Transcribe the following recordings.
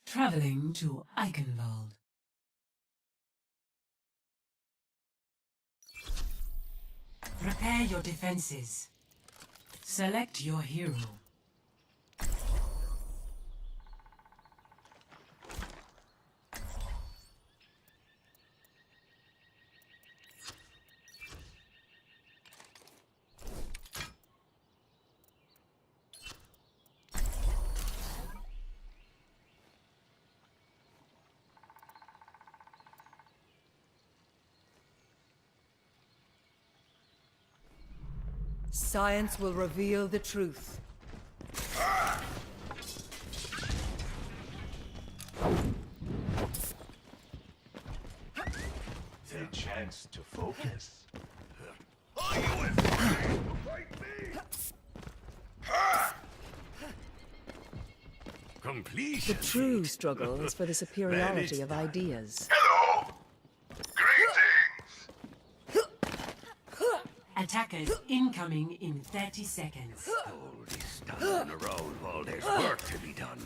Traveling to Eichenwald. Prepare your defenses. Select your hero. Science will reveal the truth. The chance to focus. Are you afraid to fight me? Completion. The true struggle is for the superiority of ideas. Hello. Greetings. Attackers incoming in 30 seconds. Hold this down on a roll while there's work to be done.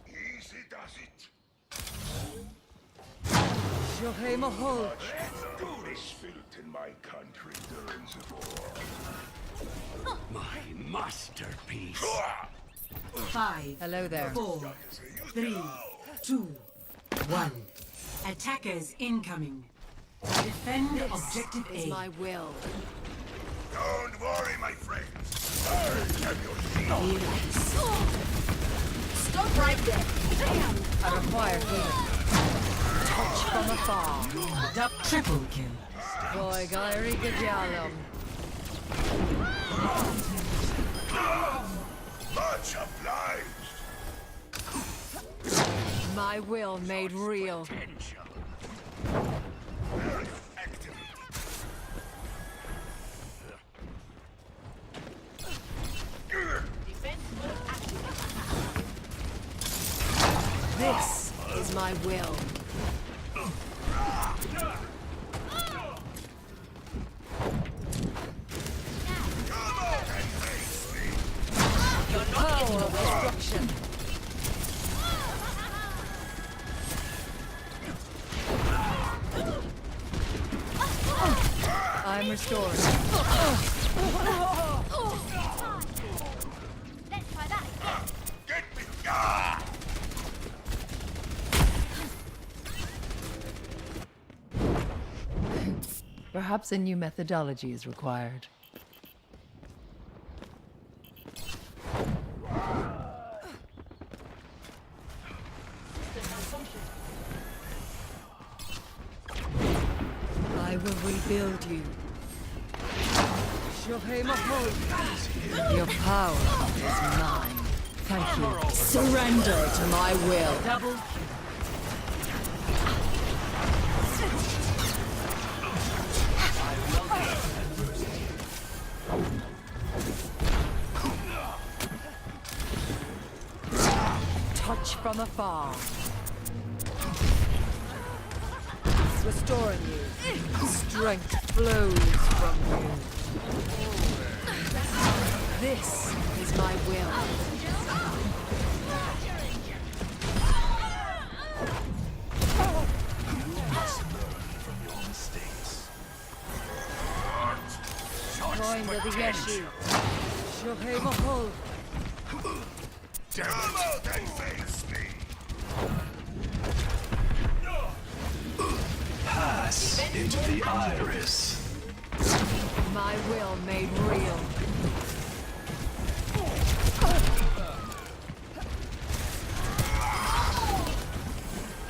Easy does it. Shohei Mahol. Do this filth in my country during the war. My masterpiece. 5, Hello there. 4, 3, 2, 1. Attackers incoming. Defend objective Is A. my will. Don't worry, my friends. I'll have your shield. Stop right there. Damn. I require healing. Touch from afar. Triple kill. Boy, Gairi Gajalum. Much obliged. My will made real. Potential. Very activated. Defense mode active. This is my will. Come out and face me. Power of destruction. I'm restored. Let's try that again. Get me. Ah! Perhaps a new methodology is required. I will rebuild you. Shohei Mahol. Your power is mine. Thank you. Surrender to my will. Double kill. Touch from afar. Restoring you. Strength flows from you. This is my will. Join the Yeshi. Shohei Mahol. Come out and face me. Pass into the iris. My will made real.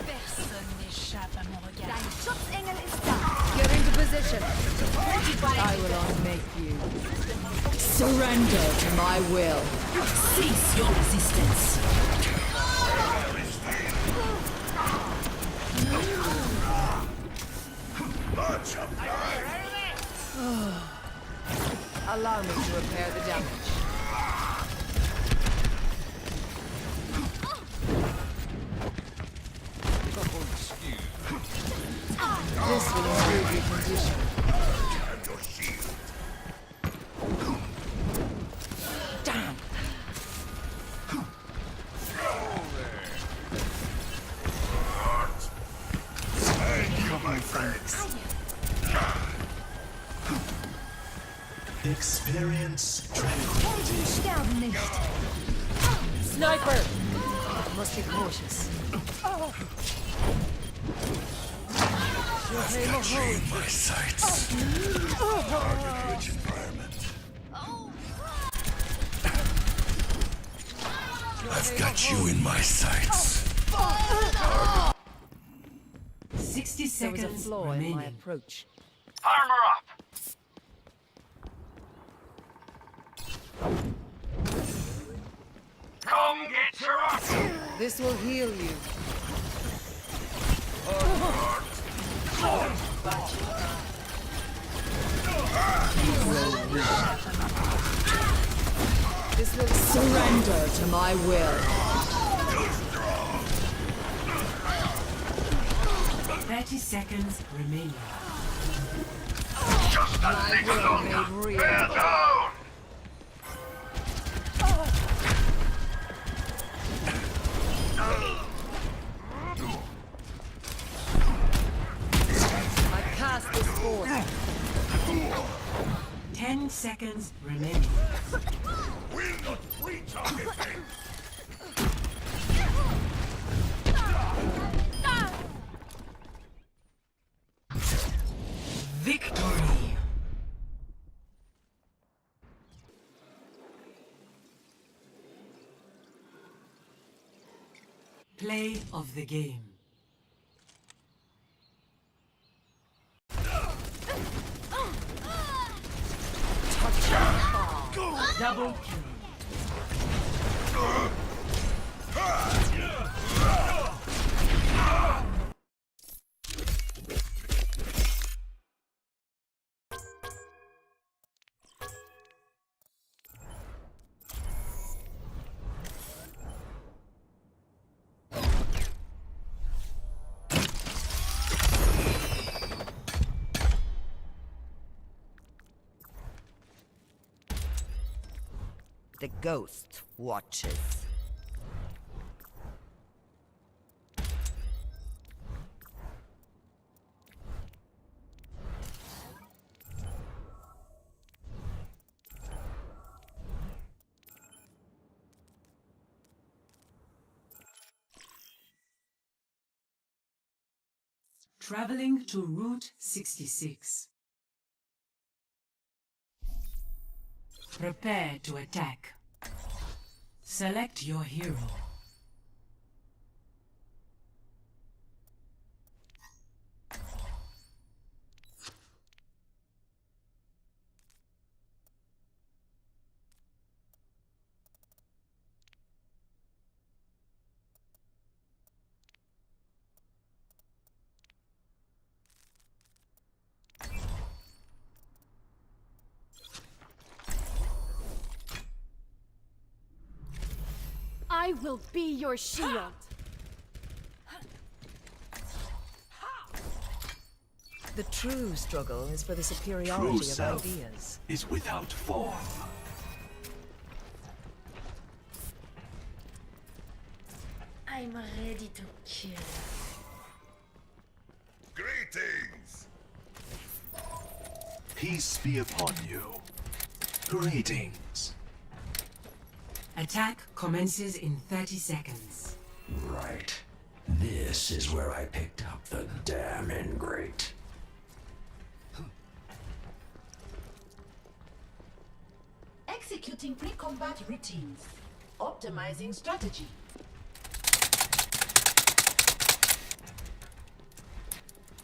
Personne n'échappe à mon regard. Dein Schutzengel ist da. Get into position. I will unmake you. Surrender to my will. Cease your resistance. Much obliged. Allow me to repair the damage. This will improve your condition. Have your shield. Experience tranquility. Sterben nicht. Sniper! Must be cautious. Got you in my sights. Target-rich environment. I've got you in my sights. 60 There was a seconds flaw in my remaining. approach. Armor up! Come get your option! This will heal you. This will surrender to my will. 30 seconds remaining. Just a little longer! Made real. Bear down! 10 seconds remaining. We're not retargeting! Victory! Play of the game. Double kill. The ghost watches. Traveling to Route 66. Prepare to attack. Select your hero. I will be your shield. The true struggle is for the True superiority of self ideas. is without form. I'm ready to kill. Greetings! Peace be upon you. Greetings. Attack commences in 30 seconds. Right. This is where I picked up the damn ingrate. Executing pre-combat routines. Optimizing strategy.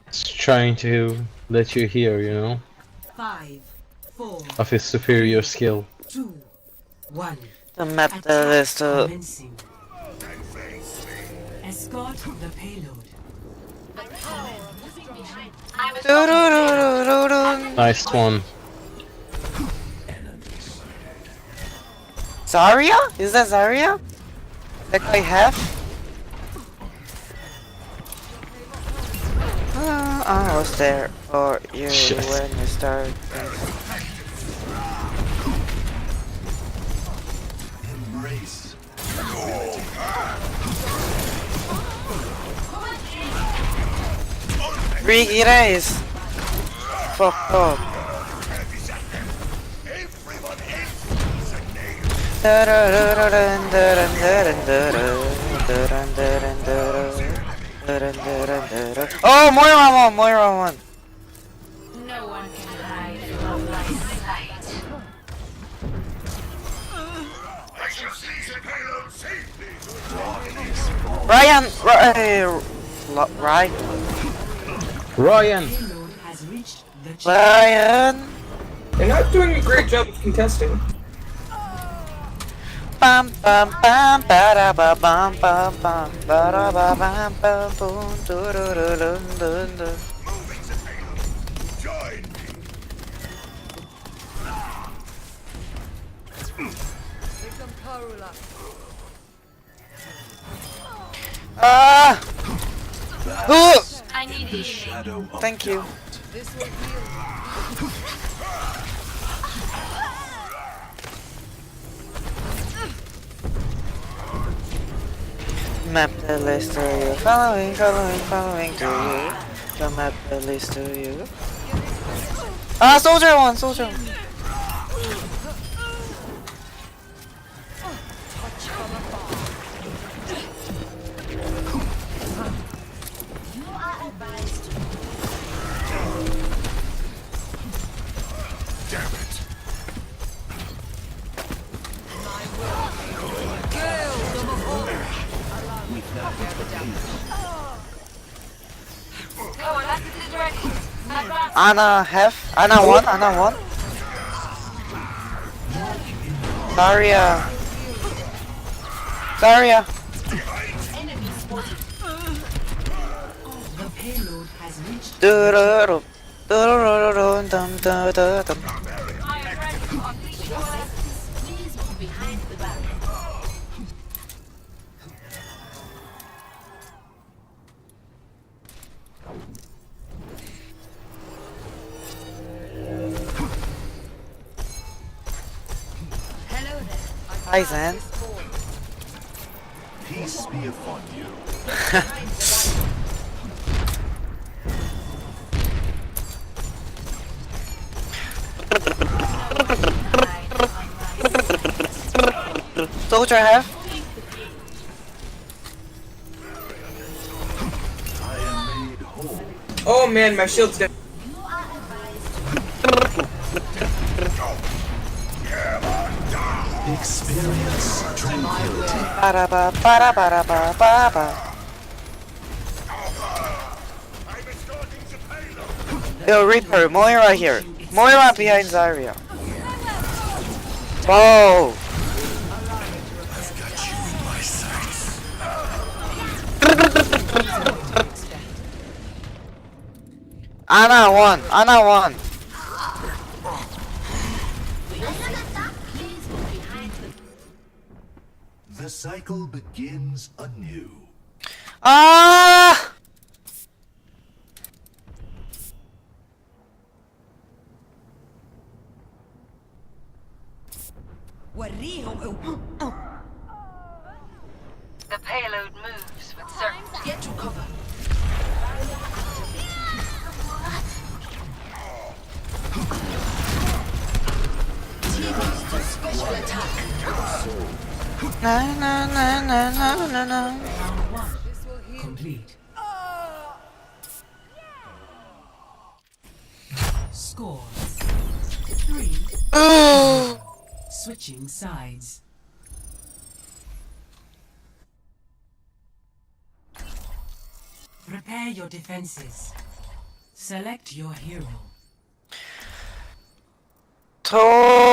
It's trying to let you hear, you know, 5, 4, of his superior skill. 2, 1. The map that Attack is to commencing. Escort the payload. Nice one. Zarya? Is that Zarya? That guy half? I was there for you Shit. when you started. Embrace. Rick erase! Fuck up. Oh, Moira won, Moira won. No one can hide from my sight. I shall seize the payload safely. Ryan, Ryan, Ryan! Payload has reached the chip. Ryan. They're not doing a great job of contesting. Bam bam bam ba ba bam bam bam ba ba bam bam boom dun dun dun dun dun. Moving the payload. Join me. Ah! Ooh! I need healing. Thank you. Map the list to you. Following to you. The map the list to you. Ah, soldier one, soldier one. Damn it. Oh, that's it ready. Ana half. Ana one. Ana one. Zarya. Zarya. The payload has reached Du-du-du. Du-du-du-du. Dum dum dum dum. I am ready to unleash your lessons. Please move behind the back. Hi Zen. Peace be upon you. Soldier half. I am made whole. Oh man, my shield's down. Experience tranquility. Ba ba ba ba ba ba ba. I'm escorting the payload. Yo, Reaper, Moira here. Moira behind Zarya. Whoa. I've got you in my sights. Ana one. Ana one. The cycle begins anew. Ah! The payload moves with certainty. Get to cover. special attack. Na na na na na na na. Round one. Complete. Score 3. Ooh. Switching sides. Prepare your defenses. Select your hero. Torbjörn.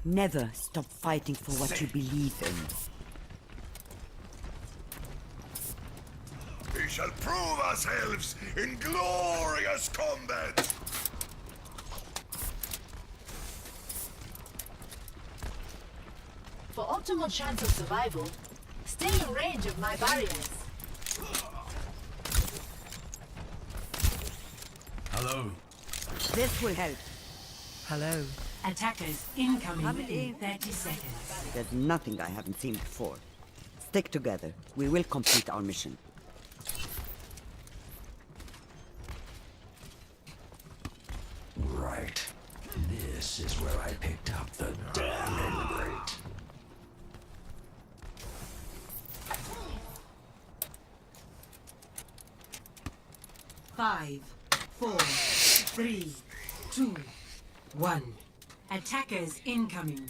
Never stop fighting for what you believe in. We shall prove ourselves in glorious combat. For optimal chance of survival, stay in range of my barriers. Hello. This will help. Hello. Attackers incoming Family. in 30 seconds. There's nothing I haven't seen before. Stick together. We will complete our mission. Right. This is where I picked up the damn ingrate. Five, four, three, two, one. Attackers incoming.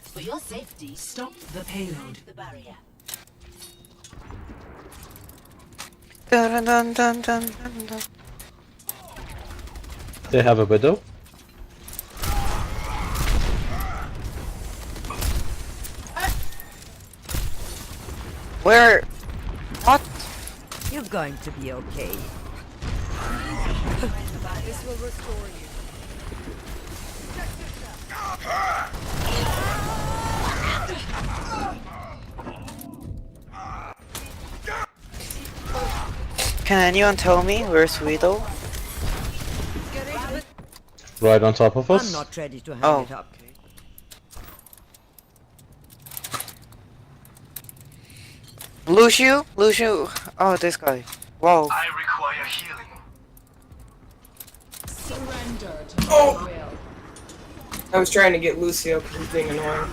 For your safety, Stop the payload. the barrier. Dun dun dun dun dun dun. They have a widow. Where? What? You're going to be okay. This will restore you. Can anyone tell me where's Widow? Right on top of I'm us. not ready to hang Oh. it up. Lucio? Lucio? Oh, this guy. Wow. I require healing. Surrender to my Oh! will. I was trying to get Lucio because he's being annoying.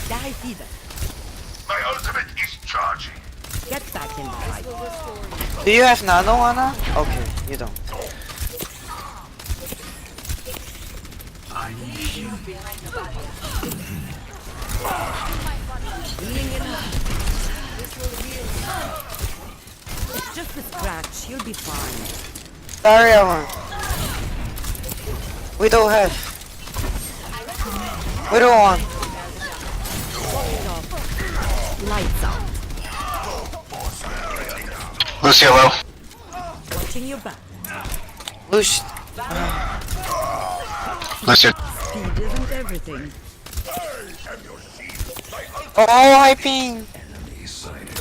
Die, Feeder. My ultimate is charging. Get back in the fight. Do you have Nano, Anna? Okay, you don't. I need healing. Healing enough. This will heal you. It's just a scratch. You'll be fine. Daria one. Widow have. Widow one. Lights out. Lucio low. Watching your back. Lucio. Lucio. Speed isn't everything. Oh, I ping.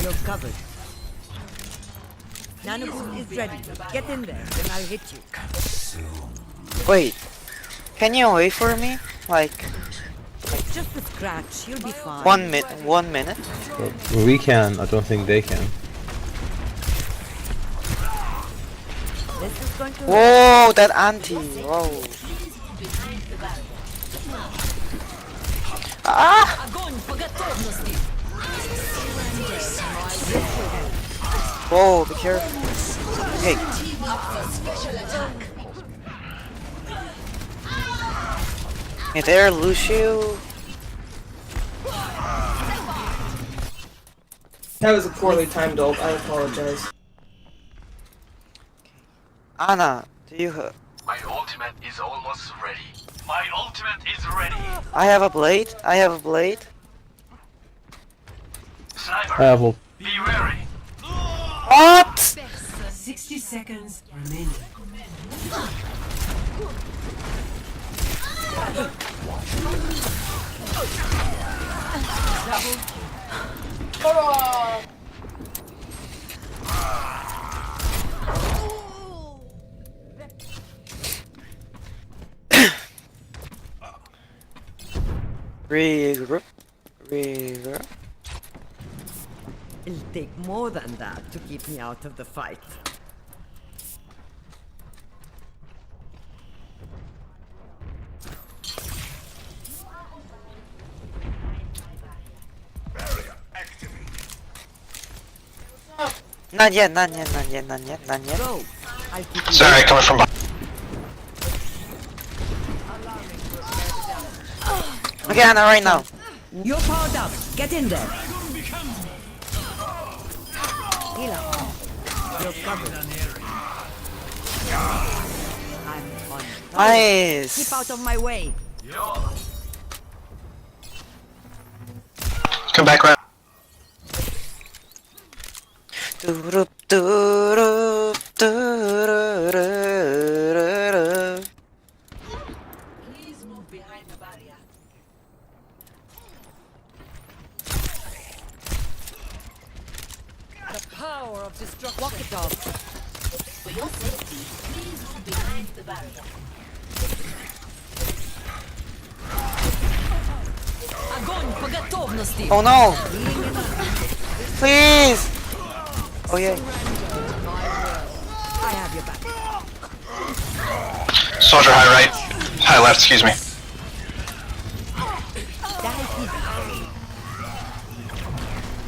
You're covered. Nano boost is ready. Get in there, then I'll hit you. Wait. Can you wait for me? Like It's just a scratch. You'll be fine. 1 minute? But we can. I don't think they can. This is going to Whoa, that auntie. Whoa. Ah! Whoa, be careful. Hey. Hey there, Lucio. That was a poorly timed ult. I apologize. Anna, do you My ultimate is almost ready. My ultimate is ready. I have a blade? I have a blade? Sniper, I have a be wary. What? 60 seconds remaining. Regroup. Regroup. It'll take more than that to keep me out of the fight. Barrier activate. Not yet, not yet, not yet, not yet, not yet. Go. I'll keep you. Sorry, coming from behind. Okay, Anna, right now. You're powered up. Get in there. Heal up. You're covered. I'm on. Nice. Keep out of my way. Come back around. Doo-doo, doo-doo, doo-doo, doo-doo, barrier. Огонь по готовности! Oh no! Please! Oh yeah. I have your back. Soldier high right. High left, excuse me.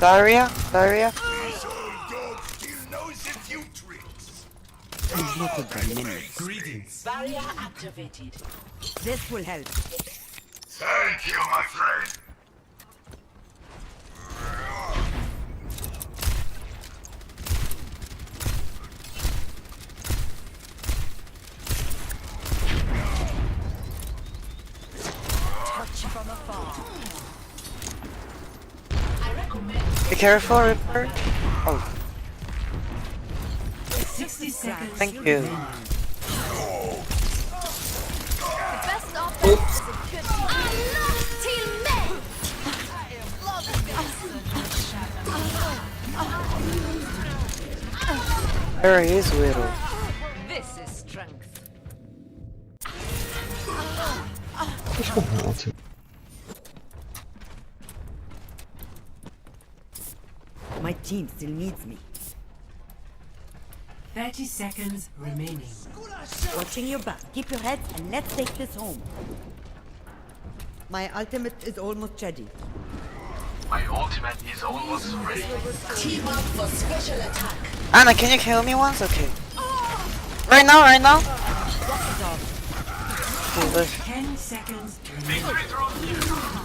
Diarrhea? Diarrhea? This old dog still knows a few tricks. Barrier activated. This will help. Thank you, my friend. I recommend Be careful, Ripper. Oh, 60 seconds. thank you. best of Oops. There is Widow. This is strength. My team still needs me. 30 seconds remaining. Watching your back. Keep your heads and let's take this home. My ultimate is almost ready. My ultimate is almost ready. team up for special attack. Anna, can you kill me once? Okay. Right now, right now? Okay, let's- 10 seconds remaining.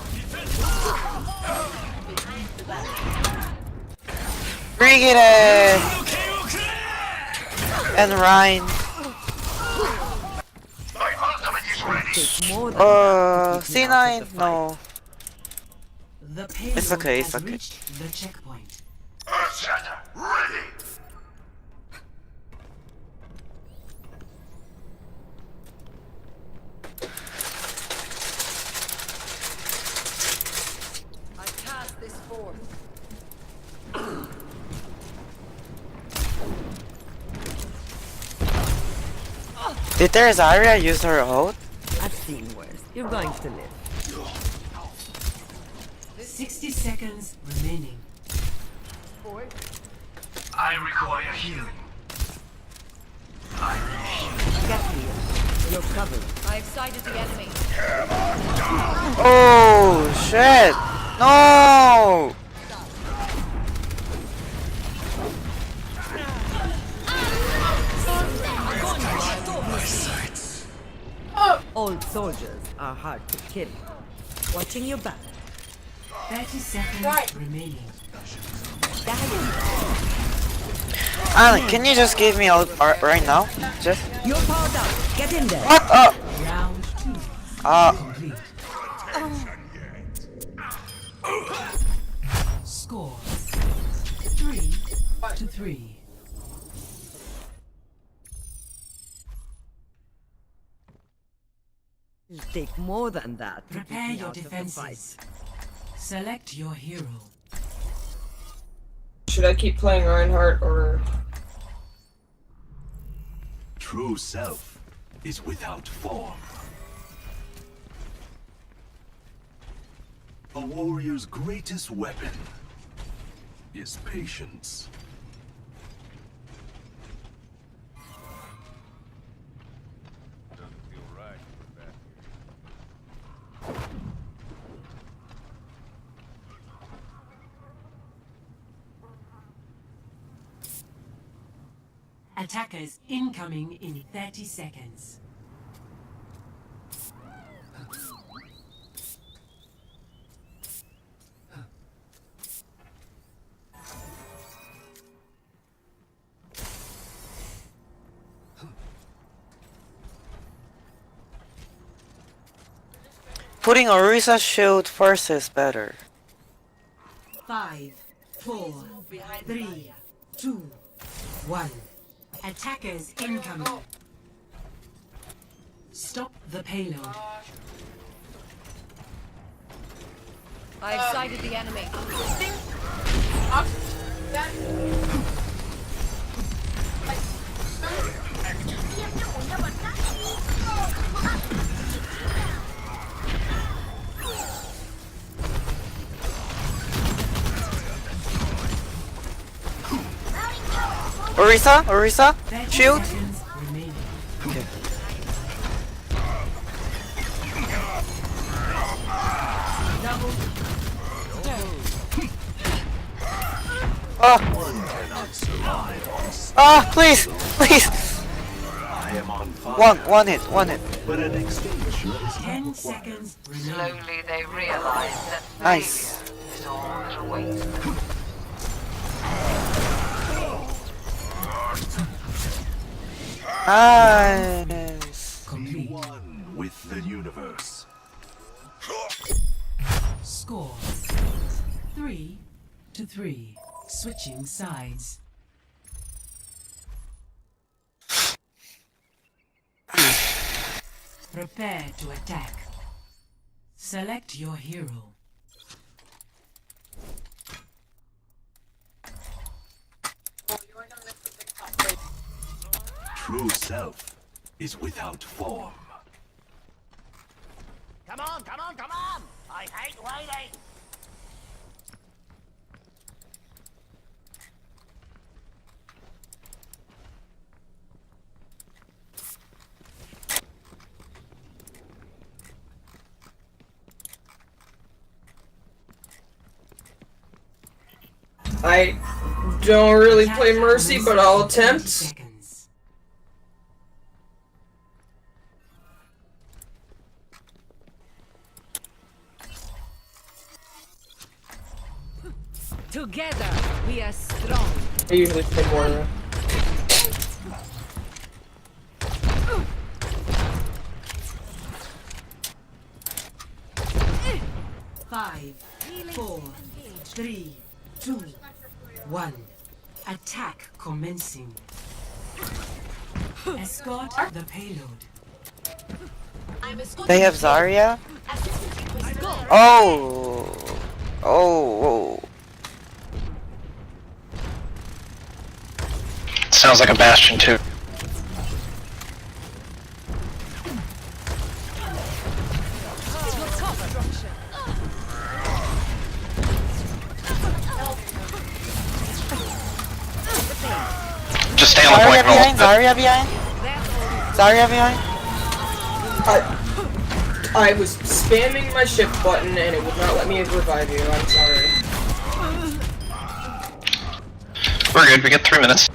Brigitte! And Ryan. My ultimate is ready. Take more than C9? No. The payload It's okay, it's has okay. reached the checkpoint. Earthshatter, ready. I cast this forth. Did their Zarya use her ult? I've seen worse. You're going to live. 60 seconds remaining. I require healing. Get here. You're covered. I've sighted the enemy. Oh, shit! No! Old soldiers are hard to kill. Watching your back. 30 seconds remaining. Anna, can you just give me ult right now? Just. You're powered up. Get in there. What? Round 2 complete. Score 3-3. It'll take more than that to keep Prepare me your out of the defenses. fight. Select your hero. Should I keep playing Reinhardt or... True self is without form. A warrior's greatest weapon is patience. Attackers incoming in 30 seconds. Putting Orisa's shield first is better. 5, 4, 3, 2, 1. Attackers incoming. Stop the payload. I've sighted the enemy. Orisa? 30 Shield? seconds remaining. Okay. Oh! Ah, please! Please! I am on fire, One hit. but an extinguisher is 10 seconds remaining. Slowly they realize that Nice. failure is all that awaits them. Nice. Complete. one with the universe. Score 3-3. Switching sides. Prepare to attack. Select your hero. True self is without form. Come on, come on, come on! I hate waiting! I don't really play Attack Mercy, but I'll commences in 20 attempt. seconds. Together, we are strong. I usually play Moira. Five, 4, 3, 2, 1. Attack commencing. Escort the payload. They have Zarya? Oh! Oh! Sounds like a Bastion too. Just stay on the Zarya point and roll. behind, Zarya behind. Zarya behind. I was spamming my shift button and it would not let me revive you. I'm sorry. We're good, we get 3 minutes.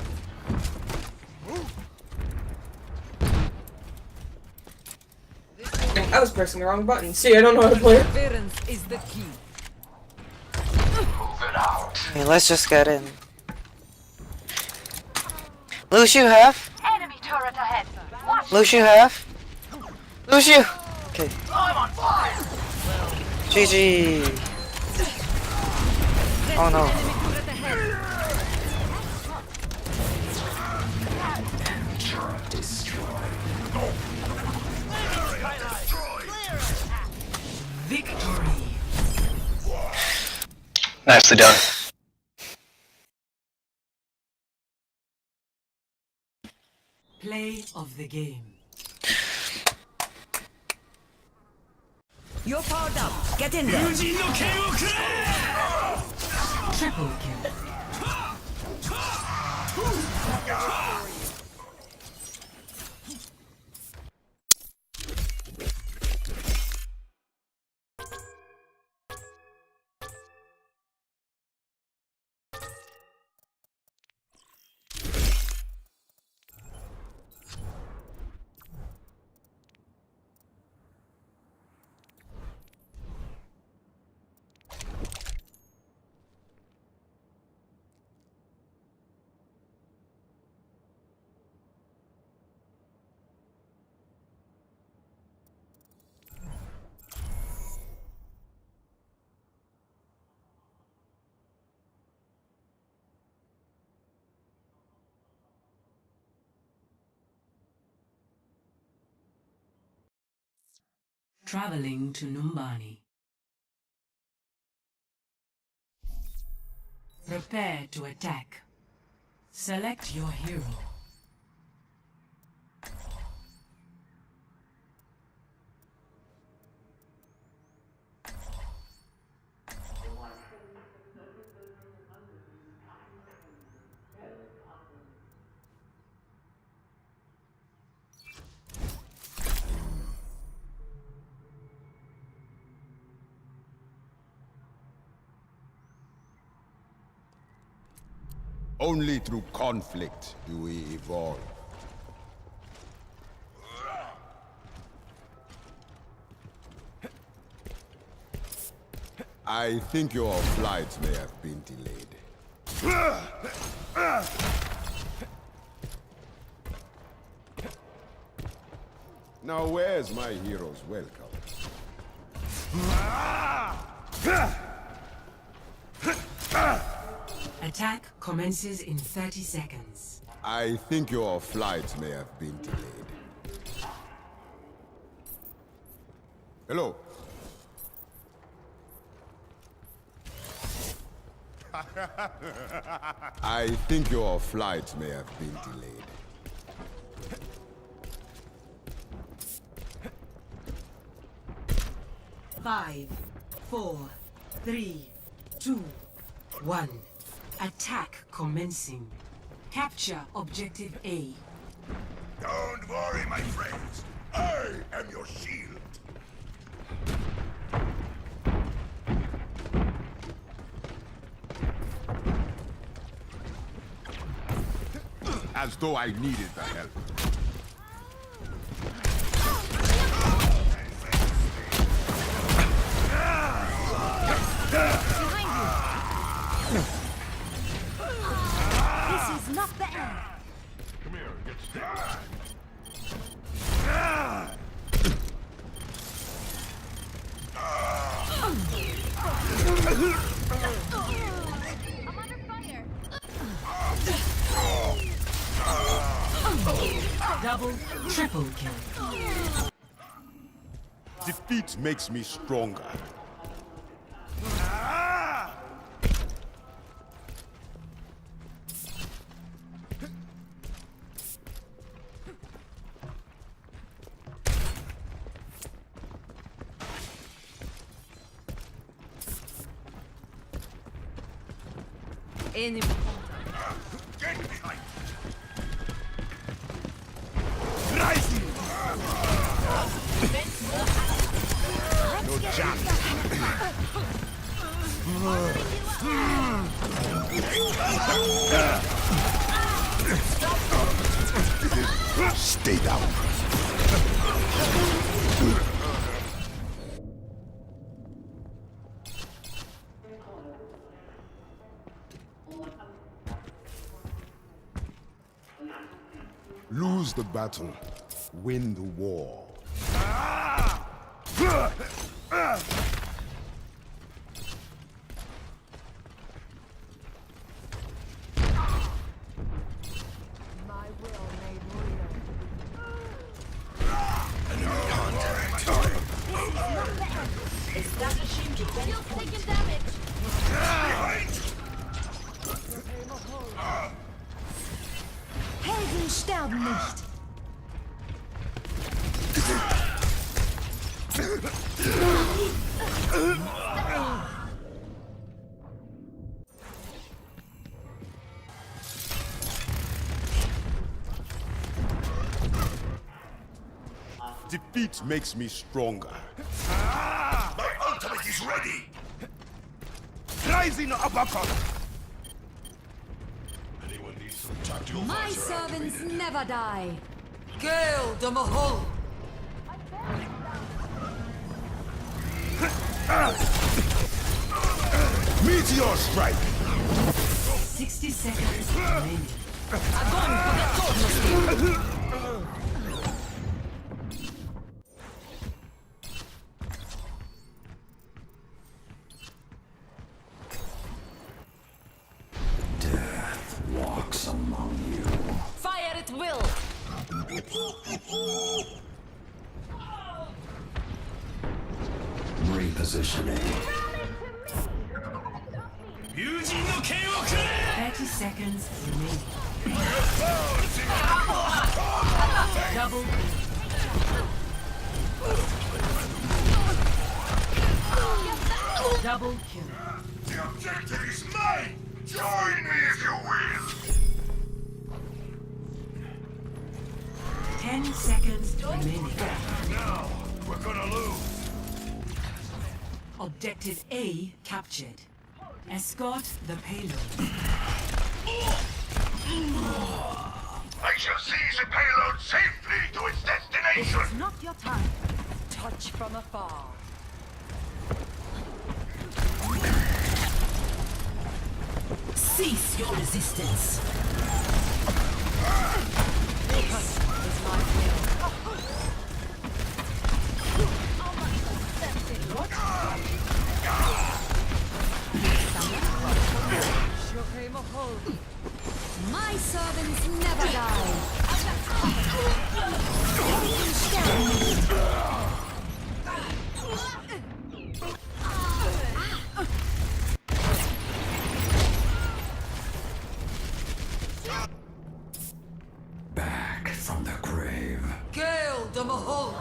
I was pressing the wrong button. See, I don't know how to play it. Perseverance is the key. Okay, let's just get in. Lucio half? Enemy turret ahead. Watch Lucio half? Lucio! Okay. GG! Oh no. Victory. Nicely done. Play of the game. You're powered up. Get in there. Triple kill. Traveling to Numbani. Prepare to attack. Select your hero. Only through conflict do we evolve. I think your flight may have been delayed. Now where's my hero's welcome? Attack commences in 30 seconds. I think your flight may have been delayed. Hello. I think your flight may have been delayed. Five, 4, 3, 2, 1. Attack commencing. Capture objective A. Don't worry, my friends. I am your shield. As though I needed the help. This is not the end. Come here, get started. Double, triple kill. Defeat makes me stronger. Enemy. Get behind! Rising! No chance! Stay down! Lose the battle, win the war. Helden sterben nicht. Defeat makes me stronger. My ultimate is ready! Rising uppercut! Anyone needs some tactical My servants never die. Gale de Mahol. Meteor strike! 60 seconds remaining. Death walks among you. Fire at will. Repositioning. 30 seconds remaining. Double. Double kill. The objective is mine! Join me if you will! 10 seconds remaining. Now, we're gonna lose! Objective A captured. Escort the payload. I shall seize the payload safely to its destination! Not your time. Touch from afar. Cease your resistance. My servants never die. Back from the grave. Gale the Mahol.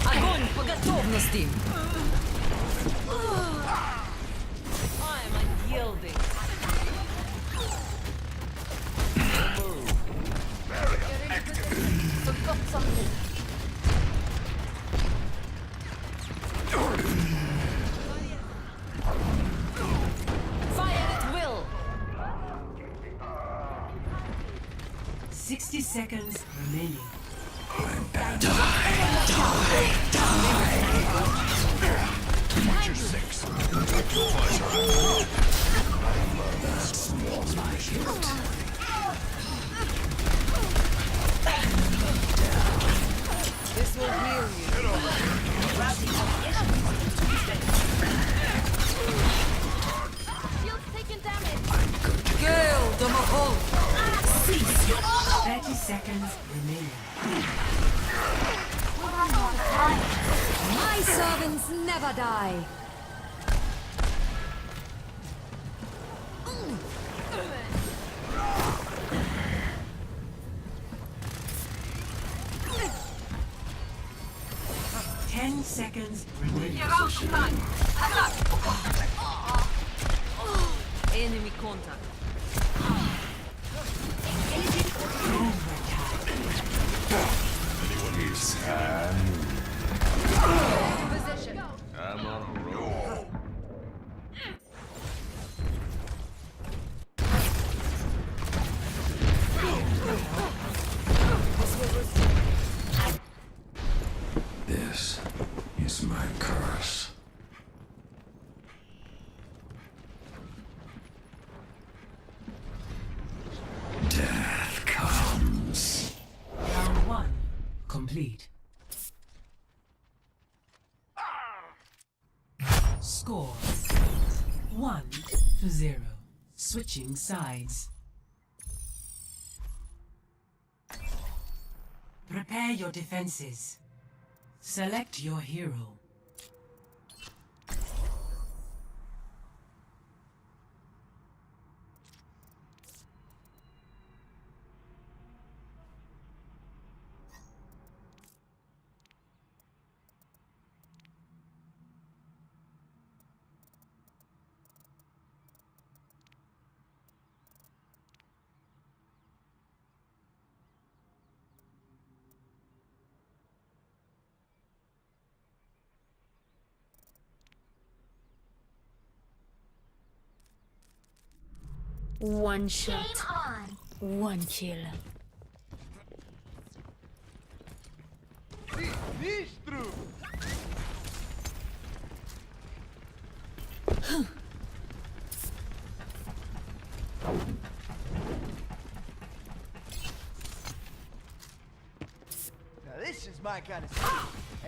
Огонь по готовности! I'm unyielding. Forgot something. Fire at will! 60 seconds remaining. This will heal you. Shield's taking damage. Gale the Mahol. 30 seconds remaining. My servants never die. Ten seconds remaining. Enemy contact. Position. I'm on a roll. This is my curse. Death comes. Round 1 complete. Score 1-0. Switching sides. Prepare your defenses. Select your hero. One shot. One kill. Now this is my kind of city.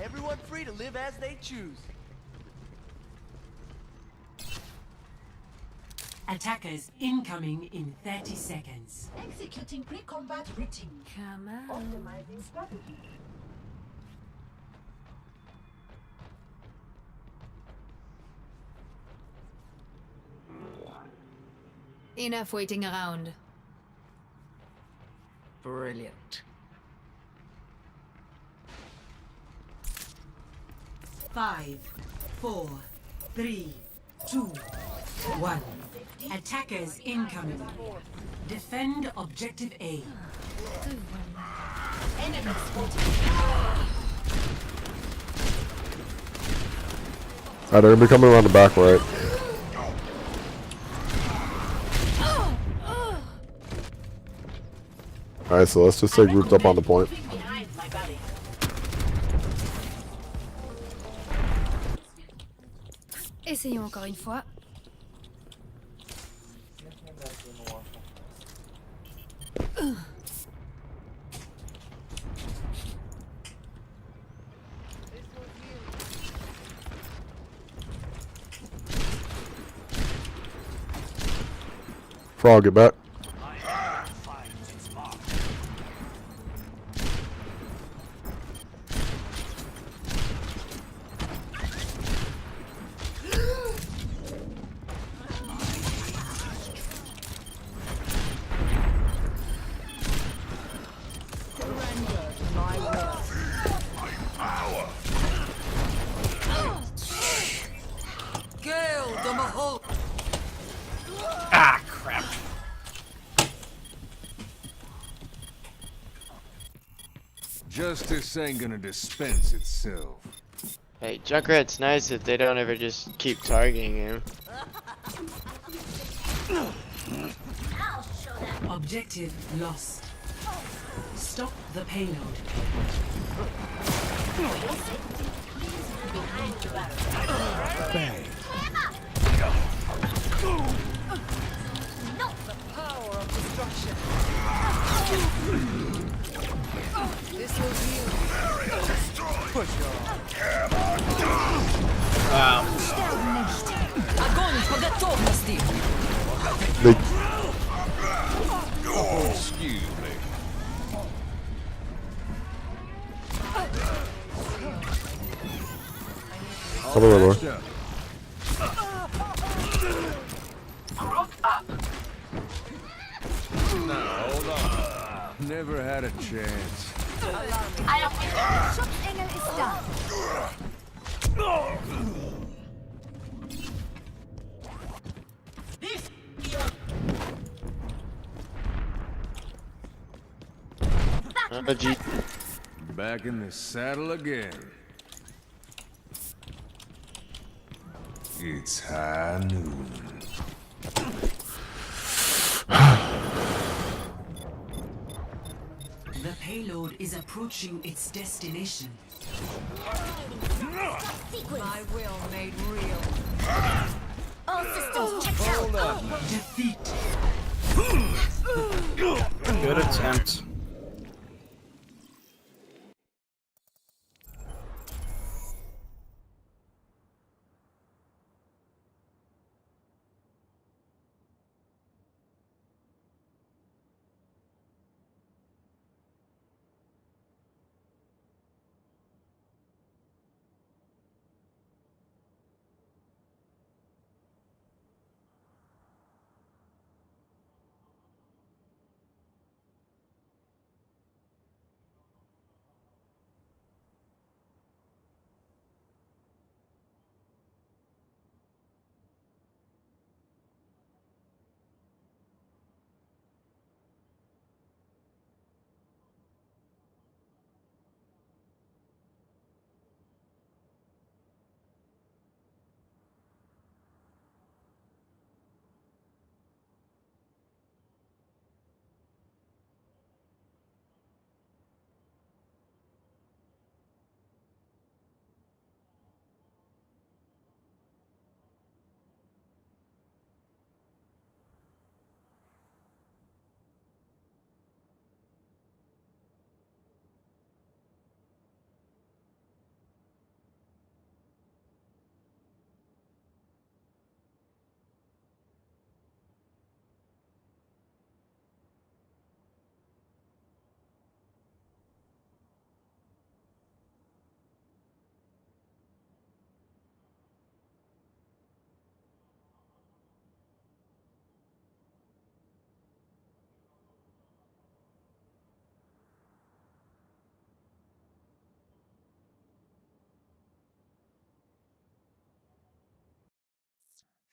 Everyone free to live as they choose. Attackers incoming in 30 seconds. Executing pre-combat routine. Come on. Optimizing strategy. Enough waiting around. Brilliant. 5, 4, 3, 2, 1. Attackers incoming. Defend objective A. Alright, they're gonna be coming around the back right. Alright, so let's just stay grouped up on the point. Essayons encore une fois. Frog, get back. Ah, crap. Justice ain't gonna dispense itself. Hey, Junkrat's nice if they don't ever just keep targeting him. Objective lost. Stop the payload. Bang. Огонь по готовности! Oh, excuse me. Come on, Lord. Hold on. Never had a chance. Schutzengel ist da. Back in the saddle again. It's high noon. The payload is approaching its destination. My will made real. All systems checked out. Hold up. Defeat. Good attempt.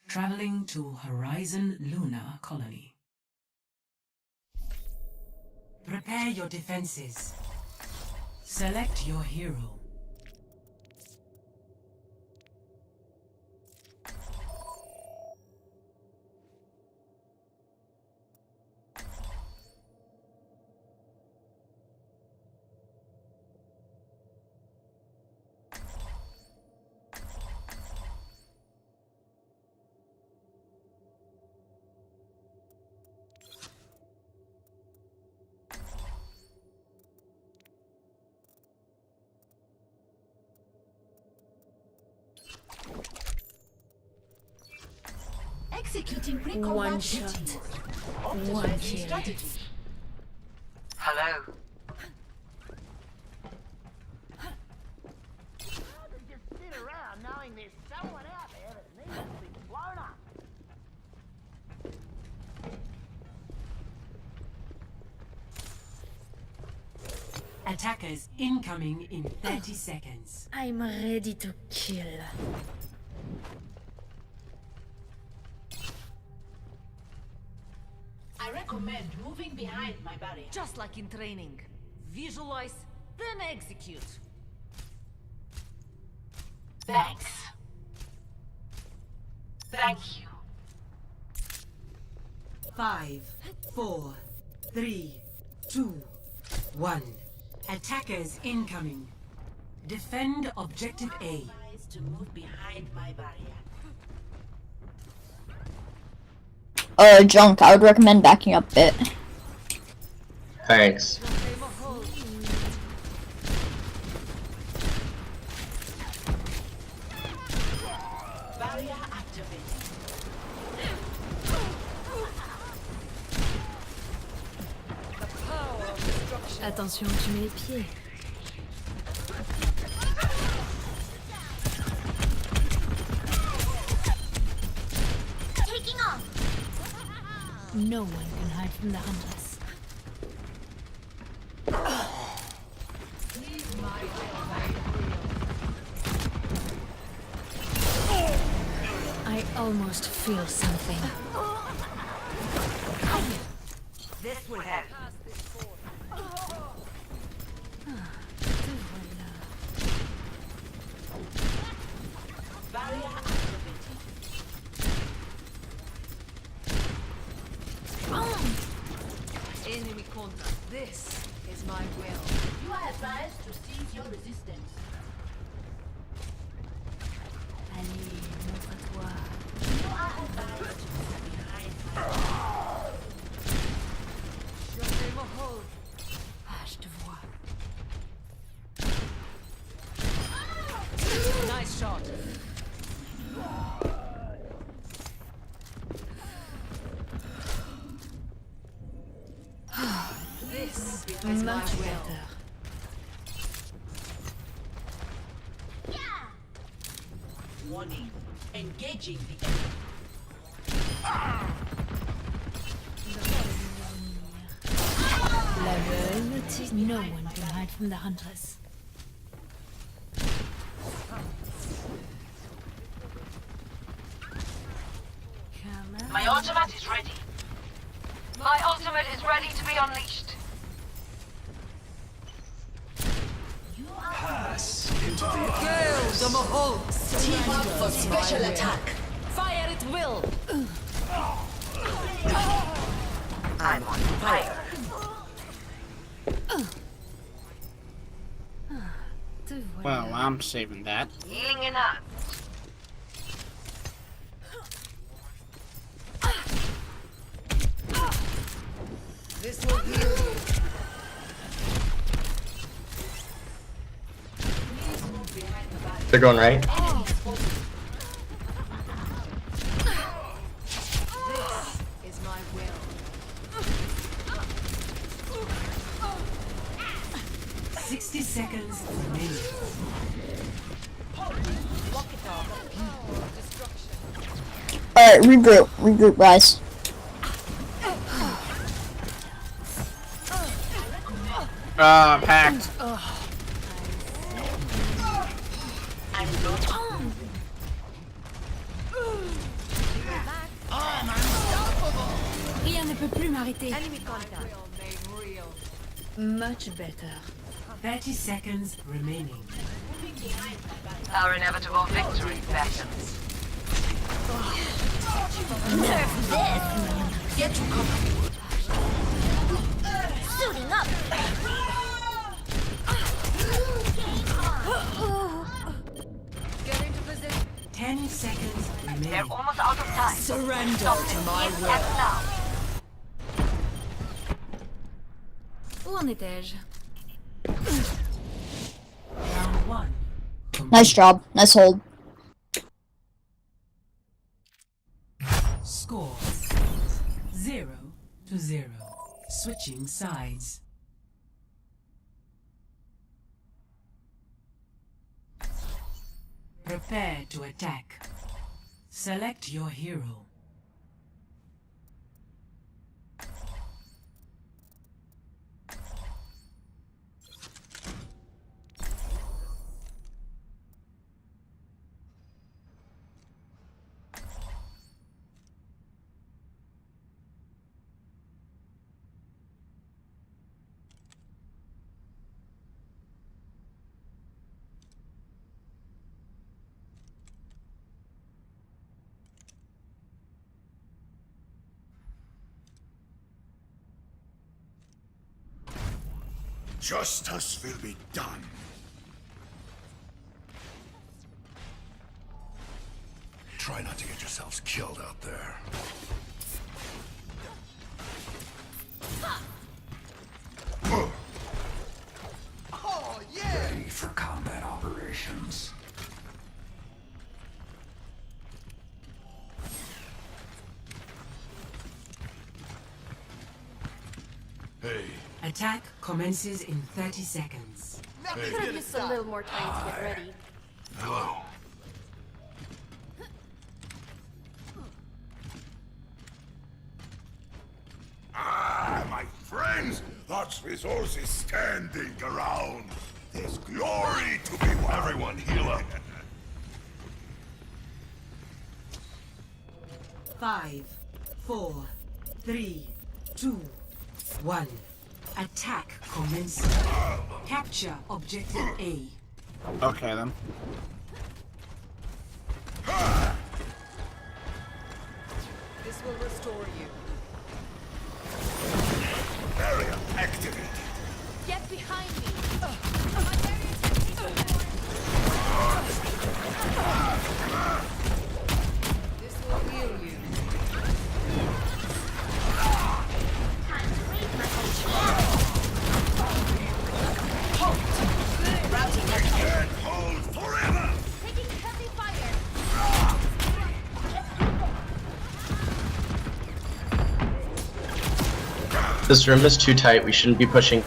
Traveling to Horizon Lunar Colony. Prepare your defenses. Select your hero. Executing pre-combat routine. Optimizing strategy. Hello. Just sit around knowing there's someone out there that needs to be blown up. Attackers incoming in 30 seconds. I'm ready to kill. I recommend moving behind my barrier. Just like in training. Visualize, then execute. Thanks. Thank you. 5, 4, 3, 2, 1. Attackers incoming. Defend objective A. To move behind my barrier. Junk, I would recommend backing up a bit. Thanks. Barrier activated. Attention, tu mets les pieds. Taking off. No one can hide from the hunters. I almost feel something. This will help. Barrier activated. Enemy contact. This is my will. You are advised to cease your resistance. Allez, montre-toi. You are advised to move behind my barrier. Je me hold. Ah, je te vois. Nice shot. This is my Much will. better. Warning. Engaging the enemy. La gueule, no one can hide from the hunters. Come on. My ultimate is ready. My ultimate is ready to be unleashed. You are Pass into the Kill the Mahol. team up for special attack. Fire at will. I'm on fire. Te voilà. Well, I'm saving that. Healing enough. This will heal you. They're going right. This is my will. 60 seconds remaining. Alright, regroup, guys. I'm hacked. Rien ne peut plus m'arrêter. Enemy contact. Much better. 30 seconds remaining. Our inevitable victory beckons. Nerf this! Get to cover. Suiting up! Get into position. 10 seconds They're remaining. almost out of time. Surrender Stop to them. my Yes, will. act now. Où en étais-je? Round 1. Nice job. Nice hold. Score 0-0. Switching sides. Prepare to attack. Select your hero. Justice will be done. Try not to get yourselves killed out there. Ready for combat operations. Hey, Attack commences in 30 seconds. Could have used a little more time to get ready. hello. Ah, my friends, that's resources standing around. There's glory to be won. Everyone, heal up. 5, 4, 3, 2, 1. Attack commencing. Capture objective A. Okay then. This will restore you. Barrier activated. Get behind me! This will heal you. Can't hold forever. Taking heavy fire! This room is too tight, we shouldn't be pushing.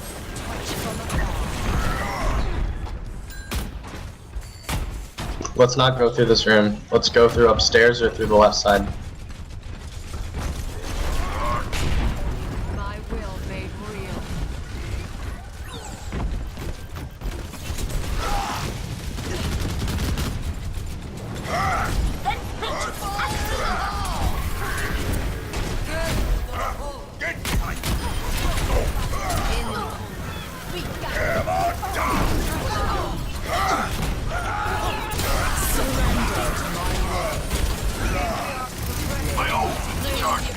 Let's not go through this room. Let's go through upstairs or through the left side. My will made real. Get tight. Hammer down. My own charge.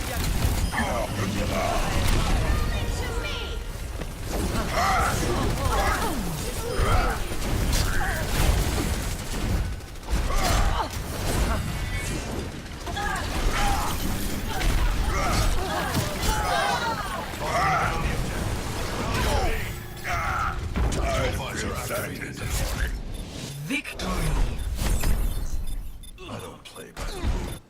Victory! I don't play by the rules.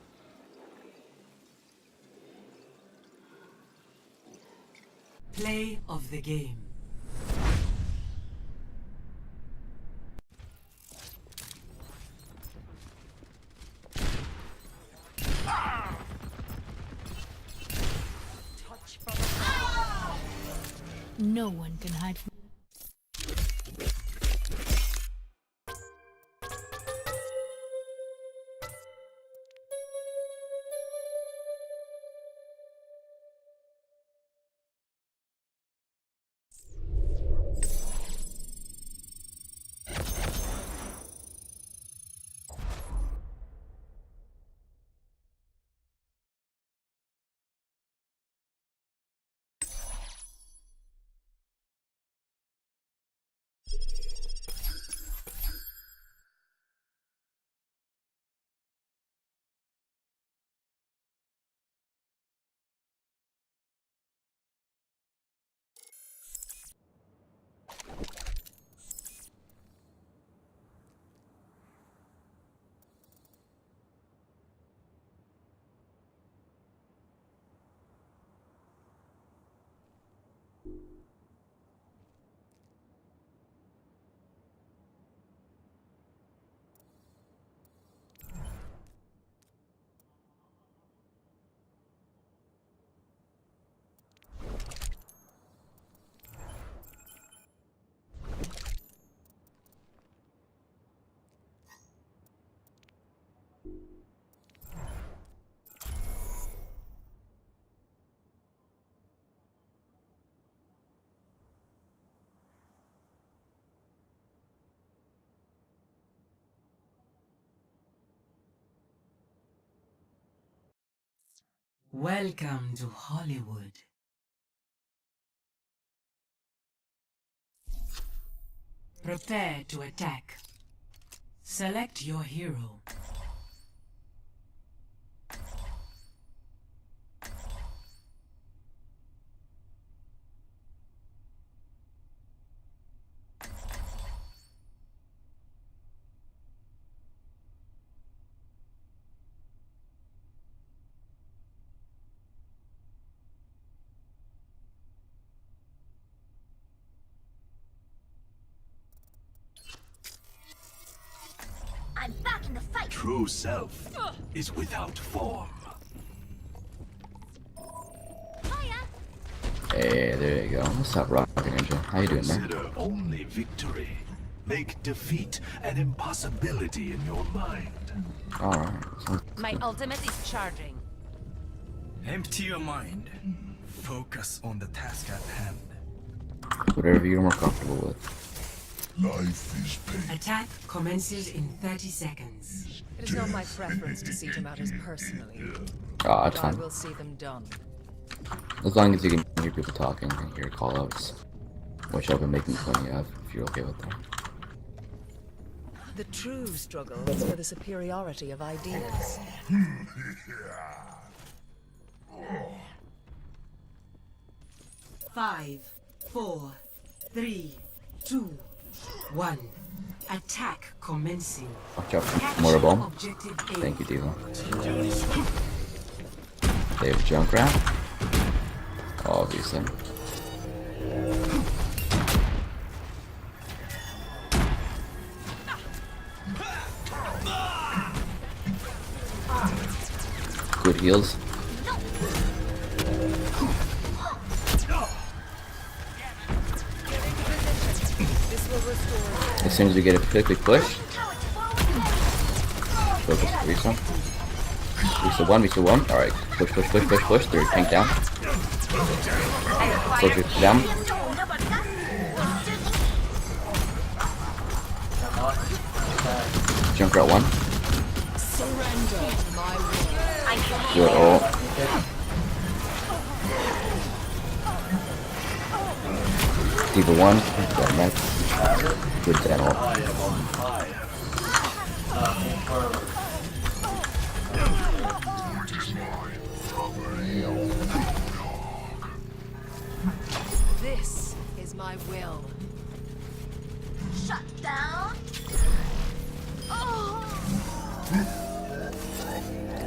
Play of the game. No one can hide from Welcome to Hollywood. Prepare to attack. Select your hero. I'm back in the fight. True self is without form. Hey, there you go. What's up, Rocket Ninja? How you doing, man? Consider only victory. Make defeat an impossibility in your mind. Alright. My ultimate is charging. Empty your mind. Focus on the task at hand. Whatever you're more comfortable with. Life is pain. Attack commences in 30 seconds. It is not my preference to see to matters personally. Oh, that's I fine. will see them done. As long as you can hear people talking and hear call-outs. Which I've been making plenty of, if you're okay with that. The true struggle is for the superiority of ideas. 5, 4, 3, 2, 1. Attack commencing. Watch out, Motorbomb. Objective A. Thank you, Diva. They have Junkrat. Obviously. Good heals. As soon as we get a quick push. Focus, Risa. Risa 1, Risa 1. Alright, push. They're tank down. Soldier down. Junkrat 1. Good ult. Diva 1. Got next. Good dead ult. This is my will. Shut down.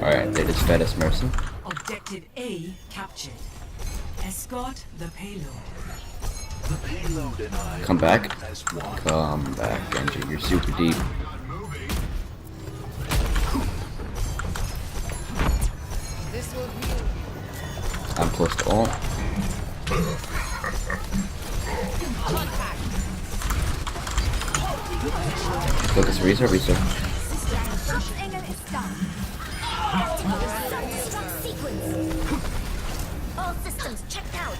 Alright, they just fed us Mercy. Objective A captured. Escort the payload. The payload and I Come back. as one. Come back, Genji. You're super deep. This will heal. I'm close to ult. Focus Risa. All systems checked out.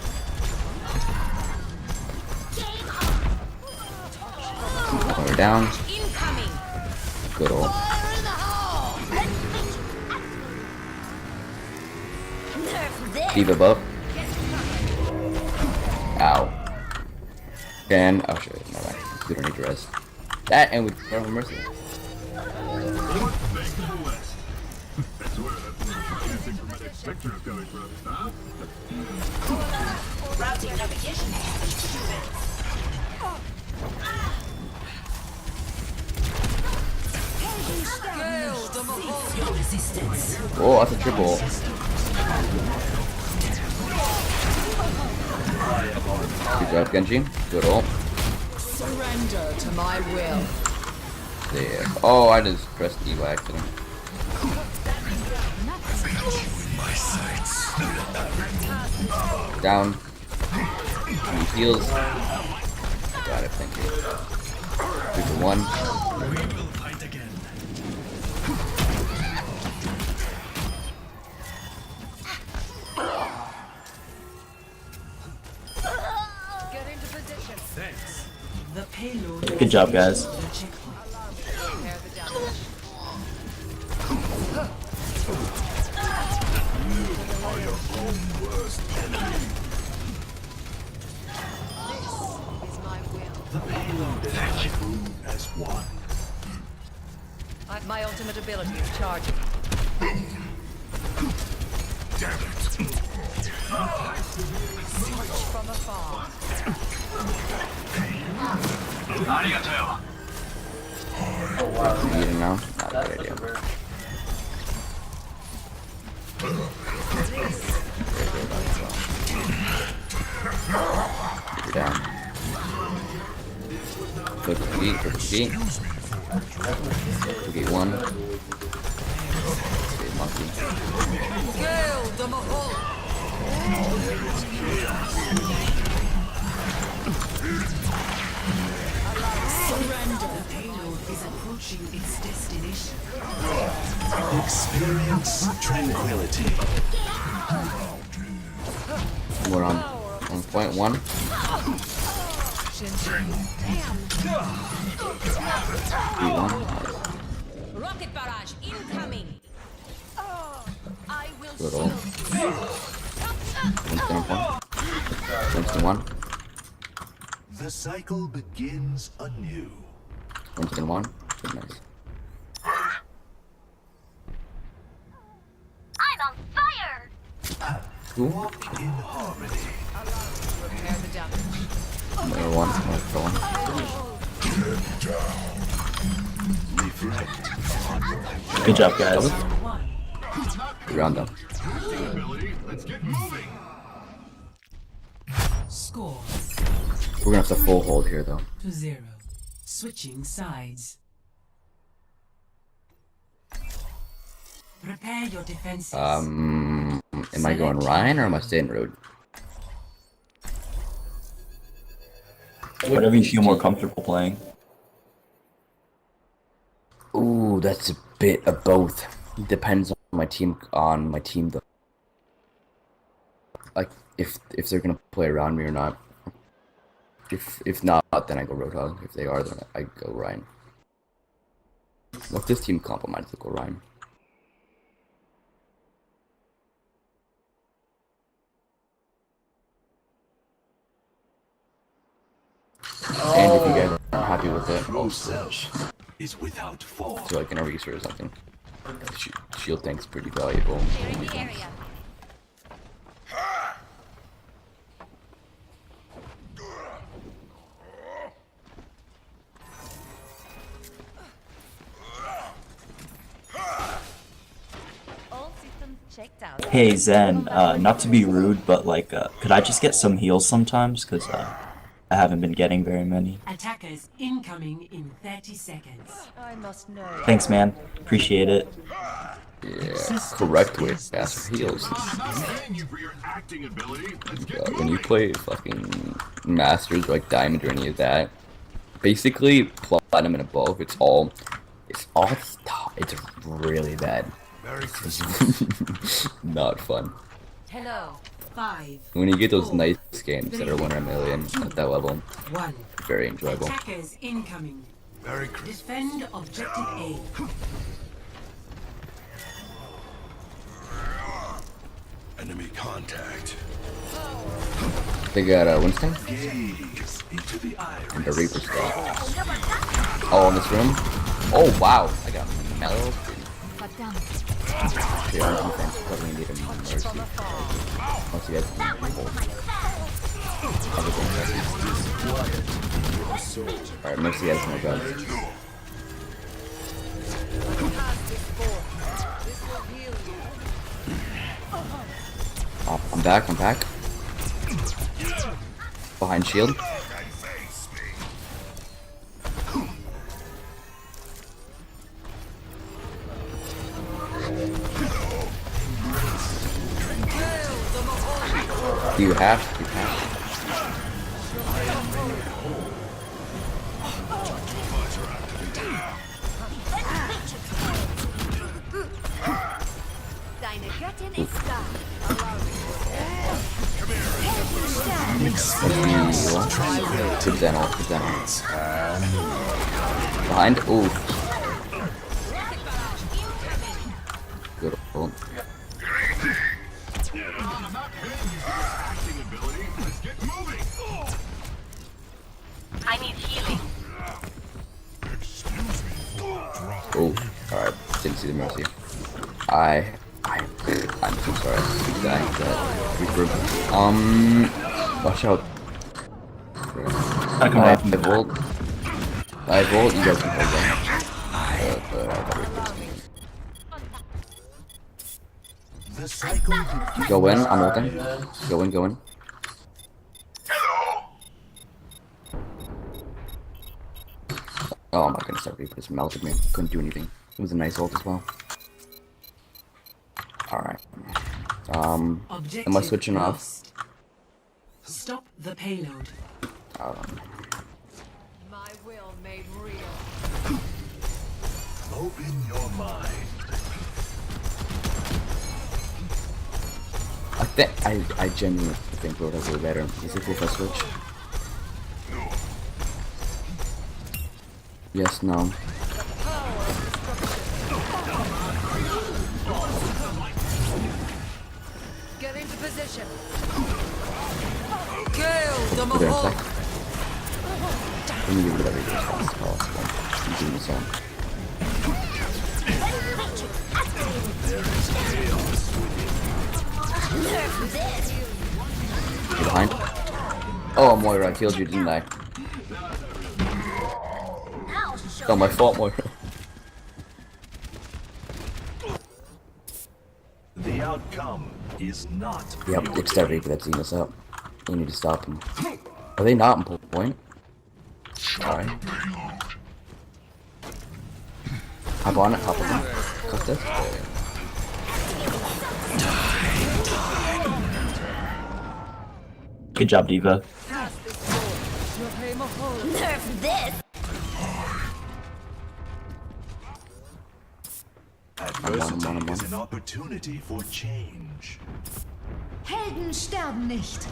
Game on. We're down. Incoming. Good ult. Nerf this. Diva above. Ow. Then, oh shit, no, we don't need to rest. That and we don't have Mercy. Routing navigation. Oh, that's a triple. Good job, Genji. Good ult. Surrender to my will. There. Oh, I just pressed E by accident. Down. Need heals. Got it, thank you. 3 for 1. Get into position. Thanks. The payload. Good job, guys. Prepare the damage. My ultimate ability is charging. Damn it! Switch from afar. Arigato. Eating now? Not a good idea. You're down. Click the key, click the key. Click one. Okay, monkey. Gale the Mahal. Surrender. The payload is approaching its destination. Experience tranquility. We're on 1.1. Rocket barrage incoming. I will Good old. Winston 1. The cycle begins anew. Winston 1. Good, nice. I'm on fire! Cool. Walk in harmony. repair the damage. Another one. Another one. Reflect. Good job, guys. Round them. Let's get moving. Score We're gonna have to full hold here though. 2-0. Switching sides. Prepare your defenses. Am I going Ryan or am I staying Rude? Whatever you feel more comfortable playing. Ooh, that's a bit of both. Depends on my team though. Like if they're gonna play around me or not. If not, then I go Roadhog. If they are, then I go Ryan. Well, if this team complements, I'll go Ryan. And if you guys are happy with it, True self is without fault. so like an eraser or something. Shield tank's pretty valuable. Clearing the area. All systems checked out. Hey Zen, not to be rude, but like, could I just get some heals sometimes? Cause I haven't been getting very many. Attackers incoming in 30 seconds. I must know. Thanks, man. Appreciate it. Yeah, correct way to ask for heals. When you play fucking Masters or like Diamond or any of that, basically Platinum and above, it's really bad. Not fun. Hello. 5. When you get those nice games that are 1 in a million at that level, 1. very enjoyable. Attackers incoming. Very crisp. Defend objective A. Enemy contact. They got Winston Gaze into the iris. and the Reaper stuff. All in this room. Oh wow, I got mellow. Okay, our defense probably need a mercy. Once you guys can hold. Alright, mercy has no guns. Oh, I'm back. Behind shield. You have to. Good demo. Behind. Ooh. Good ult. I need healing. Ooh. Oh, alright. Didn't see the mercy. I'm so sorry. That Reaper. Watch out. I come back. I volt, you guys can hold them. The cycle Go in, I'm ulting. Go in. Oh my goodness, that Reaper just melted me. Couldn't do anything. It was a nice ult as well. Alright. Am I switching off? Stop the payload. My will made real. open your mind. I genuinely think Roadhog will be better. Is it if I switch? Yes, no. Get into position. Kill the Put it in Mahal. sec. Let me get rid of everything as fast as possible. I'm doing this on. Get behind. Oh, Moira, I killed you, didn't I? Oh, my fault, Moira. The outcome is not. Yep, it's that Reaper that's eating us up. We need to stop him. Are they not in pull point? Alright. Hop on it, hop on it. Cut this. Good job, Diva. Nerf this! Adversity is an opportunity for change. Helden sterben nicht.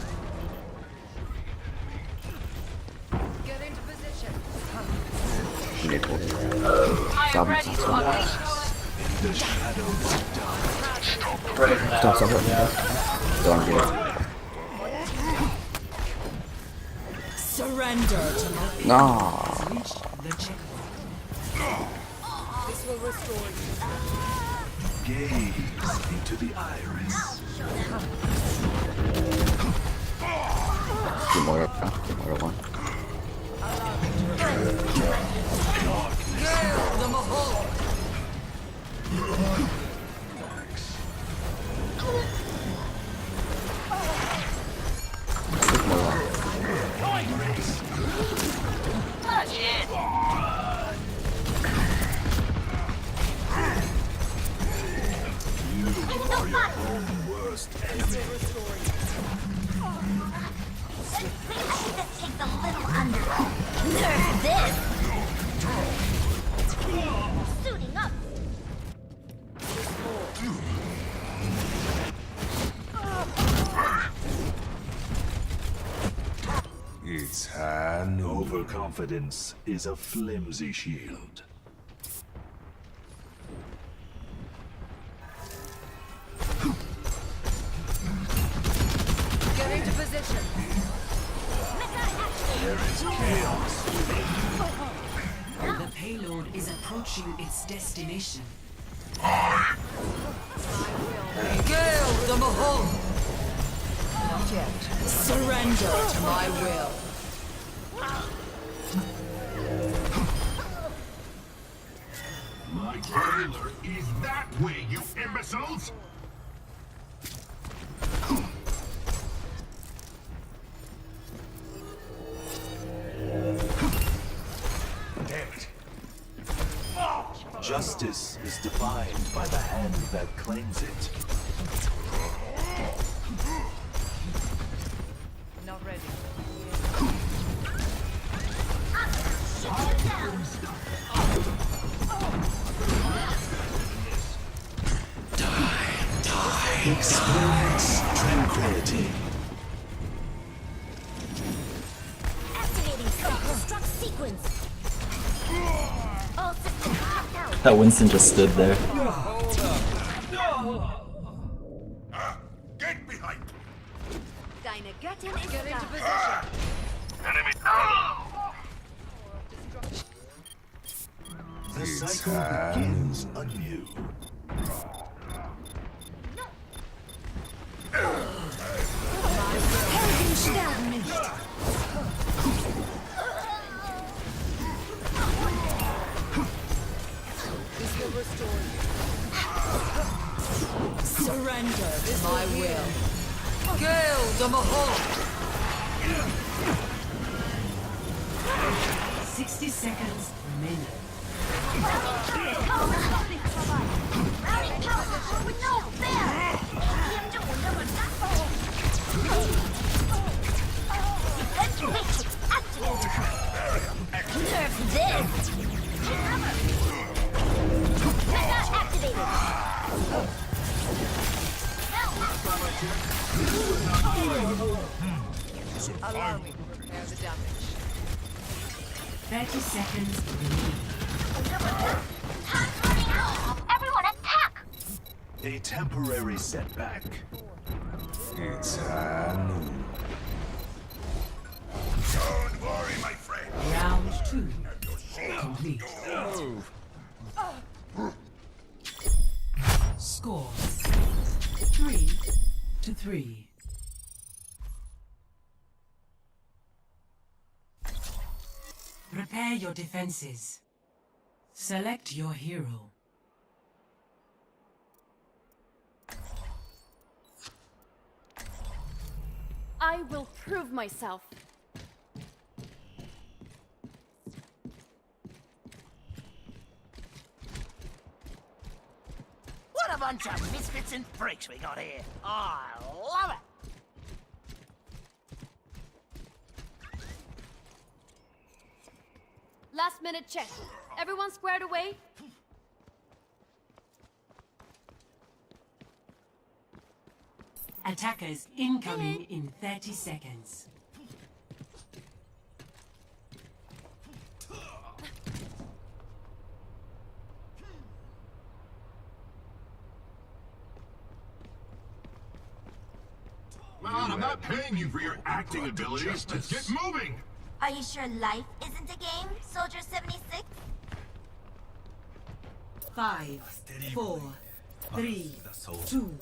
Get into position. Stop him. Stop, stop, stop. Don't get it. Surrender to my No. This will restore you. Gaze into the iris. Get Moira one. Kill the Mahal. Get Moira. Touch it! You are your own worst enemy. This takes a little under. Nerf this! Suiting up! It's hand. Overconfidence is a flimsy shield. Get into position. There is chaos within. The payload is approaching its destination. Kill the Mahal. Not yet. Surrender to my will. My trailer is that way, you imbeciles! Damn it. Justice is defined by the hand that claims it. Not ready. Experience tranquility. Activating self-destruct sequence. All systems locked out. That Winston just stood there. Get behind! Deine Göttin ist Get into da. position. Enemy. The cycle begins anew. This will restore you. Surrender is my will. Gale the Mahal. 60 seconds remaining. Allow me to repair the damage. 30 seconds remaining. Time's running out! Everyone attack! A temporary setback. It's Don't worry, my friend. Round 2 complete. Scores 3-3. Prepare your defenses. Select your hero. I will prove myself. What a bunch of misfits and freaks we got here. I love it. Last minute check. Everyone squared away? Attackers incoming in 30 seconds. Man, I'm not paying you for your acting abilities. Let's get moving. Are you sure life isn't a game, Soldier 76? 5, 4, 3, 2,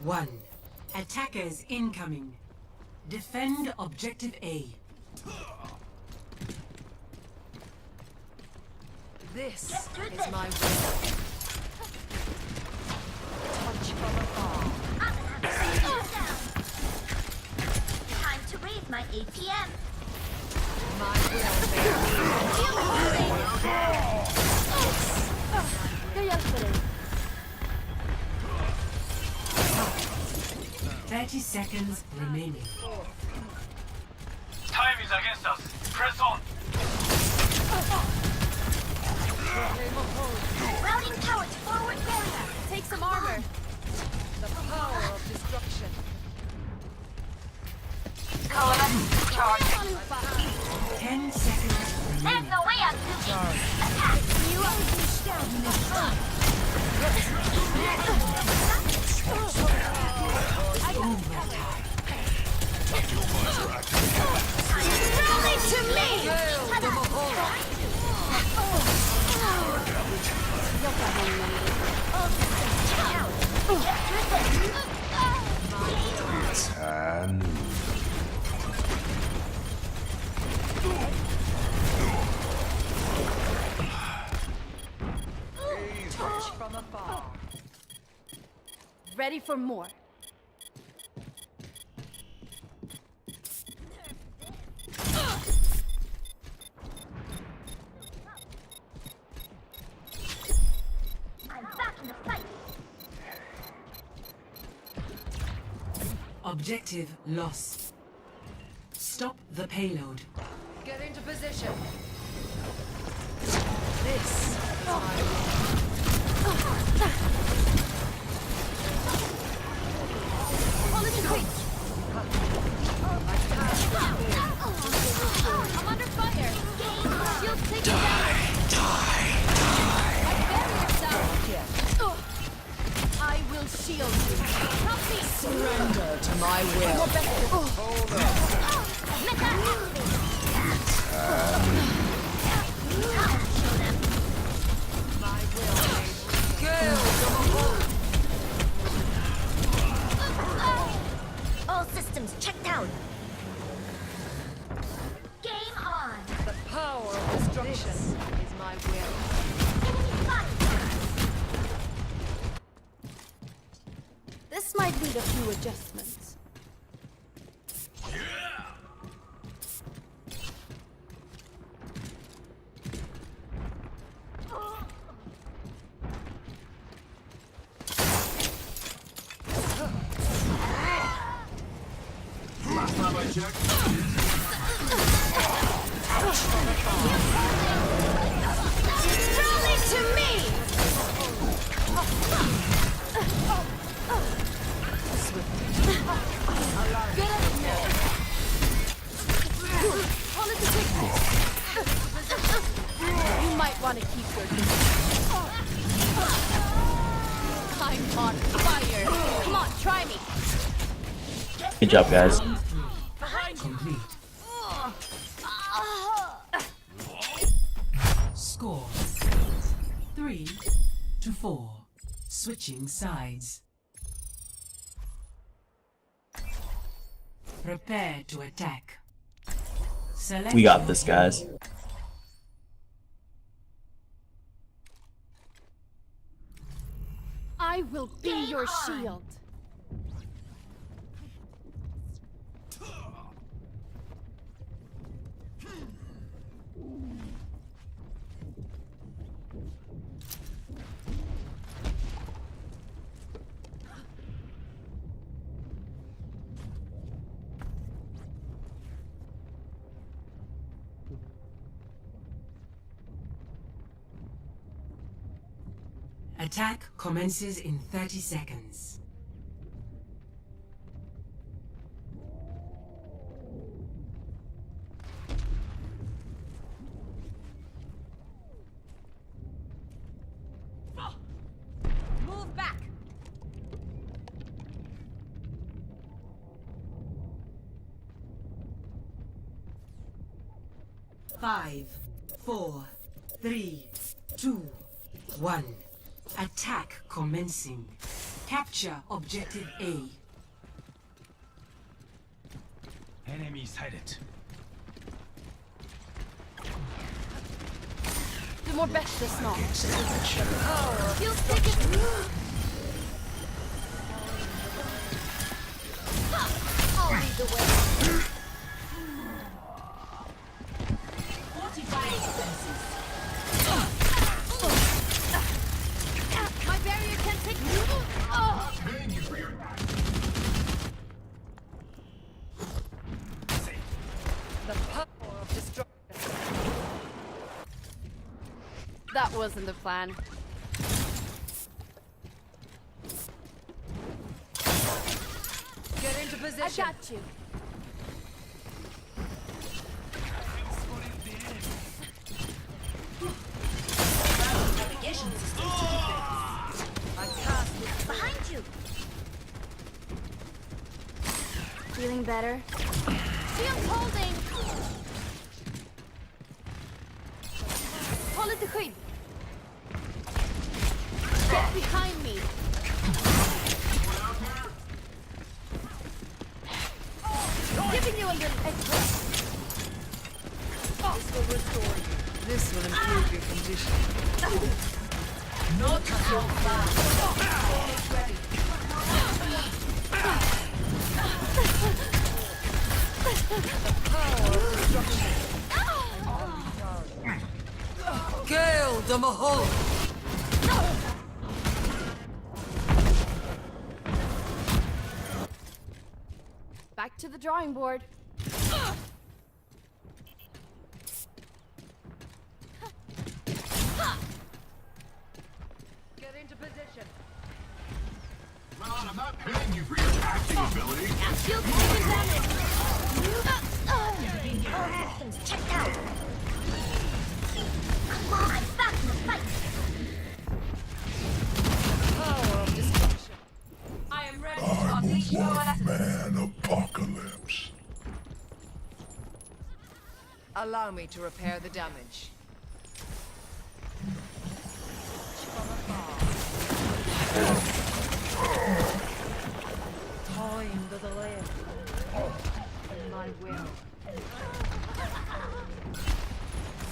1. Attackers incoming. Defend objective A. This Get through is this. my will. Touch from afar. I'm gonna have to take you down. Time to raise my APM. My will You're yesterday. 30 seconds remaining. Time is against us. Press on. Routing towards forward barrier. Take some armor. the power of destruction. Coalesce. Charge. 10 seconds There's remaining. no way I'm losing. Attack. You Rally to me! Touch from afar. Ready for more. I'm back in the fight. Objective lost. Stop the payload. Get into position. This is my will. Polish quick. I'm under fire. Shield taken down. My barrier's down. I will shield you. Help me. Surrender to my will. Meta activated. I'll show them. Might need a few adjustments. Last time I checked. Rally to me! Get up now! Call it the sickness. You might want to keep your distance. I'm on fire. Come on, try me. Good job, guys. Complete. Score 3-4. Switching sides. Prepare to attack. Select We got this, guys. I will be your shield. Attack commences in 30 seconds. Move back. Five, 4, 3, 2, 1. Attack commencing. Capture objective A. Enemy sighted. Du mår bättre snart. You'll take it. I'll lead the way. My barrier can take me. The power of destruction. That wasn't the plan. Get into position. I got you. Navigation systems to defense. I cast it. Behind you. Feeling better? Shield holding. Hold it the queen. Get behind me. Giving you a little extra. This will restore you. This will improve your condition. Not so fast. Ready. Gale the Mahal. Back to the drawing board. Get into position. Ron, I'm not paying you for your acting ability. Shield taking damage. Checked out. Come on, back in the fight. Power of destruction. I am ready to I'm unleash your one man apocalypse. Allow me to repair the damage. Time to the left. And my will.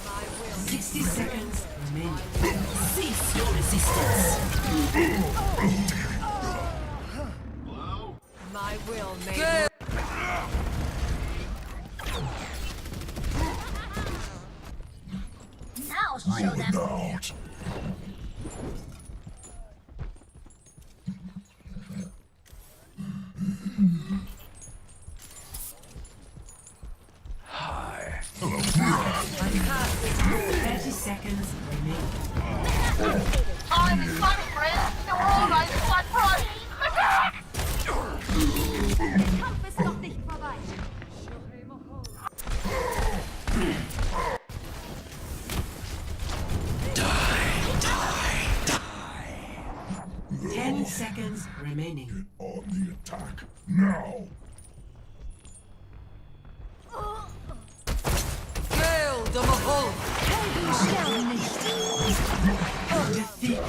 My will. 60 seconds remaining. Cease your resistance. Well, Now show them. Hi. 30 seconds remaining. Time is money, friends. No all right, blood price. Attack! Kampf ist noch nicht vorbei. 10 seconds remaining. On the attack now. Gale de Mahol! Defeat.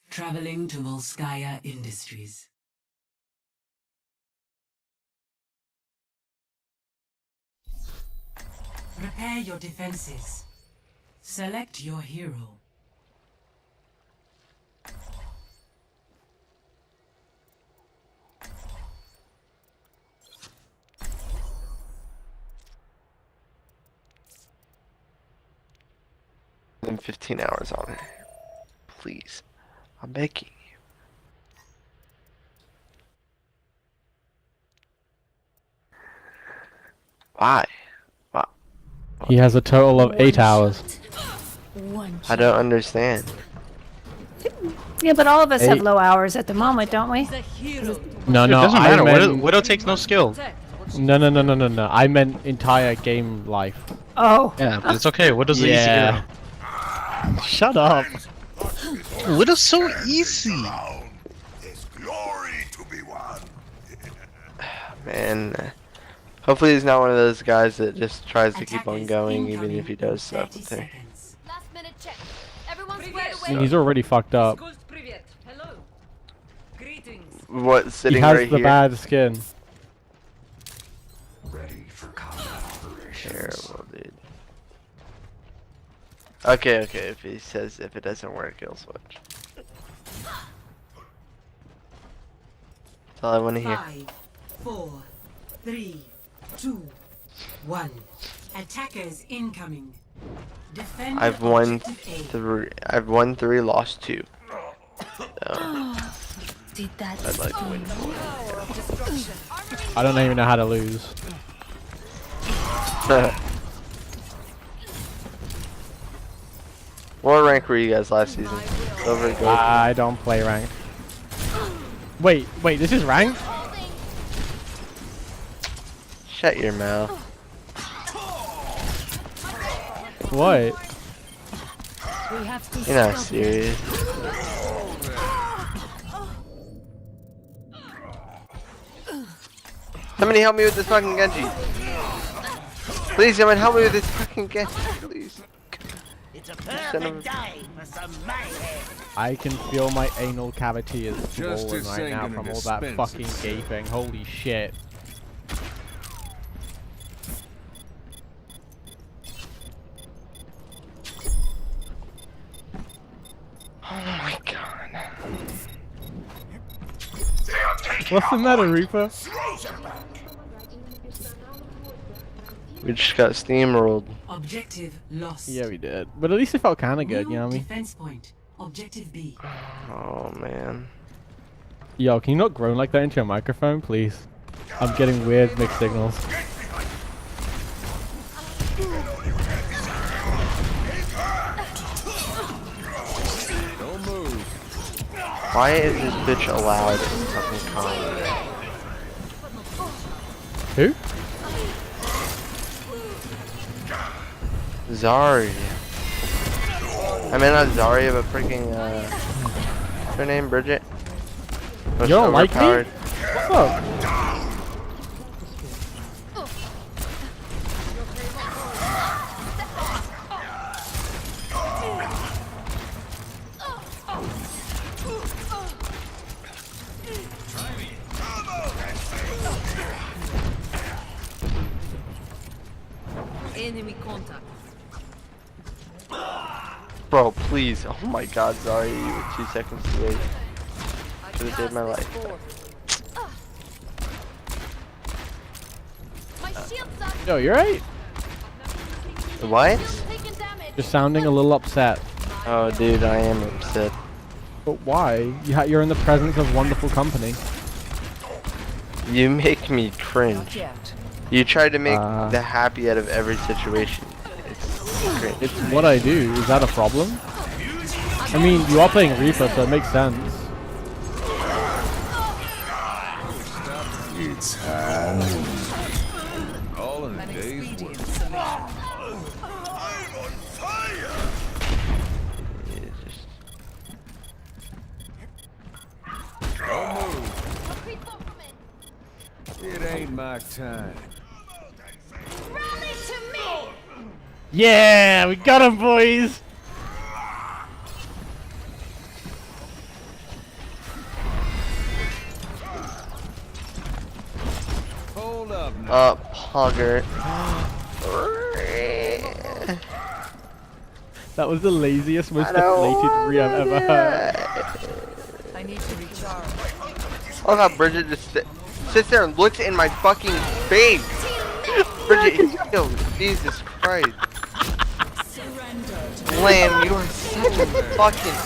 Traveling to Volskaya Industries. Prepare your defenses. Select your hero. Than 15 hours on it. Please. I'm begging you. Why? Why? He has a total of 8 hours. I don't understand. Yeah, but all of us have 8. low hours at the moment, don't we? No, It no, doesn't I matter. meant... Widow takes no skill. No. I meant entire game life. Oh. Yeah, but it's okay. Widow's the easy Yeah. hero. Shut up. Widow's so easy. There's glory to be won. Man. Hopefully he's not one of those guys that just tries to keep on going even if he does stuff with her. Last minute check. Everyone's squared I mean, away. he's already fucked up. Hello. Greetings. What, He sitting has right the here? bad skin. Ready for combat operations. Terrible, dude. Okay, if he says if it doesn't work, he'll switch. That's all I want to hear. 5, 4, 3, 2, 1. Attackers incoming. Defend I've won objective A. 3. I've won 3, lost 2. So, Did that I'd like to win 4. I don't even know how to lose. What rank were you guys last season? Silver, gold? I don't play ranked. Wait, this is ranked? Shut your mouth. What? We have to You're not serious. Somebody help me with this fucking Genji. Please, someone help me with this fucking gas, please. It's a perfect day for some mayhem. I can feel my anal cavity is swollen Justice right now ain't from gonna all that dispense fucking itself. gaping. Holy shit. Oh my god. What's the matter, Reaper? We just got steamrolled. Objective lost. Yeah, we did. But at least it felt kind of good, you know what I mean? Defense point. Objective B. Oh man. Yo, can you not groan like that into your microphone, please? I'm getting weird mixed signals. Don't move. Why is this bitch allowed in fucking comedy? Who? Zarya. I mean not Zarya, but freaking what's her name? Bridget? You don't like me? Overpowered. What's up? Enemy contact. Bro, please. Oh my god, Zarya, you were 2 seconds too late. Could have saved my life. My shield's up. Yo, you're right. What? You're sounding a little upset. Oh dude, I am upset. But why? You're in the presence of wonderful company. You make me cringe. You try to make the happy out of every situation. It's cringe. It's what I do. Is that a problem? I mean, you are playing Reaper, so it makes sense. It's all in a day's work. I'm on fire! Don't move. It ain't my time. Rally to me. Yeah, we got him, boys. Hold up now. Pogger. That was the laziest, most deflated re I've ever heard. I need to recharge. Oh god, Bridget just sits there and looks in my fucking face. Bridget, yo, Jesus Christ. Lamb, you are such a fucking...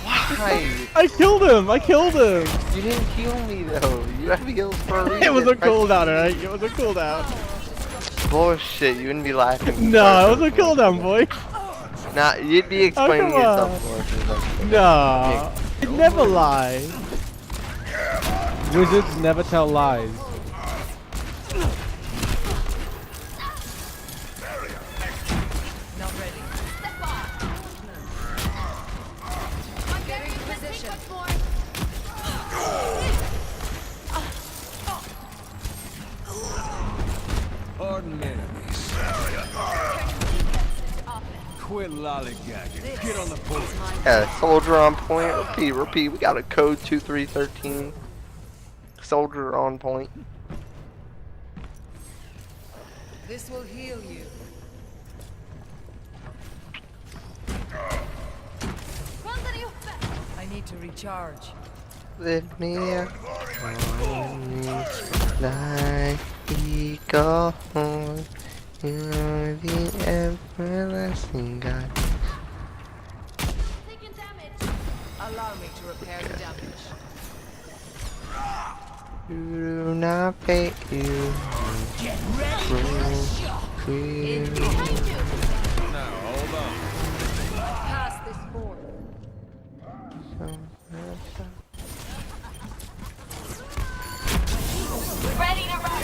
Why? I killed him! I killed him! You didn't kill me though. You have heals for a reason. It was a cooldown, alright? It was a cooldown. Bullshit, you wouldn't be laughing. No, it was a cooldown, boy. Nah, you'd be explaining come yourself on. more if it was like... No, it never lies. Wizards never tell lies. Not ready. I'm getting in position. Pardon me. Quit lollygagging. Get on the board. Yeah, soldier on point. Repeat, repeat. We got a code 2313. Soldier on point. This will heal you. I need to recharge. Let me out. Like eagle horn. You're the everlasting God. Allow me to repair the damage. Do not pay you. Get ready. Now, hold on. Pass this forward. Ready to run.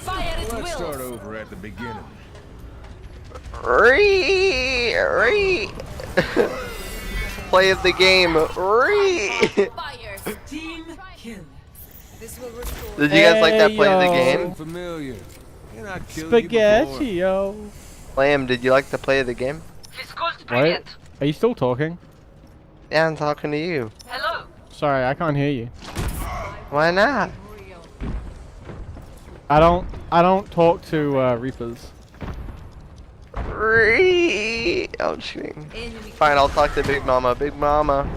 Fire at Let's will. start over at the beginning. Play of the game. Team kill. Did you guys like that play of the game? Familiar. And I killed Spaghetti, yo. Lamb, did you like the play of the game? What? Are you still talking? Yeah, I'm talking to you. Hello. Sorry, I can't hear you. Why not? I don't talk to Reapers. I'm shooting. Fine, I'll talk to Big Mama. Big Mama.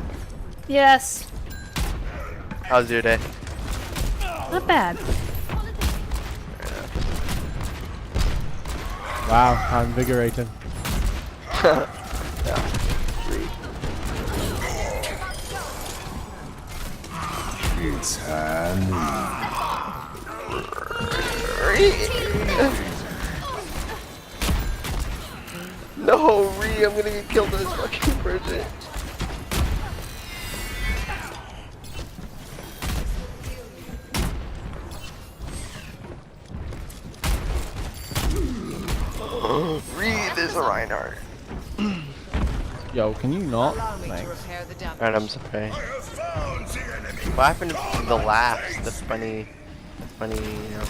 Yes. How's your day? Not bad. Wow, how invigorating. It's honey. No, Ree, I'm gonna get killed in this fucking person. Ree, there's a Reinhardt. Yo, can you not? Thanks. Alright, I'm sorry. What happened to the laughs? The funny, you know,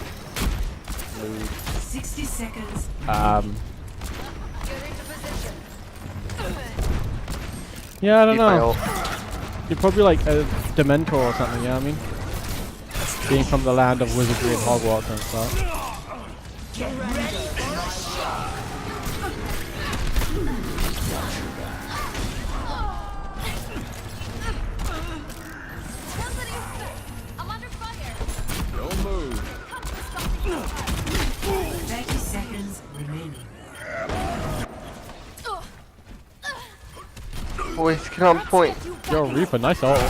mood. 60 seconds. Yeah, I don't know. You're probably like a Dementor or something, you know what I mean? Being from the land of wizardry and Hogwarts and stuff. I'm under fire. Don't move. 30 seconds remaining. Boys, get on point. Yo, Reaper, nice ult.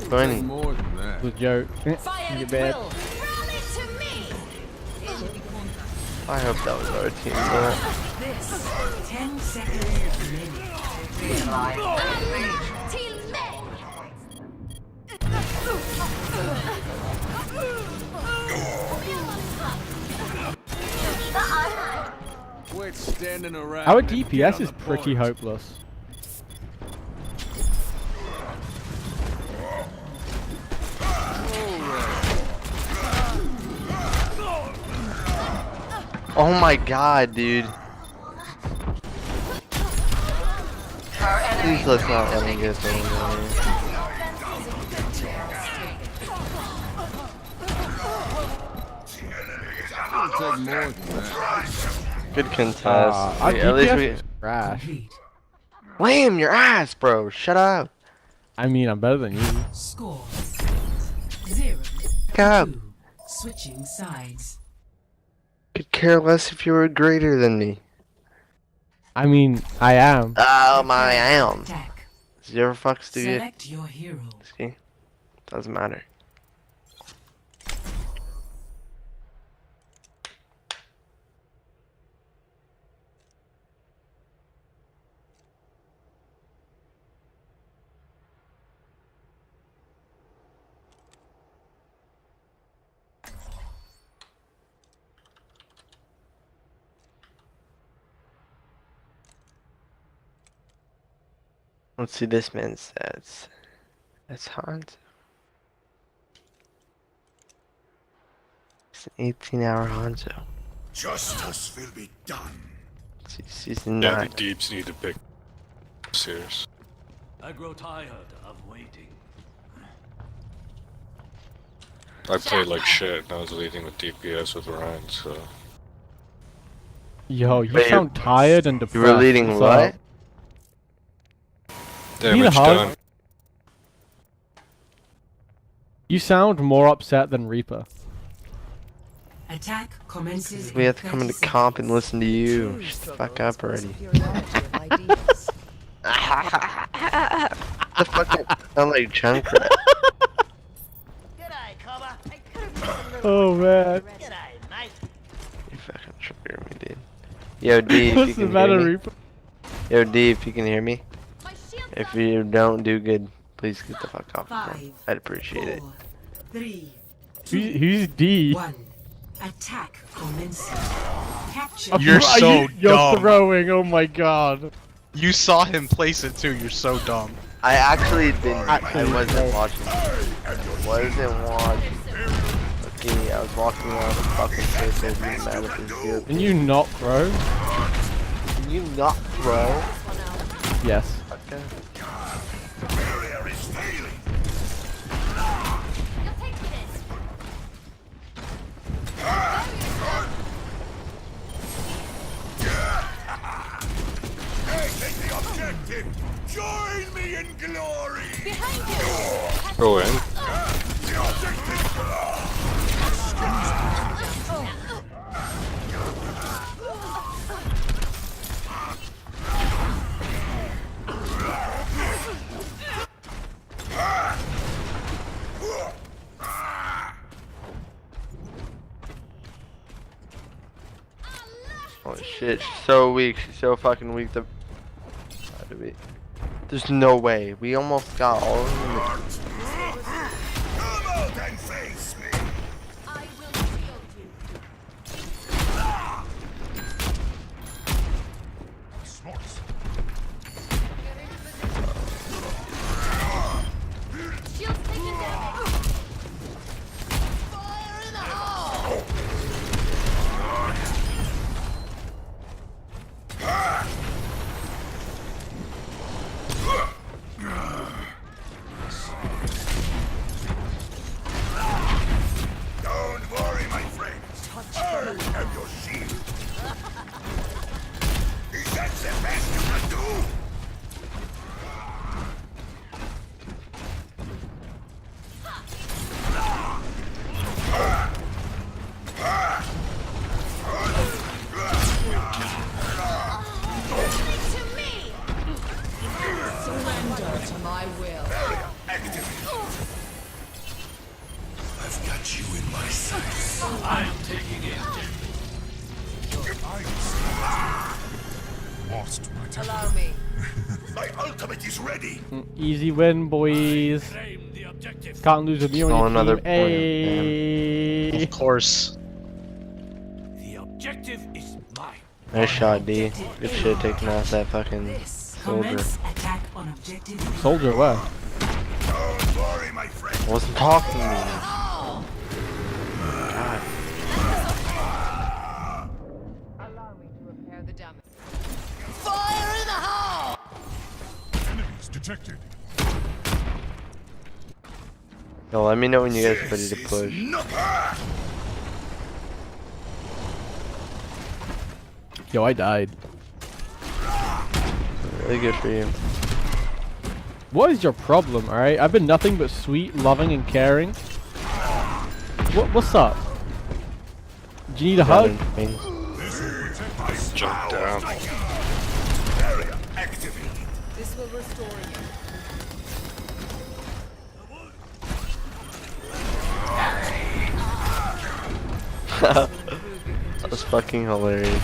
Funny. More than that. Good joke. You bad. I hope that was our team. But... This 10 seconds remaining. Quit standing around. Our and get DPS on is the pretty board. hopeless. Oh my god, dude. Please let's not let him get there. It'll take more than that. Good contest. Our Wait, at least DPS we... is trash. Lamb, your ass, bro. Shut up. I mean, I'm better than you. Score 0. God. Switching sides. Could care less if you were greater than me. I mean, I am. I am. Zero fucks to you. Select your hero. See? Doesn't matter. Let's see this man's stats. That's hard. It's an 18-hour Hanzo. Justice will be done. See, season Yeah, 9. the deeps need to pick serious. I grow tired of waiting. I played like shit and I was leading with DPS with Ryan, so... Yo, you Wait, sound tired and depressed. You were leading What's what? up? Damage done. You sound more upset than Reaper. Attack commences. We have to come into comp and listen to you. Shut the fuck up already. The fuck sound like Junkrat. Oh man. You fucking trigger me, dude. Yo, D, if you What's the can matter, hear me. Reaper? Yo, D, if you can hear me. If you don't do good, please get the fuck off of me. I'd appreciate it. 3. Who's D? 1. Attack commences. Capture. You're so You're dumb. throwing, oh my god. You saw him place it too, you're so dumb. I actually didn't. Actually, I wasn't no. watching. Wasn't watching. Okay, I was walking around the fucking circle being mad at this dude. Can you not, bro? Can you not, bro? Yes. Okay. Take the objective! Join me in glory! Behind you! Go in. The objective! Oh shit, she's so weak. She's so fucking weak. There's no way. We almost got all of them. Come out and face me! I will shield you. Shield's taking damage. Fire in the hole! Don't worry, my friends. I am your shield. Is that the best you can do? Surrender to my will. I've got you in my sights. I'm taking it. Lost my temper. Allow me. My ultimate is ready. Easy win, boys. Can't lose with me on Oh, your another team. point, Hey. Of course. The objective is mine. Nice shot, D. Good shit taking out that fucking soldier. Attack on objective. Soldier, where? Don't worry, my friend. I wasn't talking to me. God. Allow me to repair the damage. Fire in the hole! Enemies detected. Yo, let me know when you guys are ready to push. Yo, I died. Really good for you. What is your problem, alright? I've been nothing but sweet, loving, and caring. What's up? Do you need a hug? Jump down. Barrier activated. This will restore you. That was fucking hilarious.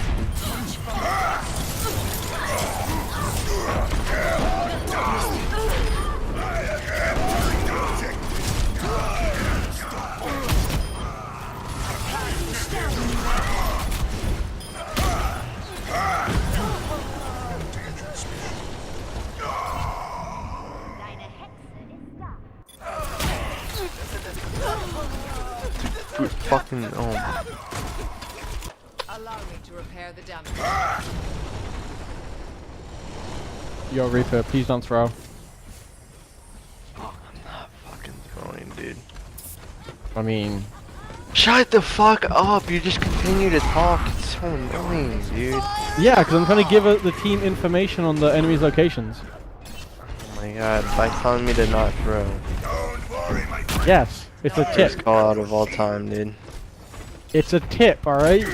Fucking Allow me to repair the damage. Yo, Reaper, please don't throw. I'm not fucking throwing, dude. I mean... Shut the fuck up! You just continue to talk. It's so annoying, dude. Yeah, because I'm trying to give the team information on the enemy's locations. Oh my god, by telling me to not throw. Yes, it's a tip. First call out of all time, dude. It's a tip, alright?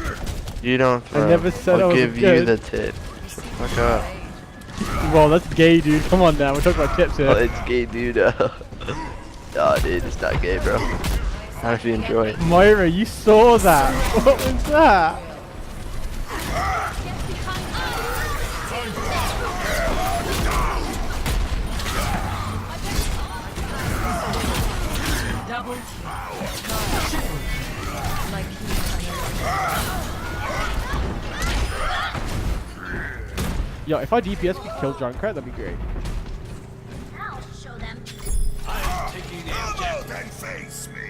You don't throw. I never said I I'll was give you good. the tip. Shut the fuck up. Well, that's gay, dude. Come on now, we're talking about tips here. Oh, it's gay, dude. Nah, dude, it's not gay, bro. Not if you enjoy it. Moira, you saw that. What was that? Double. Yo, if our DPS could kill Junkrat, that'd be great. can face me.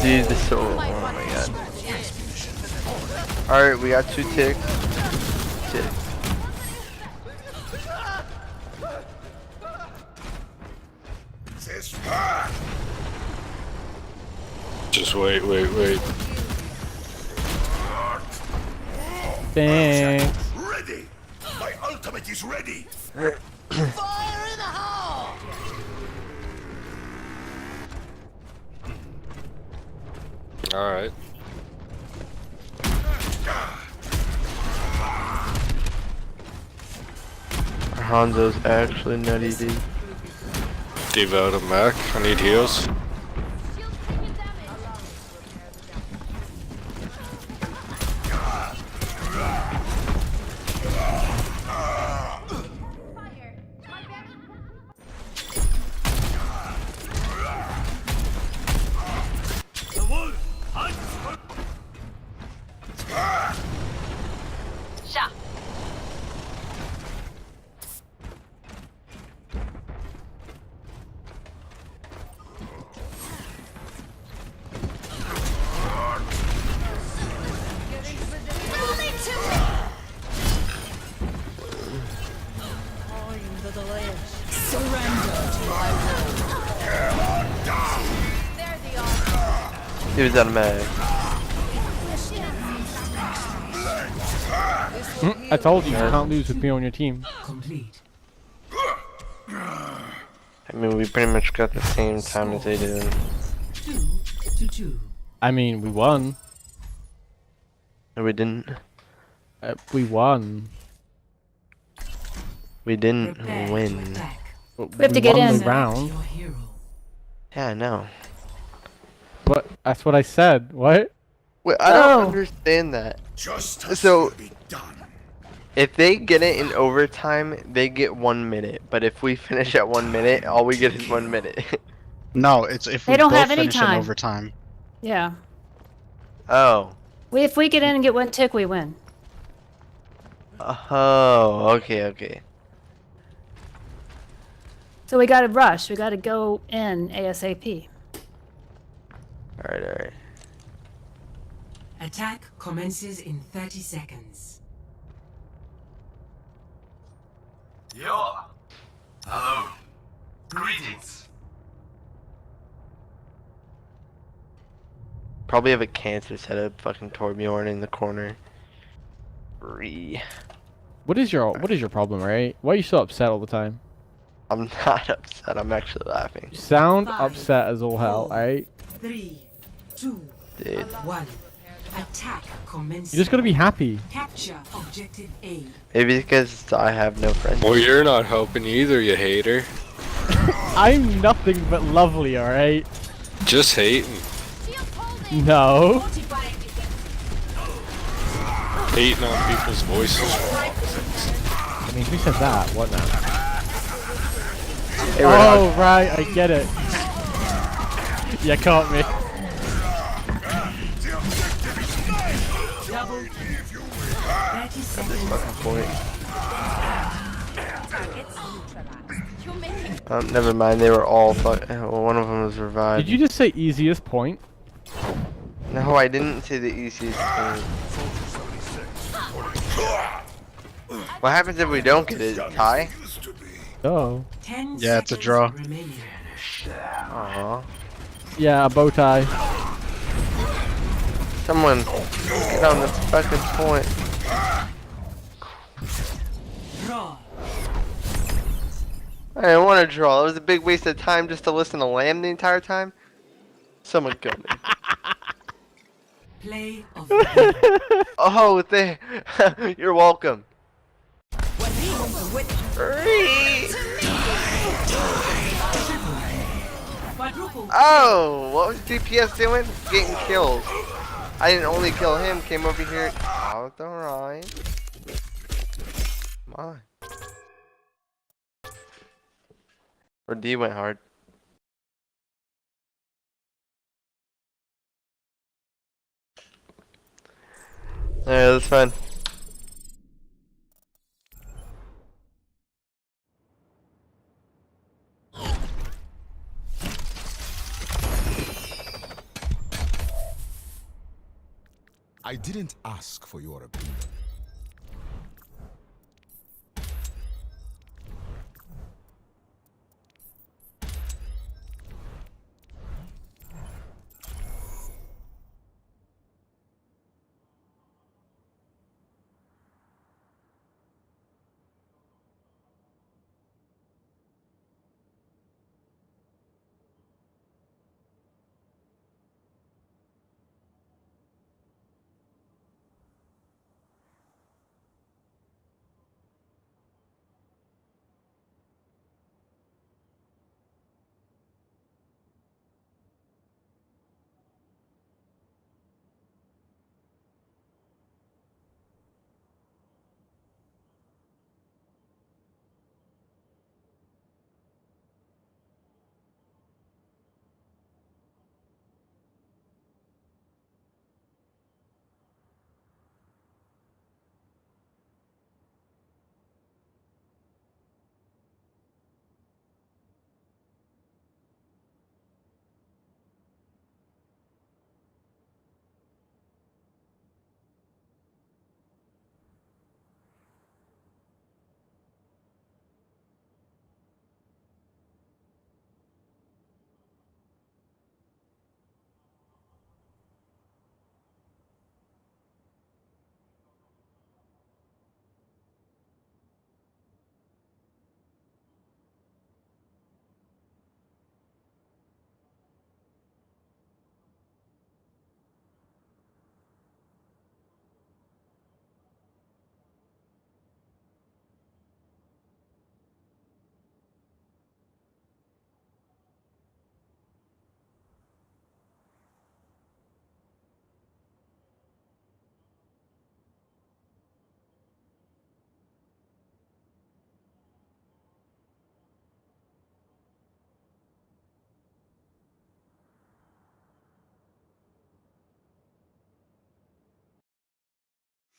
Dude, this is so. Oh my god. Alright, we got 2 ticks. Ticks. This path. Just wait. Thanks. Ready. My ultimate is ready. Fire in the hole! Alright. Hanzo's actually nutty, dude. D.Va out of Mac. I need heals. Shot. He was out of mag. I told you, you can't lose with me on your team. I mean, we pretty much got the same time as they did. 2-2. I mean, we won. No, we didn't. We won. We didn't win. We have to get in. The round. Yeah, I know. But that's what I said. What? Wait, I don't understand that. So, if they get it in overtime, they get 1 minute. But if we finish at 1 minute, all we get is 1 minute. No, it's if They we don't both have any finish in time. overtime. Yeah. Oh. If we get in and get 1 tick, we win. Oh, okay. So we gotta rush. We gotta go in ASAP. Alright. Attack commences in 30 seconds. Yo! Hello. Greetings. Probably have a cancer set up fucking Torbjorn in the corner. What is your problem, right? Why are you so upset all the time? I'm not upset, I'm actually laughing. You sound upset as all hell, alright? 3, 2, Dude. 1. Attack commences. You just gotta be happy. Capture objective A. Maybe because I have no friends. Well, you're not helping either, you hater. I'm nothing but lovely, alright? Just hating. No. Hating on people's voices. I mean, who said that? What now? Hey, oh, right, I get it. You caught me. Double. 30 seconds. Oh, never mind, they were all well, one of them was revived. Did you just say easiest point? No, I didn't say the easiest point. What happens if we don't get it? Tie? Oh. Yeah, it's a draw. Aww. Yeah, a bow tie. Someone get on this fucking point. Draw. I didn't want to draw. It was a big waste of time just to listen to Lamb the entire time. Someone kill me. Play of the game. Oh, you're welcome. Oh, what was DPS doing? Getting killed. I didn't only kill him, came over here. Out the right. Come on. Or D went hard. Yeah, that's fine. I didn't ask for your opinion.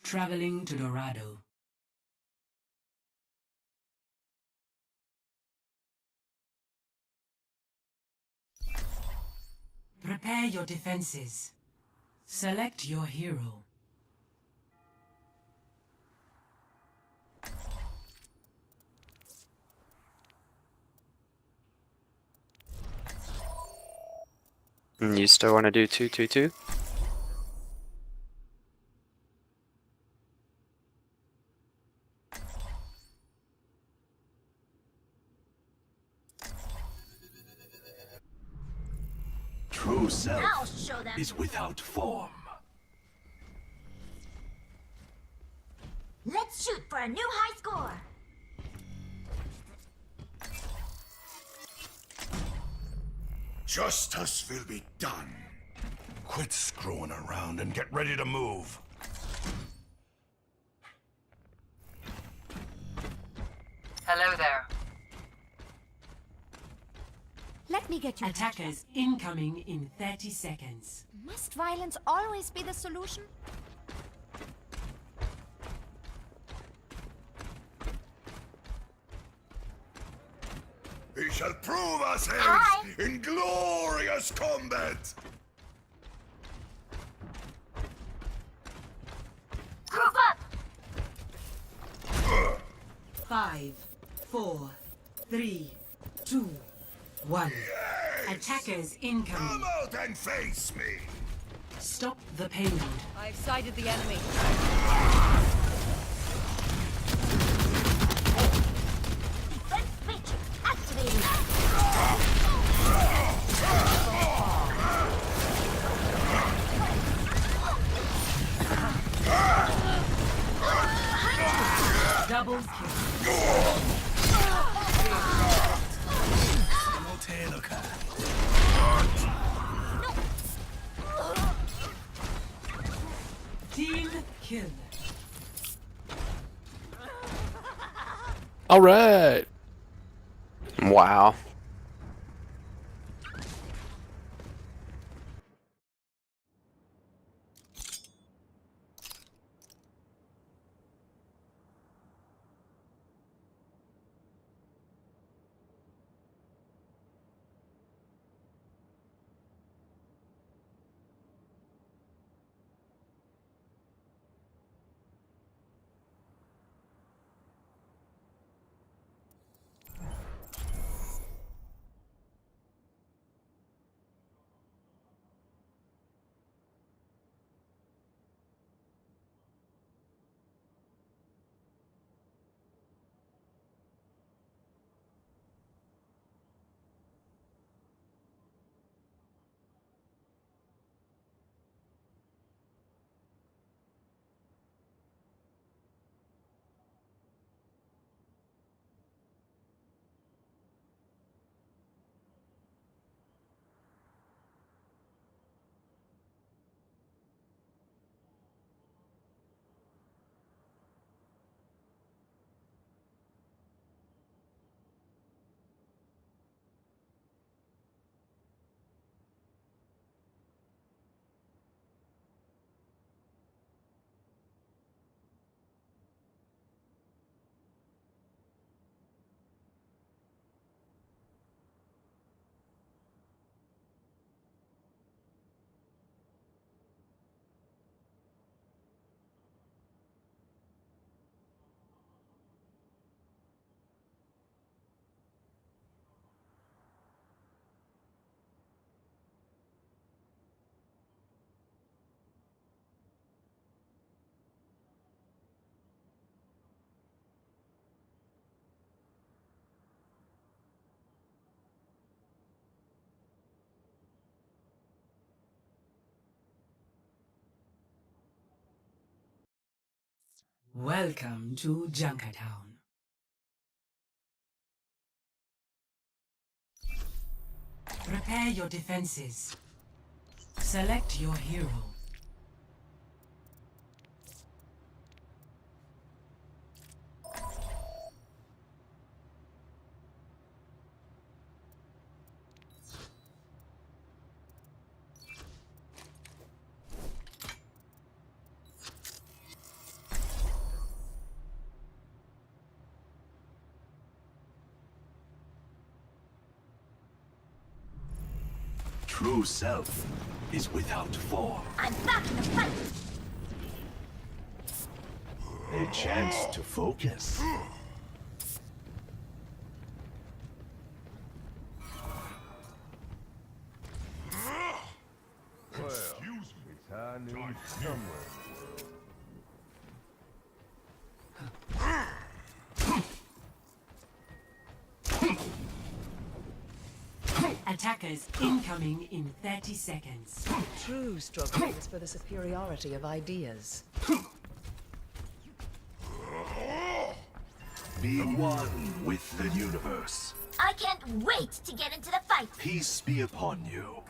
Traveling to Dorado. Prepare your defenses. Select your hero. You still want to do 2-2-2? True I'll self show them. is without form. Let's shoot for a new high score. Justice will be done. Quit screwing around and get ready to move. Hello there. Let me get you. Attackers incoming in 30 seconds. Must violence always be the solution? We shall prove ourselves Hi. in glorious combat. Group up. 5, 4, 3, 2, 1. Attackers incoming. Come out and face me. Stop the payload. I've sighted the enemy. Defense switch activated. Double kill. Team kill. All right. Wow. Welcome to Junkertown. Prepare your defenses. Select your hero. True self is without form. I'm back in the fight. A chance to focus. Well, excuse me. I knew somewhere. Attackers incoming in 30 seconds. True struggle is for the superiority of ideas. Be one with the universe. I can't wait to get into the fight. Peace be upon you.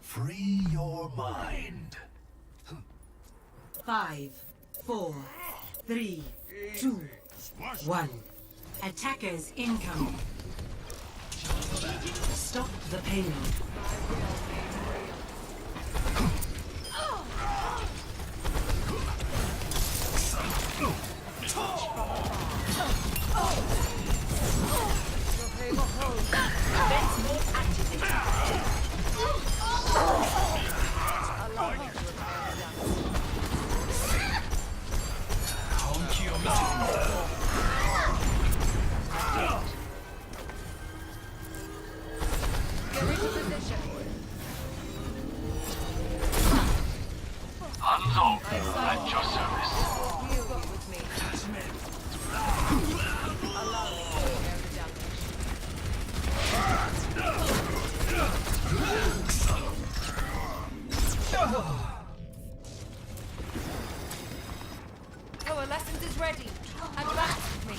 Free your mind. 5, 4, 3, 2, 1. Attackers incoming. Stop the payload. Defense mode activated. Hanzo, at your service. Coalescence is ready. Advance with me.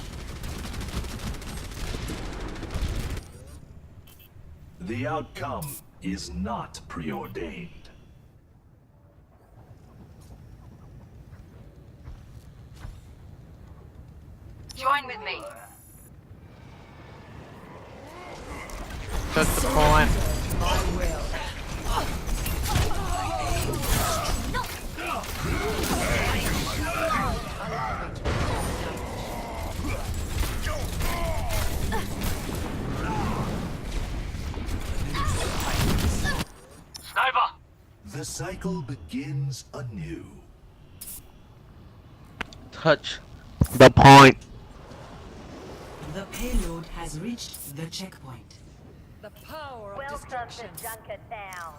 The outcome is not preordained. Join with me. Just point. My will. Sniper! The cycle begins anew. Touch the point. The payload has reached the checkpoint. The power of Welcome destruction. to Junkertown.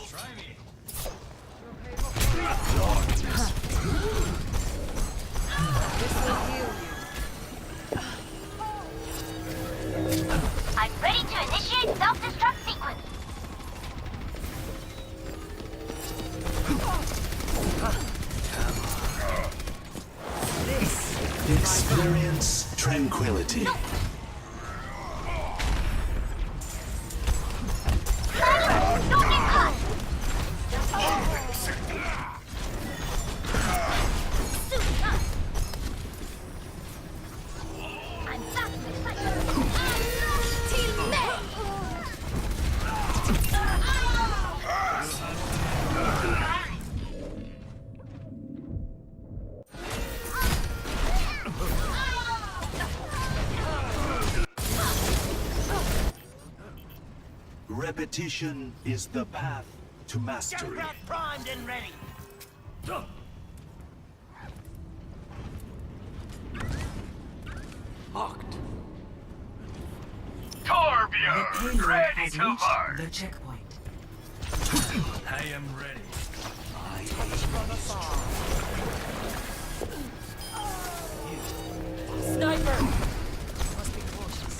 Try me. I'm ready to initiate self-destruct sequence. Experience tranquility. Don't get caught. Suit up. I'm back in the fight. Teammate. Repetition is the path to mastery. Primed and ready. Locked. The Torbjorn, payload ready has to reached march. the checkpoint. I am ready. Sniper! Must be cautious.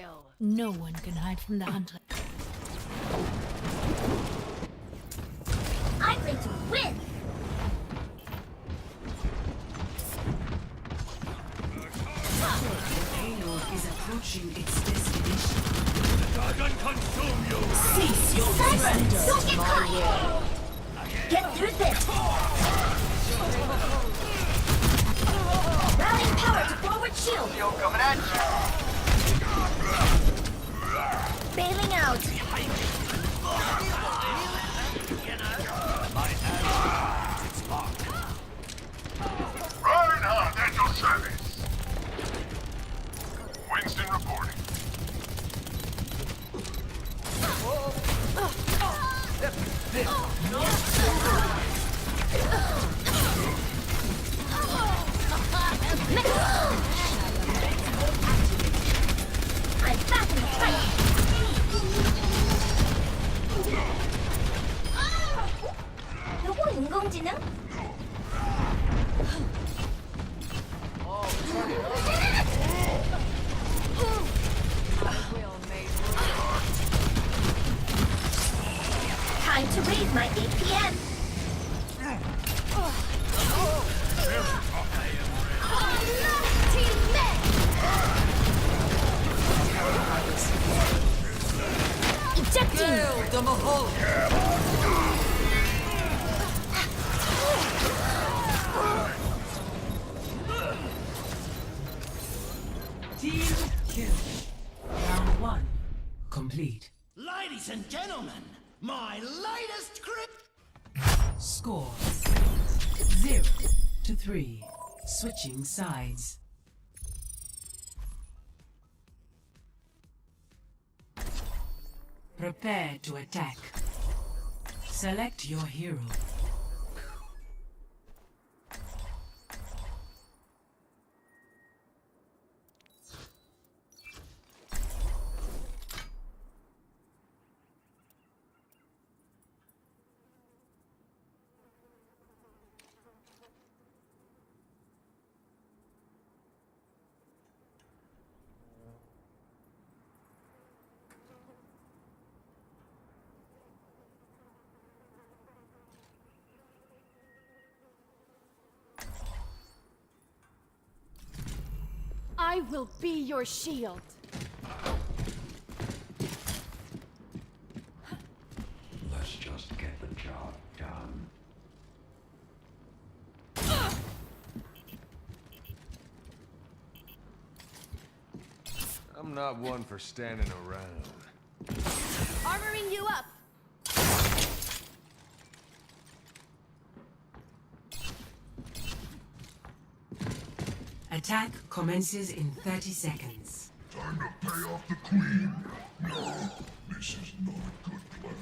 kill. No one can hide from the hunter. I'm going to win! The payload is approaching its destination. Dragon consume you! Cease your surrender Don't to get my caught! will. Get through this! Rallying power to forward shield! Yo, coming at you! Bailing out! Reinhardt at your service! Winston reporting. I'm back in the fight! 요거 인공지능? Time to raise my APM! Ejecting! The Mahal. Team kill. Round 1 complete. Ladies and gentlemen, my latest crit. Score 0-3. Switching sides. Prepare to attack. Select your hero. I will be your shield. Let's just get the job done. I'm not one for standing around. Armoring you up. Attack commences in 30 seconds. Time to pay off the queen. No, this is not a good plan.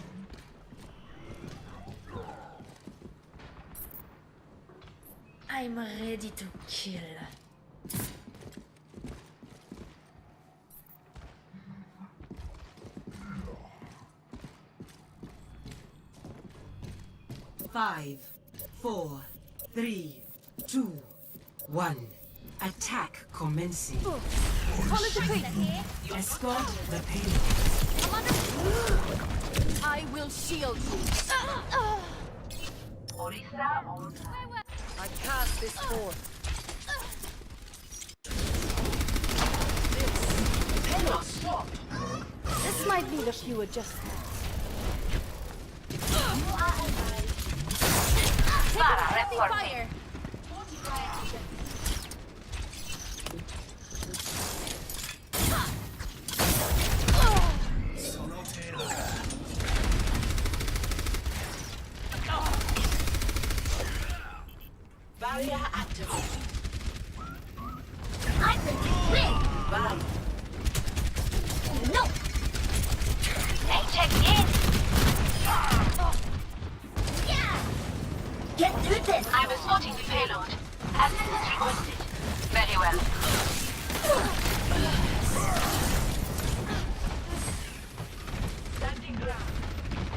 I'm ready to kill. Five, 4, 3, 2, 1. Attack commencing. Call it a queen. Escort the payload. I'm under. I will shield you. I cast this forth. This might need a few adjustments. Take fire. Barrier activated. I'm going to win! No! Hey, check in! Yeah! Get through this! I'm escorting the payload. Assistance requested. Very well. Standing ground.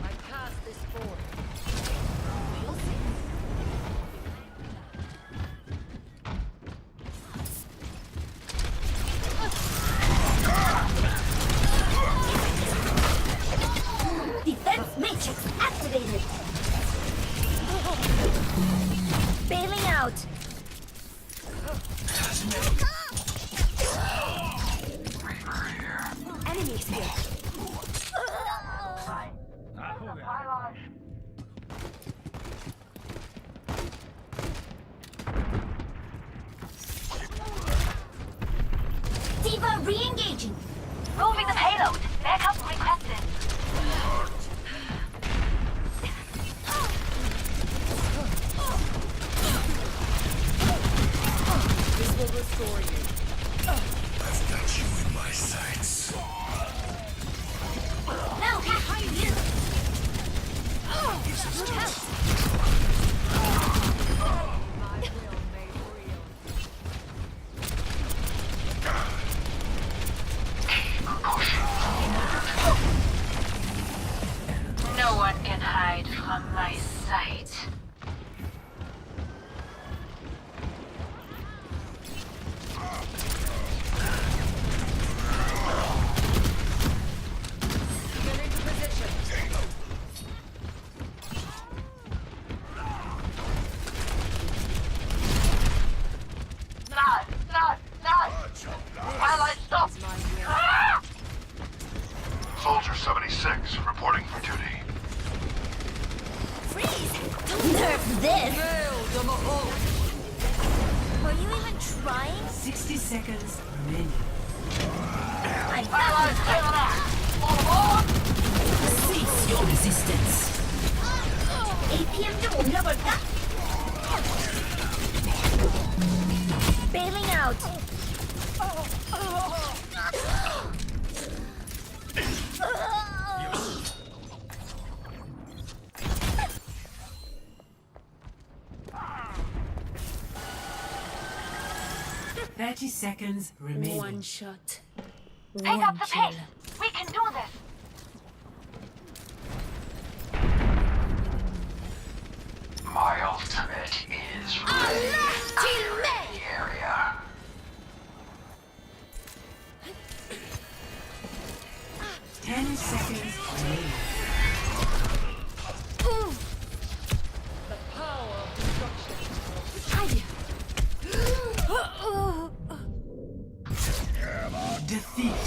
I cast this forth. out! Enemies here. Diva re-engaging. Moving the payload. Backup requested. This will restore you. I've got you in my sights. Now behind you. No one can hide from my sight. Get into position. Not! Twilight, stop! Ah! Soldier 76, reporting for duty. Freeze! Don't nerf this! Were you even trying? 60 seconds remaining. I'm Twilight, stay on that! Cease your resistance. APM 좀 올려볼까? Bailing out. 30 seconds remaining. One shot. Pick One up the kill. pace. We can do this. My ultimate is ready. Clearing the area. Ten seconds remaining. The power of destruction. Defeat.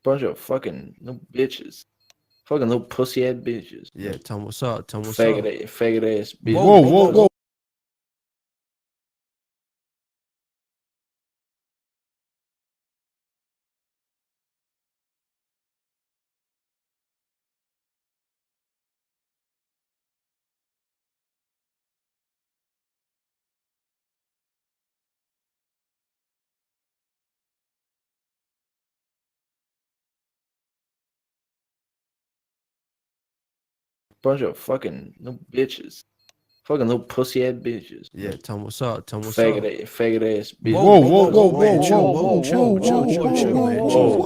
Bunch of fucking little bitches. Fucking little pussy ass bitches. Yeah, tell him what's up. Tell him what's up. Faggot ass bitches. Whoa. Bunch of fucking little bitches. Fucking little pussy ass bitches. Yeah, tell him what's up. Tell him what's up. Faggot ass bitches. Whoa.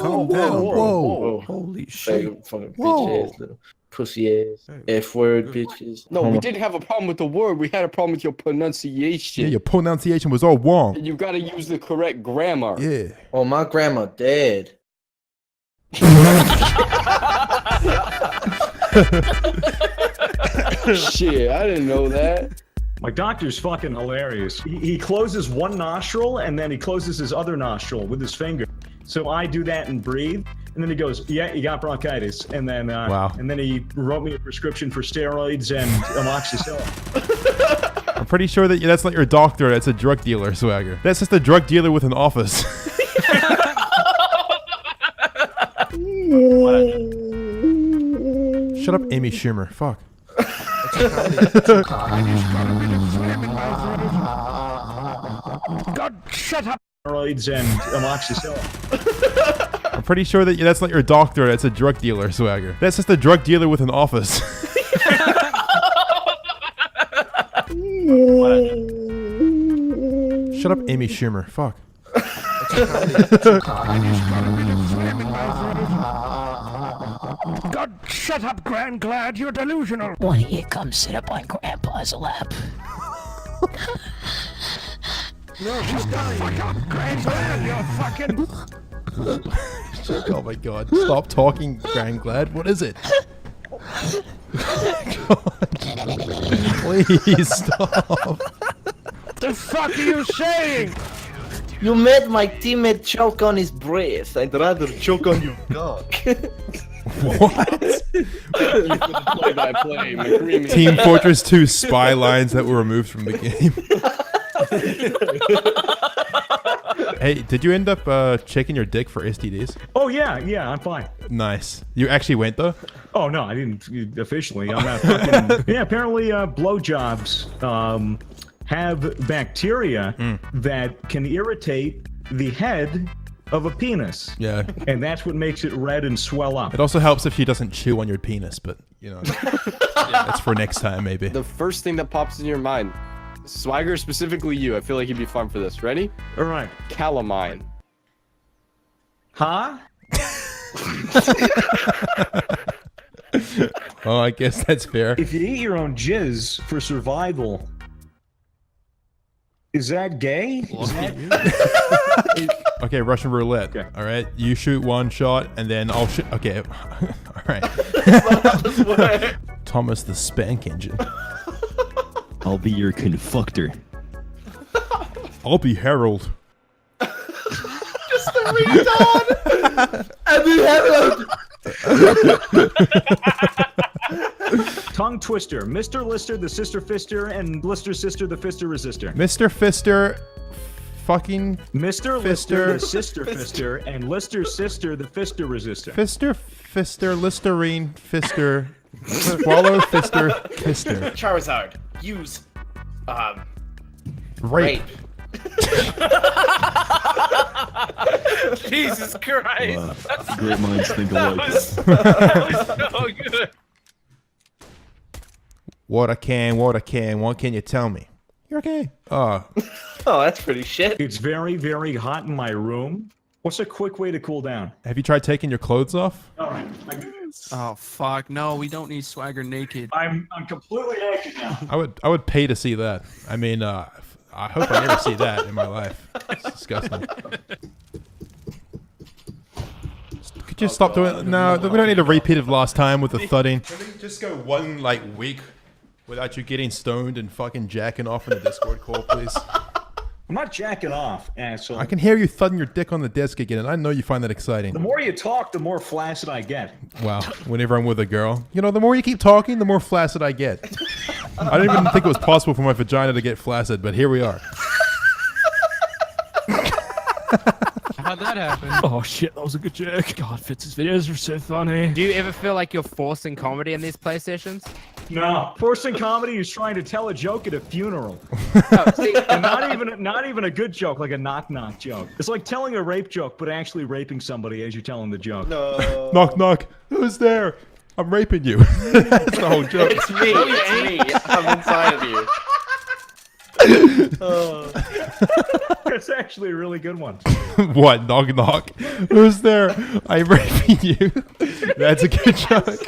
Calm down, bro. Holy shit. Fucking bitch ass little pussy ass F-word bitches. No, we didn't have a problem with the word. We had a problem with your pronunciation. Yeah, your pronunciation was all wrong. You gotta use the correct grammar. Yeah. Oh, my grandma dead. Shit, I didn't know that. My doctor's fucking hilarious. He closes one nostril and then he closes his other nostril with his finger. So I do that and breathe. And then he goes, yeah, you got bronchitis. And then wow. And then he wrote me a prescription for steroids and amoxicillin. I'm pretty sure that that's not your doctor. That's a drug dealer, Swagger. That's just a drug dealer with an office. Shut up, Amy Schumer. Fuck. God, shut up. Steroids and amoxicillin. I'm pretty sure that that's not your doctor. That's a drug dealer, Swagger. That's just a drug dealer with an office. Shut up, Amy Schumer. Fuck. God, shut up, Grand Glad. You're delusional. Why don't you come sit up on Grandpa's lap? No, shut up, Grand Glad. You're fucking... Oh my god. Stop talking, Grand Glad. What is it? God. Please stop. The fuck are you saying? You made my teammate choke on his breath. I'd rather choke on your cock. What? Play-by-play, McCreamy. Team Fortress 2 spy lines that were removed from the game. Hey, did you end up checking your dick for STDs? Oh, yeah, I'm fine. Nice. You actually went, though? Oh, no, I didn't officially. I'm not fucking... Yeah, apparently blowjobs have bacteria that can irritate the head of a penis. Yeah. And that's what makes it red and swell up. It also helps if she doesn't chew on your penis, but, you know, that's for next time, maybe. The first thing that pops in your mind, Swagger, specifically you, I feel like you'd be fun for this. Ready? All right. Calamine. Huh? Oh, I guess that's fair. If you eat your own jizz for survival, is that gay? Okay, Russian roulette. Okay. All right, you shoot one shot, and then I'll shoot. Okay, all right. Thomas the Spank Engine. I'll be your confuctor. I'll be Harold. Just the retard. I'll be Harold. Tongue twister. Mr. Lister, the sister fister, and Lister's sister, the fister resistor. Mr. Fister, fucking Mr. Lister, the sister fister, and Lister's sister, the fister resistor. Fister, Listerine, Fister, Swallow, Fister, Fister. Charizard, use, rape. Jesus Christ. Wow. Great minds think alike. That was so good. What can you tell me? You're okay. Oh, that's pretty shit. It's very, very hot in my room. What's a quick way to cool down? Have you tried taking your clothes off? All right. Oh fuck! No, we don't need Swagger naked. I'm completely naked now. I would pay to see that. I mean, I hope I never see that in my life. It's disgusting. Could you stop doing? No, we don't need a repeat of last time with the thudding. Can we just go one week without you getting stoned and fucking jacking off in the Discord call, please? I'm not jacking off, asshole. I can hear you thudding your dick on the desk again, and I know you find that exciting. The more you talk, the more flaccid I get. Wow. Whenever I'm with a girl, you know, the more you keep talking, the more flaccid I get. I didn't even think it was possible for my vagina to get flaccid, but here we are. How'd that happen? Oh shit, that was a good joke. God, Fitz's videos are so funny. Do you ever feel like you're forcing comedy in these play sessions? No, forcing comedy is trying to tell a joke at a funeral. And not even a good joke, like a knock-knock joke. It's like telling a rape joke, but actually raping somebody as you're telling the joke. No. Knock, knock. Who's there? I'm raping you. That's the whole joke. It's me. It's me. I'm inside of you. That's actually a really good one. What? Knock, knock. Who's there? I'm raping you. That's a good joke.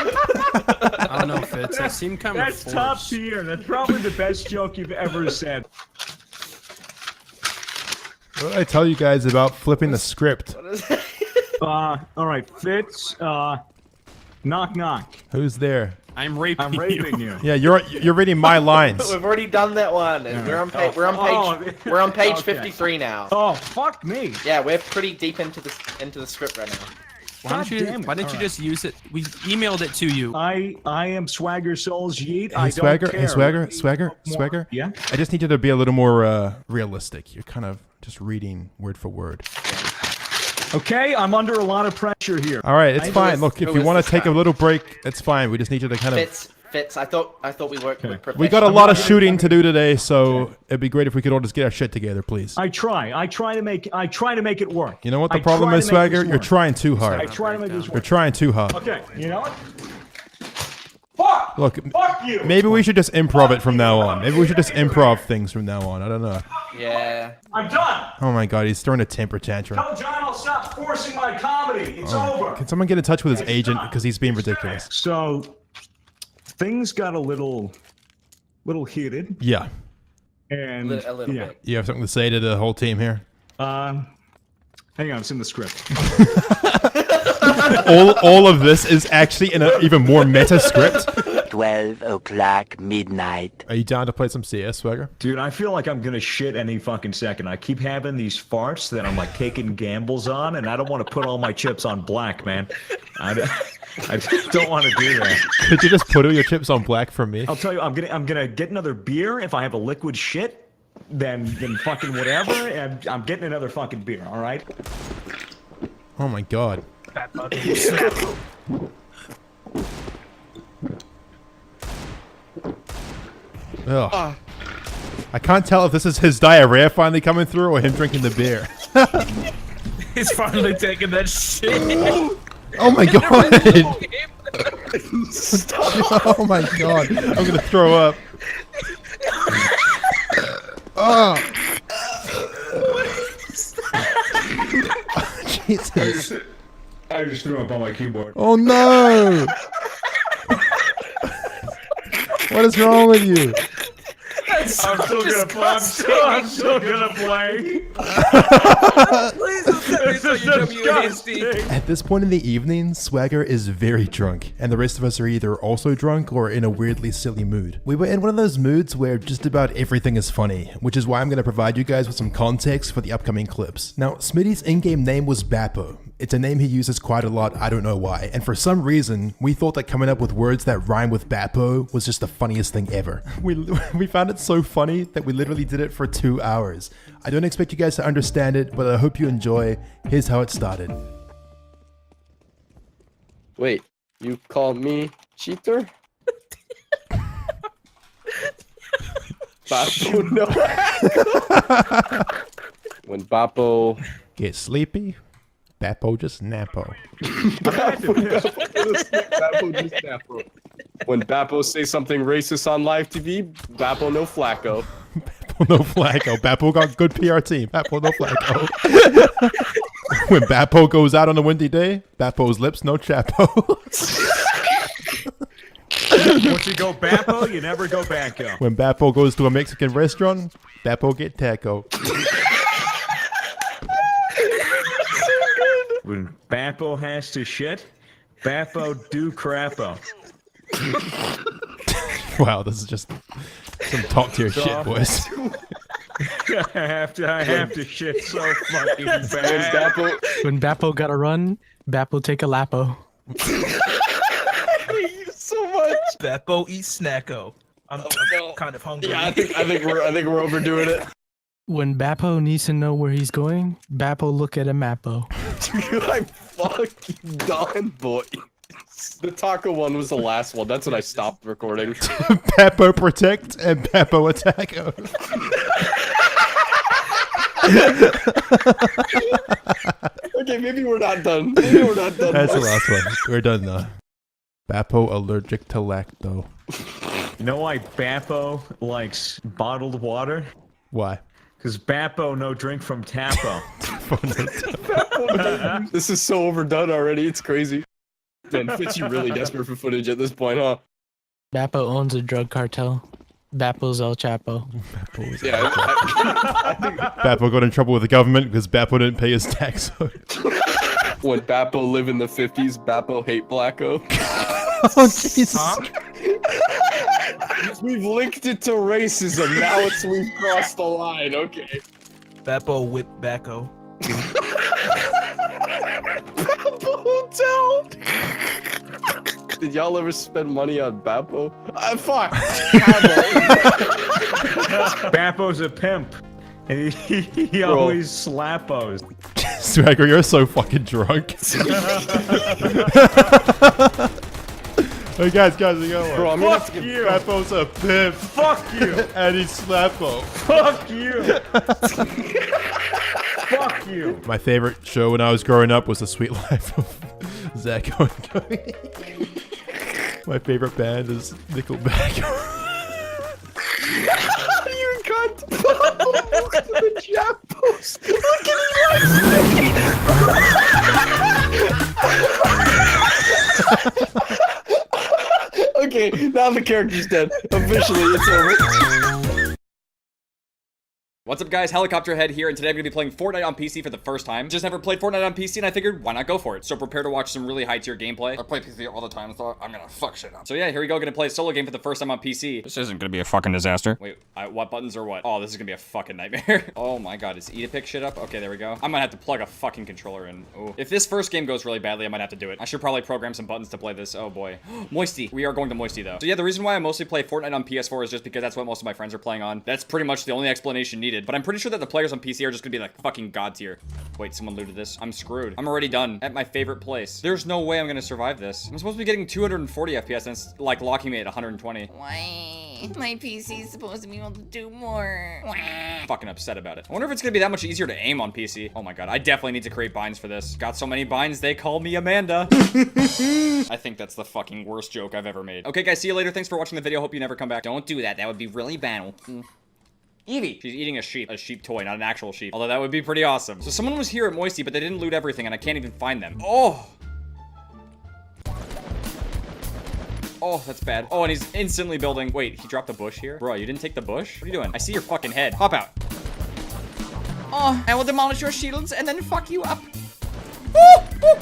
I don't know, Fitz. That seemed kind of That's forced. top tier. That's probably the best joke you've ever said. What did I tell you guys about flipping the script? All right, Fitz. Knock, knock. Who's there? I'm raping you. Yeah, you're reading my lines. We've already done that one. And we're on page. We're on page 53 now. Oh, fuck me. Yeah, we're pretty deep into the script right now. Why don't you just use it? We emailed it to you. I am Swagger Souls Yeet. Hey, Swagger. Yeah. I just need you to be a little more realistic. You're kind of just reading word for word. Okay, I'm under a lot of pressure here. All right, it's fine. Look, if you want to take a little break, it's fine. We just need you to kind of. Fitz. I thought we worked with professionals. We got a lot of shooting to do today, so it'd be great if we could all just get our shit together, please. I try to make it work. You know what the problem is, Swagger? You're trying too hard. I try to make this work. You're trying too hard. Okay, you know what? Fuck! Look, Fuck you! maybe we should just improv it from now on. Maybe we should just improv things from now on. I don't know. Yeah. I'm done! Oh my god, he's throwing a temper tantrum. Tell John I'll stop forcing my comedy. It's over. Can someone get in touch with his agent because he's being ridiculous? So, things got a little heated. Yeah. And a little bit. You have something to say to the whole team here? Hang on, it's in the script. all of this is actually in an even more meta script. 12 o'clock midnight. Are you down to play some CS, Swagger? Dude, I feel like I'm gonna shit any fucking second. I keep having these farts that I'm like taking gambles on, and I don't want to put all my chips on black, man. I just don't want to do that. Could you just put all your chips on black for me? I'll tell you, I'm gonna get another beer if I have a liquid shit. Then fucking whatever, and I'm getting another fucking beer. All right. Oh my god. Ugh. I can't tell if this is his diarrhea finally coming through or him drinking the beer. He's finally taking that shit. Oh my god! Oh my god! I'm gonna throw up. Oh. Jesus. I just threw up on my keyboard. Oh no! What is wrong with you? I'm still gonna play. I'm still gonna play. Please don't tell me so you WASD. At this point in the evening, Swagger is very drunk, and the rest of us are either also drunk or in a weirdly silly mood. We were in one of those moods where just about everything is funny, which is why I'm going to provide you guys with some context for the upcoming clips. Now, Smitty's in-game name was Bappo. It's a name he uses quite a lot, I don't know why, and for some reason, we thought that coming up with words that rhyme with Bappo was just the funniest thing ever. We found it so funny that we literally did it for 2 hours. I don't expect you guys to understand it, but I hope you enjoy. Here's how it started. Wait, you call me cheater? Bappo no. When Bappo gets sleepy, Bappo just nappo. When Bappo says something racist on live TV, Bappo no Flacco. Bappo no Flacco. Bappo got good PR team. Bappo no Flacco. When Bappo goes out on a windy day, Bappo's lips no chapo. Once you go Bappo, you never go Backo. When Bappo goes to a Mexican restaurant, Bappo get taco. When Bappo has to shit, Bappo do crappo. Wow, this is just some top tier shit, boys. I have to shit so fucking bad. When Bappo gotta run, Bappo take a lapo. I hate you so much. Beppo eat snacko. I'm kind of hungry. Yeah, I think we're overdoing it. When Bappo needs to know where he's going, Bappo look at a mappo. Dude, I'm fucking done, boy. The taco one was the last one. That's when I stopped recording. Bappo protect and Bappo attack. Okay, maybe we're not done. Maybe we're not done. That's the last one. We're done now. Bappo allergic to lacto. You know why Bappo likes bottled water? Why? Because Bappo no drink from Tapo. This is so overdone already. It's crazy. Man, Fitz, you really desperate for footage at this point, huh? Bappo owns a drug cartel. Bappo's El Chapo. Yeah, I think Bappo got in trouble with the government because Bappo didn't pay his tax. when Bappo live in the 50s, Bappo hate Blacko. Oh, Jesus. Huh? We've linked it to racism. Now we've crossed the line. Okay. Beppo whip Backo. Bappo Hotel. Did y'all ever spend money on Bappo? Fuck. Bappo's a pimp. And he always slappos. Swagger, you're so fucking drunk. Hey guys, we got one. Bro, I'm gonna have to give Bappo's a pimp. Fuck you. And he's Slappo. Fuck you. Fuck you. My favorite show when I was growing up was The Sweet Life of Zach and Cody. My favorite band is Nickelback. You cunt! Look at the chat post! Look at his Okay, now the character's dead. Officially, it's over. What's up guys, Helicopter Head here, and today I'm going to be playing Fortnite on PC for the first time. Just never played Fortnite on PC, and I figured, why not go for it? So prepare to watch some really high-tier gameplay. I play PC all the time, so I'm gonna fuck shit up. So yeah, here we go, gonna play a solo game for the first time on PC. This isn't gonna be a fucking disaster. Wait, what buttons or what? Oh, this is gonna be a fucking nightmare. Oh my god, is E to pick shit up? Okay, there we go. I might have to plug a fucking controller in. Oh. If this first game goes really badly, I might have to do it. I should probably program some buttons to play this. Oh boy. Moisty. We are going to Moisty though. So yeah, the reason why I mostly play Fortnite on PS4 is just because that's what most of my friends are playing on. That's pretty much the only explanation needed, but I'm pretty sure that the players on PC are just gonna be like fucking god tier. Wait, someone looted this. I'm screwed. I'm already done at my favorite place. There's no way I'm gonna survive this. I'm supposed to be getting 240 FPS and it's like locking me at 120. Why? My PC is supposed to be able to do more. Fucking upset about it. I wonder if it's gonna be that much easier to aim on PC. Oh my god, I definitely need to create binds for this. Got so many binds, they call me Amanda. I think that's the fucking worst joke I've ever made. Okay guys, see you later. Thanks for watching the video. Hope you never come back. Don't do that. That would be really bad. Evie. She's eating a sheep toy, not an actual sheep. Although that would be pretty awesome. So someone was here at Moisty, but they didn't loot everything, and I can't even find them. Oh! Oh, that's bad. Oh, and he's instantly building. Wait, he dropped a bush here? Bro, you didn't take the bush? What are you doing? I see your fucking head. Hop out. Oh, I will demolish your shields and then fuck you up. Oh! Oh!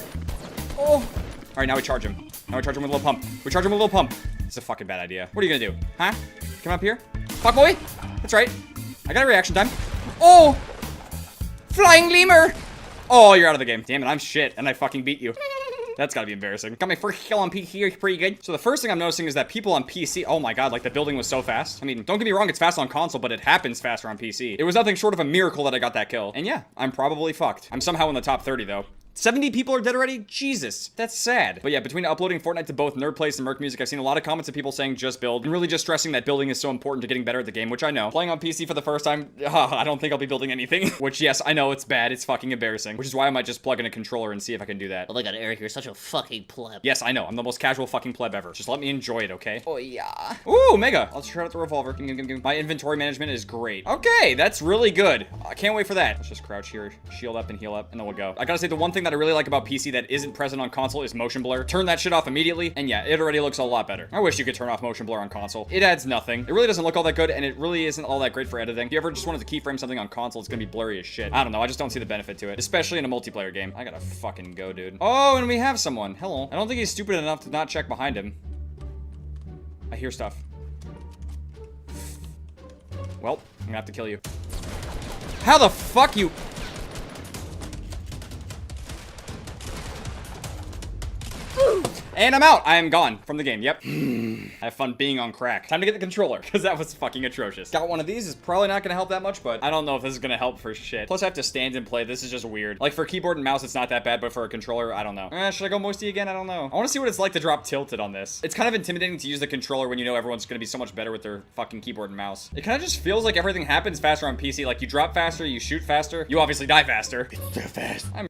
Oh! All right, now we charge him. Now we charge him with a little pump. We charge him with a little pump. It's a fucking bad idea. What are you gonna do? Huh? Come up here? Fuck boy? That's right. I got a reaction time. Oh! Flying lemur! Oh, you're out of the game. Damn it, I'm shit, and I fucking beat you. That's gotta be embarrassing. Got my first kill on PC, pretty good. So the first thing I'm noticing is that people on PC, oh my god, like the building was so fast. I mean, don't get me wrong, it's fast on console, but it happens faster on PC. It was nothing short of a miracle that I got that kill. And yeah, I'm probably fucked. I'm somehow in the top 30 though. 70 people are dead already? Jesus, that's sad. But yeah, between uploading Fortnite to both Nerd Place and Merc Music, I've seen a lot of comments of people saying just build, and really just stressing that building is so important to getting better at the game, which I know. Playing on PC for the first time, I don't think I'll be building anything. Which, yes, I know, it's bad, it's fucking embarrassing. Which is why I might just plug in a controller and see if I can do that. Oh my god, Eric, you're such a fucking pleb. Yes, I know, I'm the most casual fucking pleb ever. Just let me enjoy it, okay? Oh yeah. Ooh, Mega! I'll try out the revolver. My inventory management is great. Okay, that's really good. I can't wait for that. Let's just crouch here, shield up and heal up, and then we'll go. I gotta say, the one thing that I really like about PC that isn't present on console is motion blur. Turn that shit off immediately, and yeah, it already looks a lot better. I wish you could turn off motion blur on console. It adds nothing. It really doesn't look all that good, and it really isn't all that great for editing. If you ever just wanted to keyframe something on console, it's gonna be blurry as shit. I don't know, I just don't see the benefit to it, especially in a multiplayer game. I gotta fucking go, dude. Oh, and we have someone. Hello. I don't think he's stupid enough to not check behind him. I hear stuff. Well, I'm gonna have to kill you. How the fuck you... And I'm out. I am gone from the game. Yep. Have fun being on crack. Time to get the controller, because that was fucking atrocious. Got one of these. Is probably not going to help that much, but I don't know if this is going to help for shit. Plus, I have to stand and play. This is just weird. Like, for keyboard and mouse, it's not that bad, but for a controller, I don't know. Should I go Moisty again? I don't know. I want to see what it's like to drop tilted on this. It's kind of intimidating to use the controller when you know everyone's going to be so much better with their fucking keyboard and mouse. It kind of just feels like everything happens faster on PC. Like, you drop faster, you shoot faster, you obviously die faster. It's too fast. I'm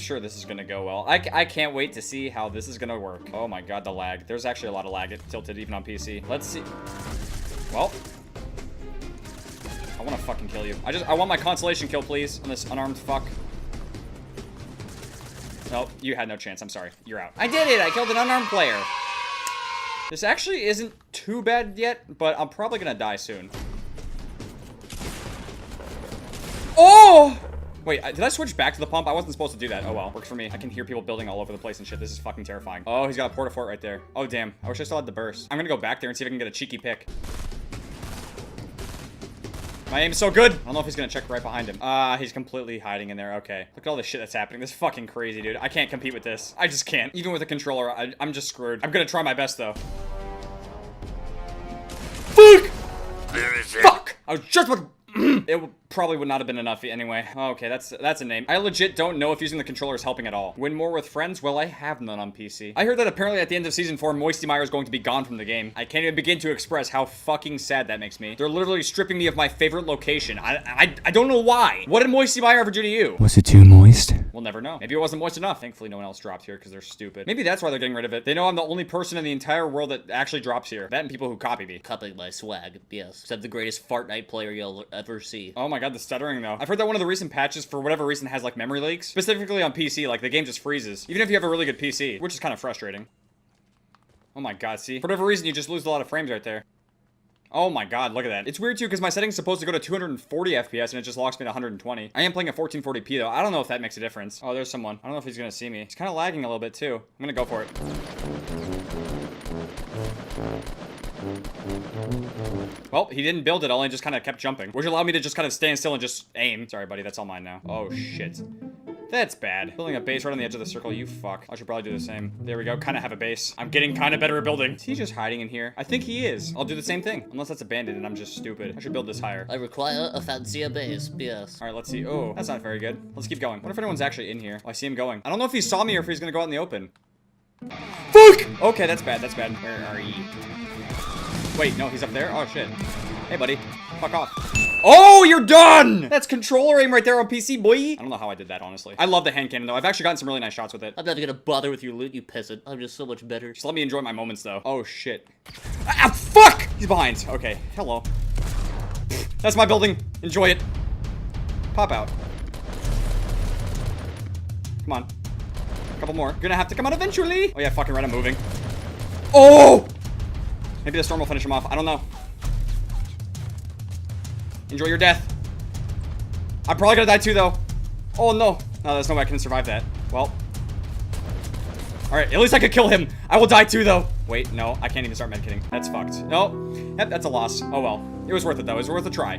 sure this is gonna go well. I can't wait to see how this is gonna work. Oh my god, the lag. There's actually a lot of lag. It tilted even on PC. Let's see. Well, I want to fucking kill you. I want my consolation kill, please, on this unarmed fuck. Nope, you had no chance. I'm sorry. You're out. I did it! I killed an unarmed player. This actually isn't too bad yet, but I'm probably gonna die soon. Oh! Wait, did I switch back to the pump? I wasn't supposed to do that. Oh well, works for me. I can hear people building all over the place and shit. This is fucking terrifying. Oh, he's got a porta fort right there. Oh damn, I wish I still had the burst. I'm gonna go back there and see if I can get a cheeky pick. My aim is so good. I don't know if he's gonna check right behind him. He's completely hiding in there. Okay. Look at all this shit that's happening. This is fucking crazy, dude. I can't compete with this. I just can't. Even with a controller, I'm just screwed. I'm gonna try my best, though. Fuck! Fuck! I was just about probably would not have been enough anyway. Okay, that's a name. I legit don't know if using the controller is helping at all. Win more with friends? Well, I have none on PC. I heard that apparently at the end of Season 4, Moisty Meyer is going to be gone from the game. I can't even begin to express how fucking sad that makes me. They're literally stripping me of my favorite location. I don't know why. What did Moisty Meyer ever do to you? Was it too moist? We'll never know. Maybe it wasn't moist enough. Thankfully, no one else dropped here because they're stupid. Maybe that's why they're getting rid of it. They know I'm the only person in the entire world that actually drops here. That and people who copy me. Copying my swag, yes. Except the greatest Fortnite player you'll ever see. Oh my god, the stuttering though. I've heard that one of the recent patches, for whatever reason, has like memory leaks. Specifically on PC, like the game just freezes. Even if you have a really good PC, which is kind of frustrating. Oh my god, see? For whatever reason, you just lose a lot of frames right there. Oh my god, look at that. It's weird too, because my setting's supposed to go to 240 FPS and it just locks me to 120. I am playing at 1440p though. I don't know if that makes a difference. Oh, there's someone. I don't know if he's gonna see me. He's kind of lagging a little bit too. I'm gonna go for it. Well, he didn't build it all, he just kind of kept jumping. Which allowed me to just kind of stand still and just aim. Sorry, buddy, that's all mine now. Oh, shit. That's bad. Building a base right on the edge of the circle, you fuck. I should probably do the same. There we go, kind of have a base. I'm getting kind of better at building. Is he just hiding in here? I think he is. I'll do the same thing. Unless that's abandoned and I'm just stupid. I should build this higher. I require a fancier base, yes. All right, let's see. Oh, that's not very good. Let's keep going. What if anyone's actually in here? Oh, I see him going. I don't know if he saw me or if he's gonna go out in the open. Fuck! Okay, that's bad, that's bad. Where are you? Wait, no, he's up there? Oh, shit. Hey, buddy. Fuck off. Oh, you're done! That's controller aim right there on PC, boy. I don't know how I did that, honestly. I love the hand cannon, though. I've actually gotten some really nice shots with it. I'm not gonna bother with your loot, you peasant. I'm just so much better. Just let me enjoy my moments, though. Oh, shit. Ah, fuck! He's behind. Okay, hello. That's my building. Enjoy it. Pop out. Come on. A couple more. Gonna have to come out eventually. Oh, yeah, fucking right, I'm moving. Oh! Maybe the storm will finish him off. I don't know. Enjoy your death. I'm probably gonna die too, though. Oh, no. No, there's no way I can survive that. Well. Alright, at least I could kill him. I will die too, though. Wait, no. I can't even start medkitting. That's fucked. No. Yep, that's a loss. Oh, well. It was worth it, though. It was worth a try.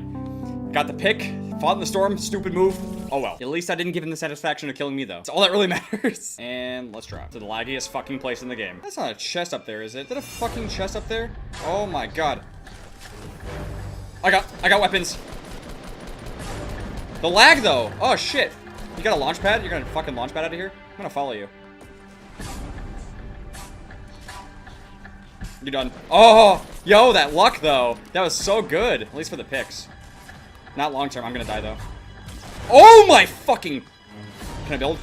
Got the pick. Fought in the storm. Stupid move. Oh, well. At least I didn't give him the satisfaction of killing me, though. That's all that really matters. And let's drop to the laggiest fucking place in the game. That's not a chest up there, is it? Is that a fucking chest up there? Oh, my God. I got weapons. The lag, though. Oh, shit. You got a launch pad? You're gonna fucking launch pad out of here? I'm gonna follow you. You're done. Oh, yo, that luck, though. That was so good. At least for the picks. Not long term. I'm gonna die, though. Oh, my fucking... Can I build?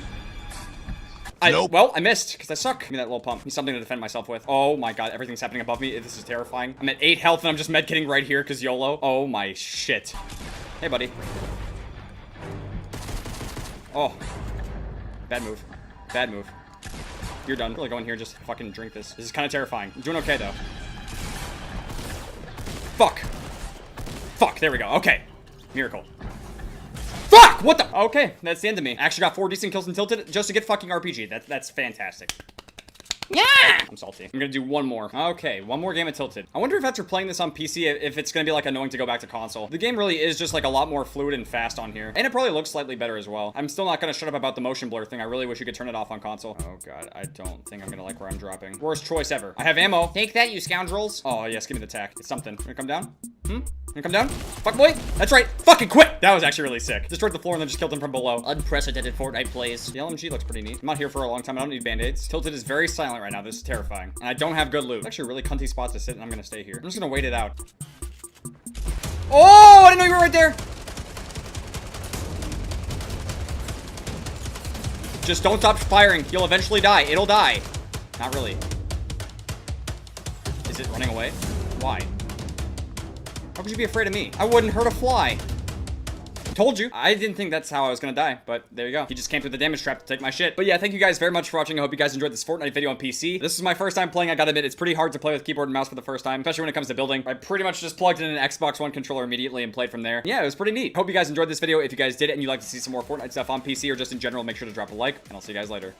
Nope. Well, I missed, because I suck. Give me that little pump. Need something to defend myself with. Oh my god, everything's happening above me. This is terrifying. I'm at 8 health and I'm just medkitting right here because YOLO. Oh my shit. Hey, buddy. Oh. Bad move. Bad move. You're done. Really go in here and just fucking drink this. This is kind of terrifying. I'm doing okay, though. Fuck. Fuck, there we go. Okay. Miracle. Fuck! What the? Okay, that's the end of me. I actually got 4 decent kills in Tilted just to get fucking RPG. That's fantastic. Yeah! I'm salty. I'm gonna do one more. Okay, one more game of Tilted. I wonder if after playing this on PC, if it's gonna be like annoying to go back to console. The game really is just like a lot more fluid and fast on here. And it probably looks slightly better as well. I'm still not gonna shut up about the motion blur thing. I really wish you could turn it off on console. Oh god, I don't think I'm gonna like where I'm dropping. Worst choice ever. I have ammo. Take that, you scoundrels. Oh yes, give me the tack. It's something. Gonna come down? Gonna come down? Fuck boy. That's right. Fucking quit. That was actually really sick. Destroyed the floor and then just killed him from below. Unprecedented Fortnite plays. The LMG looks pretty neat. I'm not here for a long time. I don't need band-aids. Tilted is very silent right now. This is terrifying. And I don't have good loot. It's actually a really cunty spot to sit and I'm gonna stay here. I'm just gonna wait it out. Oh, I didn't know you were right there. Just don't stop firing. You'll eventually die. It'll die. Not really. Is it running away? Why? How could you be afraid of me? I wouldn't hurt a fly. Told you. I didn't think that's how I was gonna die, but there you go. He just came through the damage trap to take my shit. But yeah, thank you guys very much for watching. I hope you guys enjoyed this Fortnite video on PC. This is my first time playing. I gotta admit, it's pretty hard to play with keyboard and mouse for the first time, especially when it comes to building. I pretty much just plugged in an Xbox One controller immediately and played from there. Yeah, it was pretty neat. Hope you guys enjoyed this video. If you guys did and you'd like to see some more Fortnite stuff on PC or just in general, make sure to drop a like, and I'll see you guys later.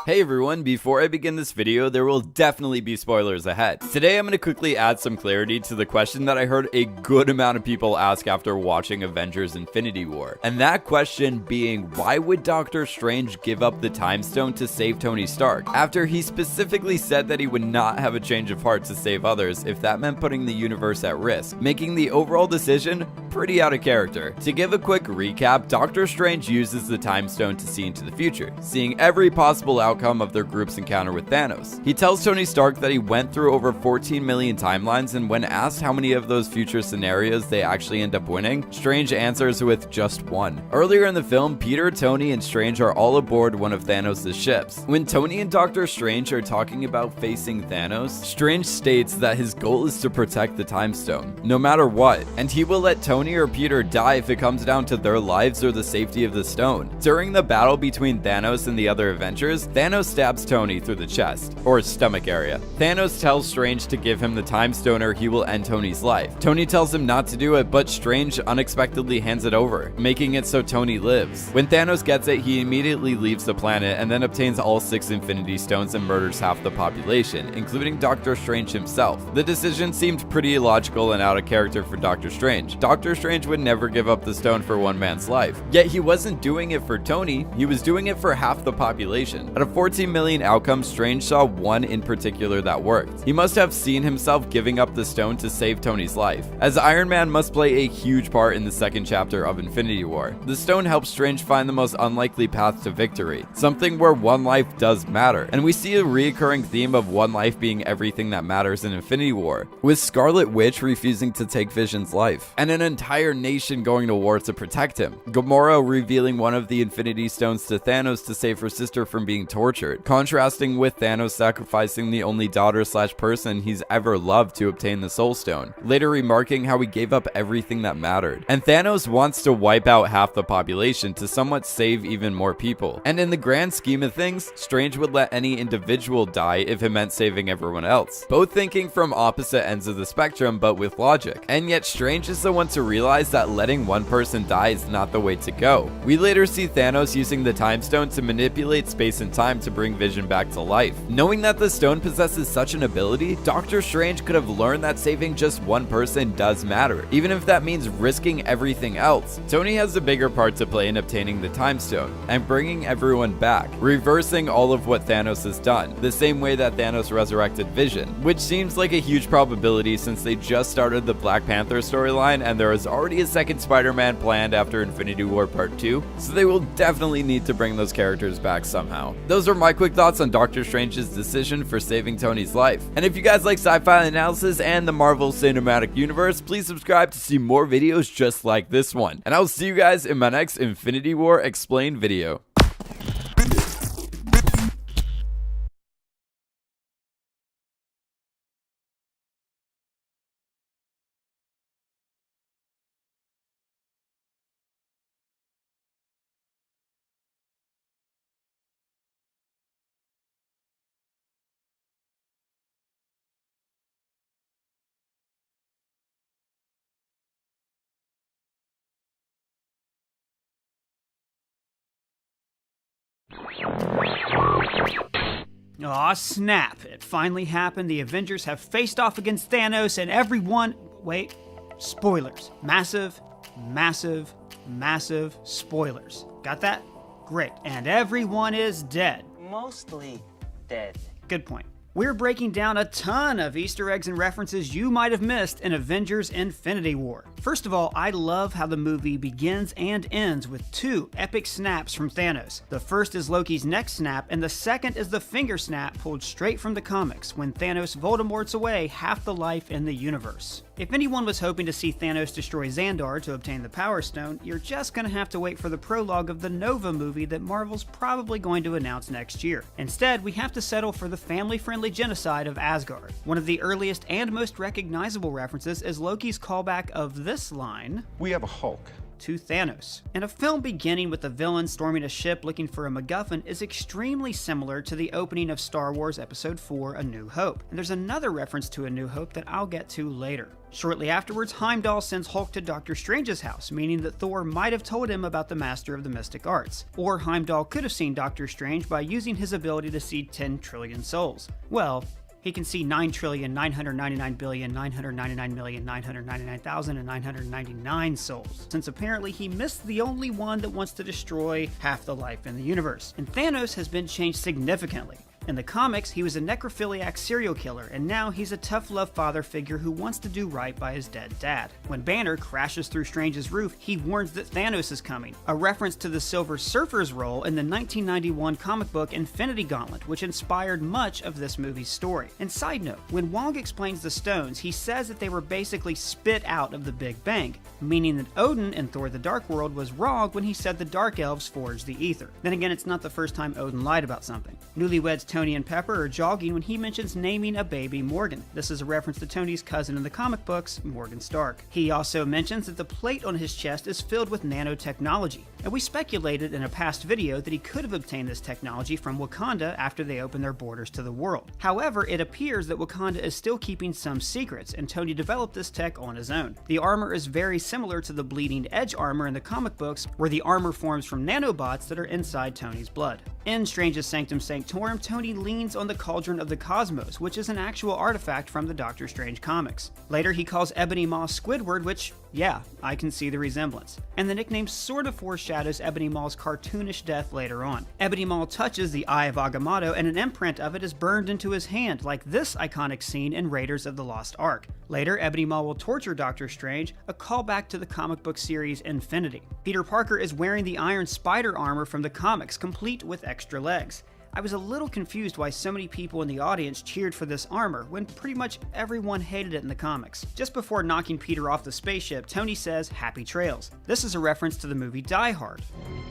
Hey everyone, before I begin this video, there will definitely be spoilers ahead. Today I'm going to quickly add some clarity to the question that I heard a good amount of people ask after watching Avengers Infinity War. And that question being, why would Doctor Strange give up the Time Stone to save Tony Stark, after he specifically said that he would not have a change of heart to save others if that meant putting the universe at risk, making the overall decision pretty out of character. To give a quick recap, Doctor Strange uses the Time Stone to see into the future, seeing every possible outcome of their group's encounter with Thanos. He tells Tony Stark that he went through over 14 million timelines, and when asked how many of those future scenarios they actually end up winning, Strange answers with just one. Earlier in the film, Peter, Tony, and Strange are all aboard one of Thanos' ships. When Tony and Doctor Strange are talking about facing Thanos, Strange states that his goal is to protect the Time Stone, no matter what, and he will let Tony or Peter die if it comes down to their lives or the safety of the stone. During the battle between Thanos and the other Avengers, Thanos stabs Tony through the chest, or his stomach area. Thanos tells Strange to give him the Time Stone or he will end Tony's life. Tony tells him not to do it, but Strange unexpectedly hands it over, making it so Tony lives. When Thanos gets it, he immediately leaves the planet and then obtains all 6 Infinity Stones and murders half the population, including Doctor Strange himself. The decision seemed pretty illogical and out of character for Doctor Strange. Doctor Strange would never give up the stone for one man's life. Yet he wasn't doing it for Tony, he was doing it for half the population. Out of 14 million outcomes, Strange saw one in particular that worked. He must have seen himself giving up the stone to save Tony's life, as Iron Man must play a huge part in the second chapter of Infinity War. The stone helps Strange find the most unlikely path to victory, something where one life does matter, and we see a reoccurring theme of one life being everything that matters in Infinity War, with Scarlet Witch refusing to take Vision's life, and an entire nation going to war to protect him. Gamora revealing one of the Infinity Stones to Thanos to save her sister from being tortured, contrasting with Thanos sacrificing the only daughter/person he's ever loved to obtain the Soul Stone, later remarking how he gave up everything that mattered. And Thanos wants to wipe out half the population to somewhat save even more people. And in the grand scheme of things, Strange would let any individual die if it meant saving everyone else. Both thinking from opposite ends of the spectrum, but with logic. And yet Strange is the one to realize that letting one person die is not the way to go. We later see Thanos using the Time Stone to manipulate space and time to bring Vision back to life. Knowing that the stone possesses such an ability, Doctor Strange could have learned that saving just one person does matter, even if that means risking everything else. Tony has a bigger part to play in obtaining the Time Stone and bringing everyone back, reversing all of what Thanos has done, the same way that Thanos resurrected Vision, which seems like a huge probability since they just started the Black Panther storyline and there is already a second Spider-Man planned after Infinity War Part 2, so they will definitely need to bring those characters back somehow. Those are my quick thoughts on Doctor Strange's decision for saving Tony's life. And if you guys like sci-fi analysis and the Marvel Cinematic Universe, please subscribe to see more videos just like this one. And I'll see you guys in my next Infinity War Explained video. Aw, snap. It finally happened. The Avengers have faced off against Thanos and everyone... Wait. Spoilers. Massive, massive, massive spoilers. Got that? Great. And everyone is dead. Mostly dead. Good point. We're breaking down a ton of Easter eggs and references you might have missed in Avengers Infinity War. First of all, I love how the movie begins and ends with 2 epic snaps from Thanos. The first is Loki's neck snap, and the second is the finger snap pulled straight from the comics when Thanos Voldemorts away half the life in the universe. If anyone was hoping to see Thanos destroy Xandar to obtain the Power Stone, you're just gonna have to wait for the prologue of the Nova movie that Marvel's probably going to announce next year. Instead, we have to settle for the family-friendly genocide of Asgard. One of the earliest and most recognizable references is Loki's callback of this line, "We have a Hulk," to Thanos. And a film beginning with the villain storming a ship looking for a MacGuffin is extremely similar to the opening of Star Wars Episode 4, A New Hope. And there's another reference to A New Hope that I'll get to later. Shortly afterwards, Heimdall sends Hulk to Doctor Strange's house, meaning that Thor might have told him about the Master of the Mystic Arts. Or Heimdall could have seen Doctor Strange by using his ability to see 10 trillion souls. Well, he can see 9,999,999,999,999 souls, since apparently he missed the only one that wants to destroy half the life in the universe. And Thanos has been changed significantly. In the comics, he was a necrophiliac serial killer, and now he's a tough-love father figure who wants to do right by his dead dad. When Banner crashes through Strange's roof, he warns that Thanos is coming, a reference to the Silver Surfer's role in the 1991 comic book Infinity Gauntlet, which inspired much of this movie's story. And side note, when Wong explains the stones, he says that they were basically spit out of the Big Bang, meaning that Odin in Thor the Dark World was wrong when he said the Dark Elves forged the ether. Then again, it's not the first time Odin lied about something. Newlyweds Tony and Pepper are jogging when he mentions naming a baby Morgan. This is a reference to Tony's cousin in the comic books, Morgan Stark. He also mentions that the plate on his chest is filled with nanotechnology, and we speculated in a past video that he could have obtained this technology from Wakanda after they opened their borders to the world. However, it appears that Wakanda is still keeping some secrets, and Tony developed this tech on his own. The armor is very similar to the Bleeding Edge armor in the comic books, where the armor forms from nanobots that are inside Tony's blood. In Strange's Sanctum Sanctorum, Tony leans on the Cauldron of the Cosmos, which is an actual artifact from the Doctor Strange comics. Later, he calls Ebony Maw Squidward, which, yeah, I can see the resemblance. And the nickname sort of foreshadows Ebony Maw's cartoonish death later on. Ebony Maw touches the Eye of Agamotto, and an imprint of it is burned into his hand, like this iconic scene in Raiders of the Lost Ark. Later, Ebony Maw will torture Doctor Strange, a callback to the comic book series Infinity. Peter Parker is wearing the Iron Spider armor from the comics, complete with extra legs. I was a little confused why so many people in the audience cheered for this armor, when pretty much everyone hated it in the comics. Just before knocking Peter off the spaceship, Tony says, "Happy trails." This is a reference to the movie Die Hard.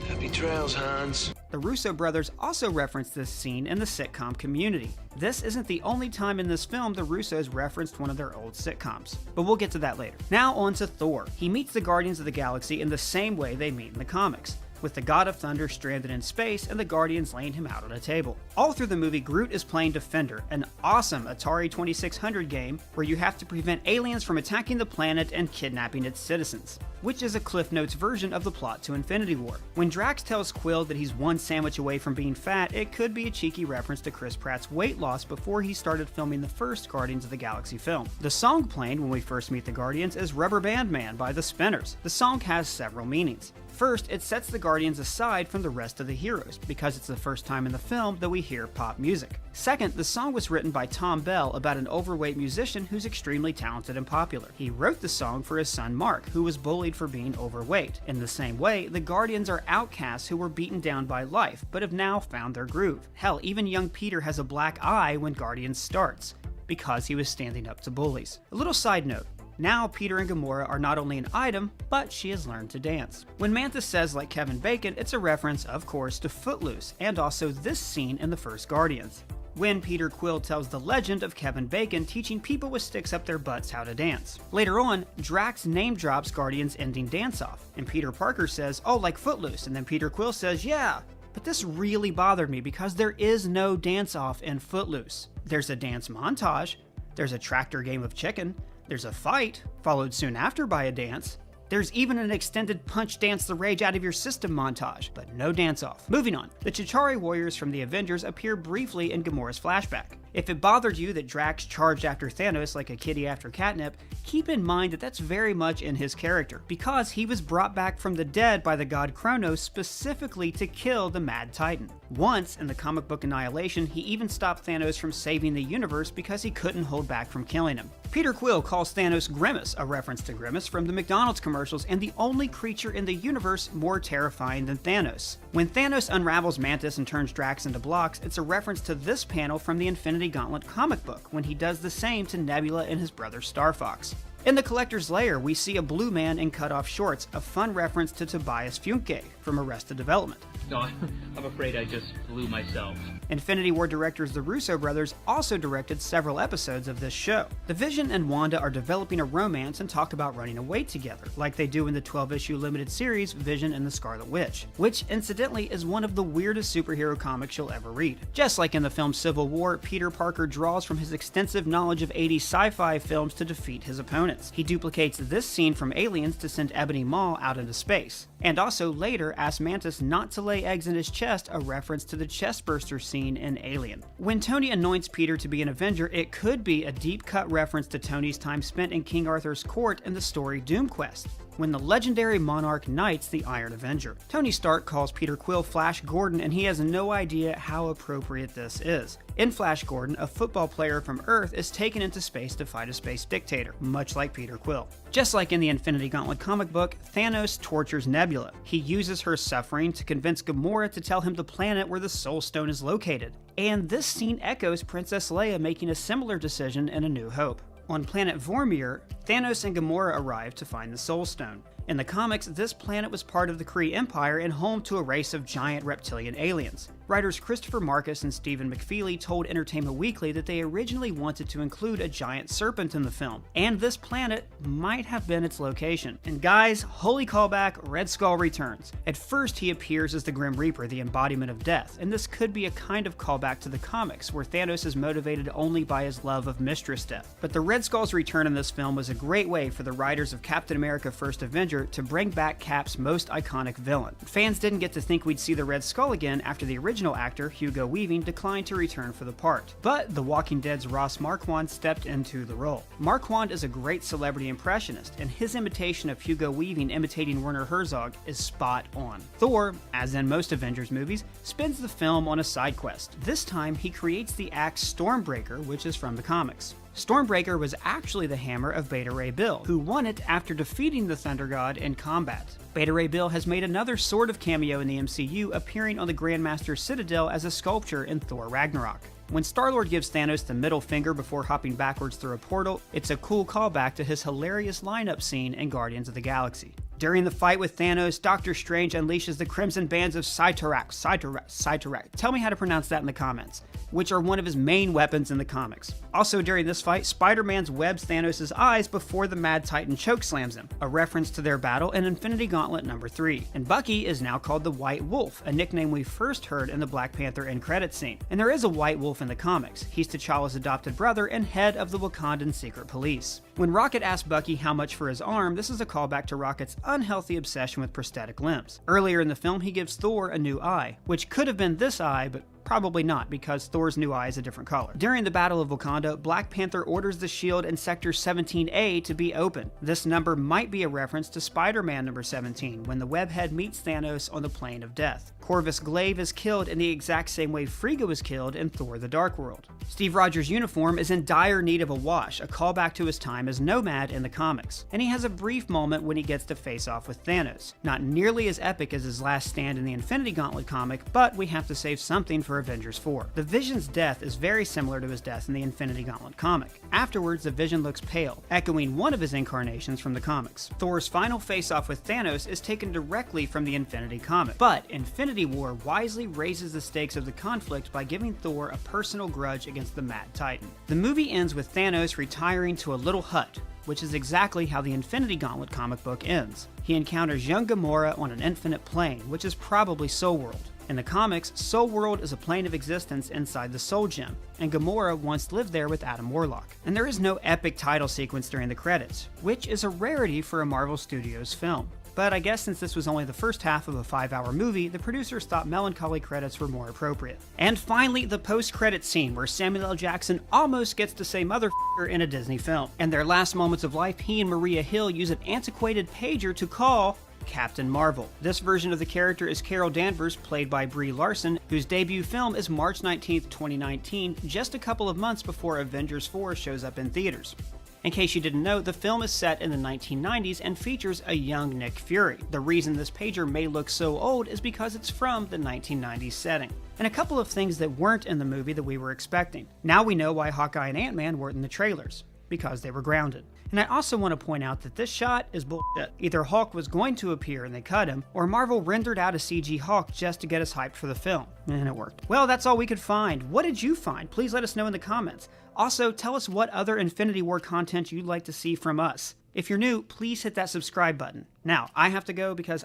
Happy trails, Hans. The Russo brothers also referenced this scene in the sitcom Community. This isn't the only time in this film the Russos referenced one of their old sitcoms, but we'll get to that later. Now on to Thor. He meets the Guardians of the Galaxy in the same way they meet in the comics, with the God of Thunder stranded in space and the Guardians laying him out on a table. All through the movie, Groot is playing Defender, an awesome Atari 2600 game where you have to prevent aliens from attacking the planet and kidnapping its citizens, which is a Cliff Notes version of the plot to Infinity War. When Drax tells Quill that he's one sandwich away from being fat, it could be a cheeky reference to Chris Pratt's weight loss before he started filming the first Guardians of the Galaxy film. The song playing when we first meet the Guardians is Rubber Band Man by the Spinners. The song has several meanings. First, it sets the Guardians aside from the rest of the heroes, because it's the first time in the film that we hear pop music. Second, the song was written by Tom Bell about an overweight musician who's extremely talented and popular. He wrote the song for his son Mark, who was bullied for being overweight. In the same way, the Guardians are outcasts who were beaten down by life, but have now found their groove. Hell, even young Peter has a black eye when Guardians starts, because he was standing up to bullies. A little side note. Now Peter and Gamora are not only an item, but she has learned to dance. When Mantis says like Kevin Bacon, it's a reference, of course, to Footloose, and also this scene in the first Guardians, when Peter Quill tells the legend of Kevin Bacon teaching people with sticks up their butts how to dance. Later on, Drax name drops Guardians' ending dance-off, and Peter Parker says, "Oh, like Footloose," and then Peter Quill says, "Yeah." But this really bothered me because there is no dance-off in Footloose. There's a dance montage, there's a tractor game of chicken, there's a fight, followed soon after by a dance. There's even an extended punch dance the rage out of your system montage, but no dance-off. Moving on, the Chitauri warriors from the Avengers appear briefly in Gamora's flashback. If it bothered you that Drax charged after Thanos like a kitty after catnip, keep in mind that that's very much in his character, because he was brought back from the dead by the god Kronos specifically to kill the Mad Titan. Once, in the comic book Annihilation, he even stopped Thanos from saving the universe because he couldn't hold back from killing him. Peter Quill calls Thanos Grimace, a reference to Grimace from the McDonald's commercials, and the only creature in the universe more terrifying than Thanos. When Thanos unravels Mantis and turns Drax into blocks, it's a reference to this panel from the Infinity Gauntlet comic book, when he does the same to Nebula and his brother Star Fox. In the Collector's Lair, we see a blue man in cut-off shorts, a fun reference to Tobias Funke from Arrested Development. No, I'm afraid I just blew myself. Infinity War directors the Russo brothers also directed several episodes of this show. The Vision and Wanda are developing a romance and talk about running away together, like they do in the 12-issue limited series Vision and the Scarlet Witch, which incidentally is one of the weirdest superhero comics you'll ever read. Just like in the film Civil War, Peter Parker draws from his extensive knowledge of 80s sci-fi films to defeat his opponent. components. He duplicates this scene from Aliens to send Ebony Maw out into space, and also later asks Mantis not to lay eggs in his chest, a reference to the chestburster scene in Alien. When Tony anoints Peter to be an Avenger, it could be a deep-cut reference to Tony's time spent in King Arthur's court in the story Doom Quest, when the legendary monarch knights the Iron Avenger. Tony Stark calls Peter Quill Flash Gordon, and he has no idea how appropriate this is. In Flash Gordon, a football player from Earth is taken into space to fight a space dictator, much like Peter Quill. Just like in the Infinity Gauntlet comic book, Thanos tortures Nebula. He uses her suffering to convince Gamora to tell him the planet where the Soul Stone is located. And this scene echoes Princess Leia making a similar decision in A New Hope. On planet Vormir, Thanos and Gamora arrive to find the Soul Stone. In the comics, this planet was part of the Kree Empire and home to a race of giant reptilian aliens. Writers Christopher Marcus and Stephen McFeely told Entertainment Weekly that they originally wanted to include a giant serpent in the film, and this planet might have been its location. And guys, holy callback, Red Skull returns. At first, he appears as the Grim Reaper, the embodiment of death, and this could be a kind of callback to the comics, where Thanos is motivated only by his love of Mistress Death. But the Red Skull's return in this film was a great way for the writers of Captain America First Avenger to bring back Cap's most iconic villain. Fans didn't get to think we'd see the Red Skull again after the original actor, Hugo Weaving, declined to return for the part. But The Walking Dead's Ross Marquand stepped into the role. Marquand is a great celebrity impressionist, and his imitation of Hugo Weaving imitating Werner Herzog is spot on. Thor, as in most Avengers movies, spends the film on a side quest. This time, he creates the axe Stormbreaker, which is from the comics. Stormbreaker was actually the hammer of Beta Ray Bill, who won it after defeating the Thunder God in combat. Beta Ray Bill has made another sort of cameo in the MCU, appearing on the Grandmaster Citadel as a sculpture in Thor Ragnarok. When Star-Lord gives Thanos the middle finger before hopping backwards through a portal, it's a cool callback to his hilarious lineup scene in Guardians of the Galaxy. During the fight with Thanos, Doctor Strange unleashes the Crimson Bands of Cyttorak. Tell me how to pronounce that in the comments, which are one of his main weapons in the comics. Also during this fight, Spider-Man webs Thanos' eyes before the Mad Titan chokeslams him, a reference to their battle in Infinity Gauntlet number 3. And Bucky is now called the White Wolf, a nickname we first heard in the Black Panther end credits scene. And there is a White Wolf in the comics. He's T'Challa's adopted brother and head of the Wakandan secret police. When Rocket asks Bucky how much for his arm, this is a callback to Rocket's unhealthy obsession with prosthetic limbs. Earlier in the film, he gives Thor a new eye, which could have been this eye, but probably not, because Thor's new eye is a different color. During the Battle of Wakanda, Black Panther orders the shield in Sector 17A to be open. This number might be a reference to Spider-Man number 17, when the Webhead meets Thanos on the Plane of Death. Corvus Glaive is killed in the exact same way Frigga was killed in Thor the Dark World. Steve Rogers' uniform is in dire need of a wash, a callback to his time as Nomad in the comics. And he has a brief moment when he gets to face off with Thanos. Not nearly as epic as his last stand in the Infinity Gauntlet comic, but we have to save something for Avengers 4. The Vision's death is very similar to his death in the Infinity Gauntlet comic. Afterwards, the Vision looks pale, echoing one of his incarnations from the comics. Thor's final face-off with Thanos is taken directly from the Infinity comic, but Infinity War wisely raises the stakes of the conflict by giving Thor a personal grudge against the Mad Titan. The movie ends with Thanos retiring to a little hut, which is exactly how the Infinity Gauntlet comic book ends. He encounters young Gamora on an infinite plane, which is probably Soul World. In the comics, Soul World is a plane of existence inside the Soul Gem, and Gamora once lived there with Adam Warlock. And there is no epic title sequence during the credits, which is a rarity for a Marvel Studios film. But I guess since this was only the first half of a 5-hour movie, the producers thought melancholy credits were more appropriate. And finally, the post-credits scene where Samuel L. Jackson almost gets to say motherfucker in a Disney film. In their last moments of life, he and Maria Hill use an antiquated pager to call Captain Marvel. This version of the character is Carol Danvers, played by Brie Larson, whose debut film is March 19th, 2019, just a couple of months before Avengers 4 shows up in theaters. In case you didn't know, the film is set in the 1990s and features a young Nick Fury. The reason this pager may look so old is because it's from the 1990s setting. And a couple of things that weren't in the movie that we were expecting. Now we know why Hawkeye and Ant-Man weren't in the trailers. Because they were grounded. And I also want to point out that this shot is bullshit. Either Hulk was going to appear and they cut him, or Marvel rendered out a CG Hulk just to get us hyped for the film. And it worked. Well, that's all we could find. What did you find? Please let us know in the comments. Also, tell us what other Infinity War content you'd like to see from us. If you're new, please hit that subscribe button. Now, I have to go because...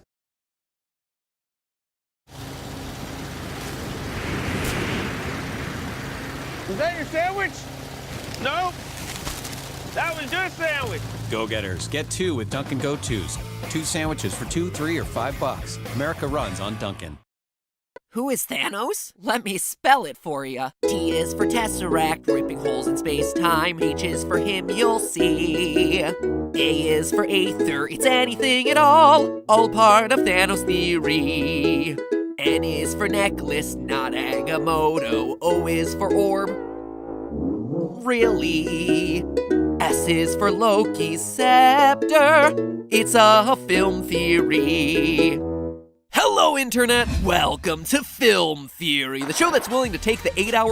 Is that your sandwich? No. That was your sandwich. Go-getters, get 2 with Dunkin' Go-Tos. 2 sandwiches for $2, $3, or $5. America runs on Dunkin'. Who is Thanos? Let me spell it for ya. T is for Tesseract, ripping holes in space-time. H is for him, you'll see. A is for Aether, it's anything at all part of Thanos theory. N is for necklace, not Agamotto. O is for orb, really. S is for Loki's scepter, it's a film theory. Hello, Internet! Welcome to Film Theory, the show that's willing to take the 8-hour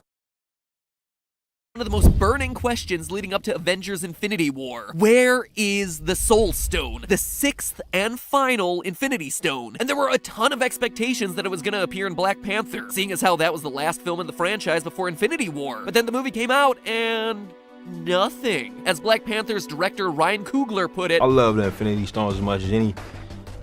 one of the most burning questions leading up to Avengers Infinity War. Where is the Soul Stone? The 6th and final Infinity Stone. And there were a ton of expectations that it was gonna appear in Black Panther, seeing as how that was the last film in the franchise before Infinity War. But then the movie came out and nothing. As Black Panther's director Ryan Coogler put it, I love the Infinity Stone as much as any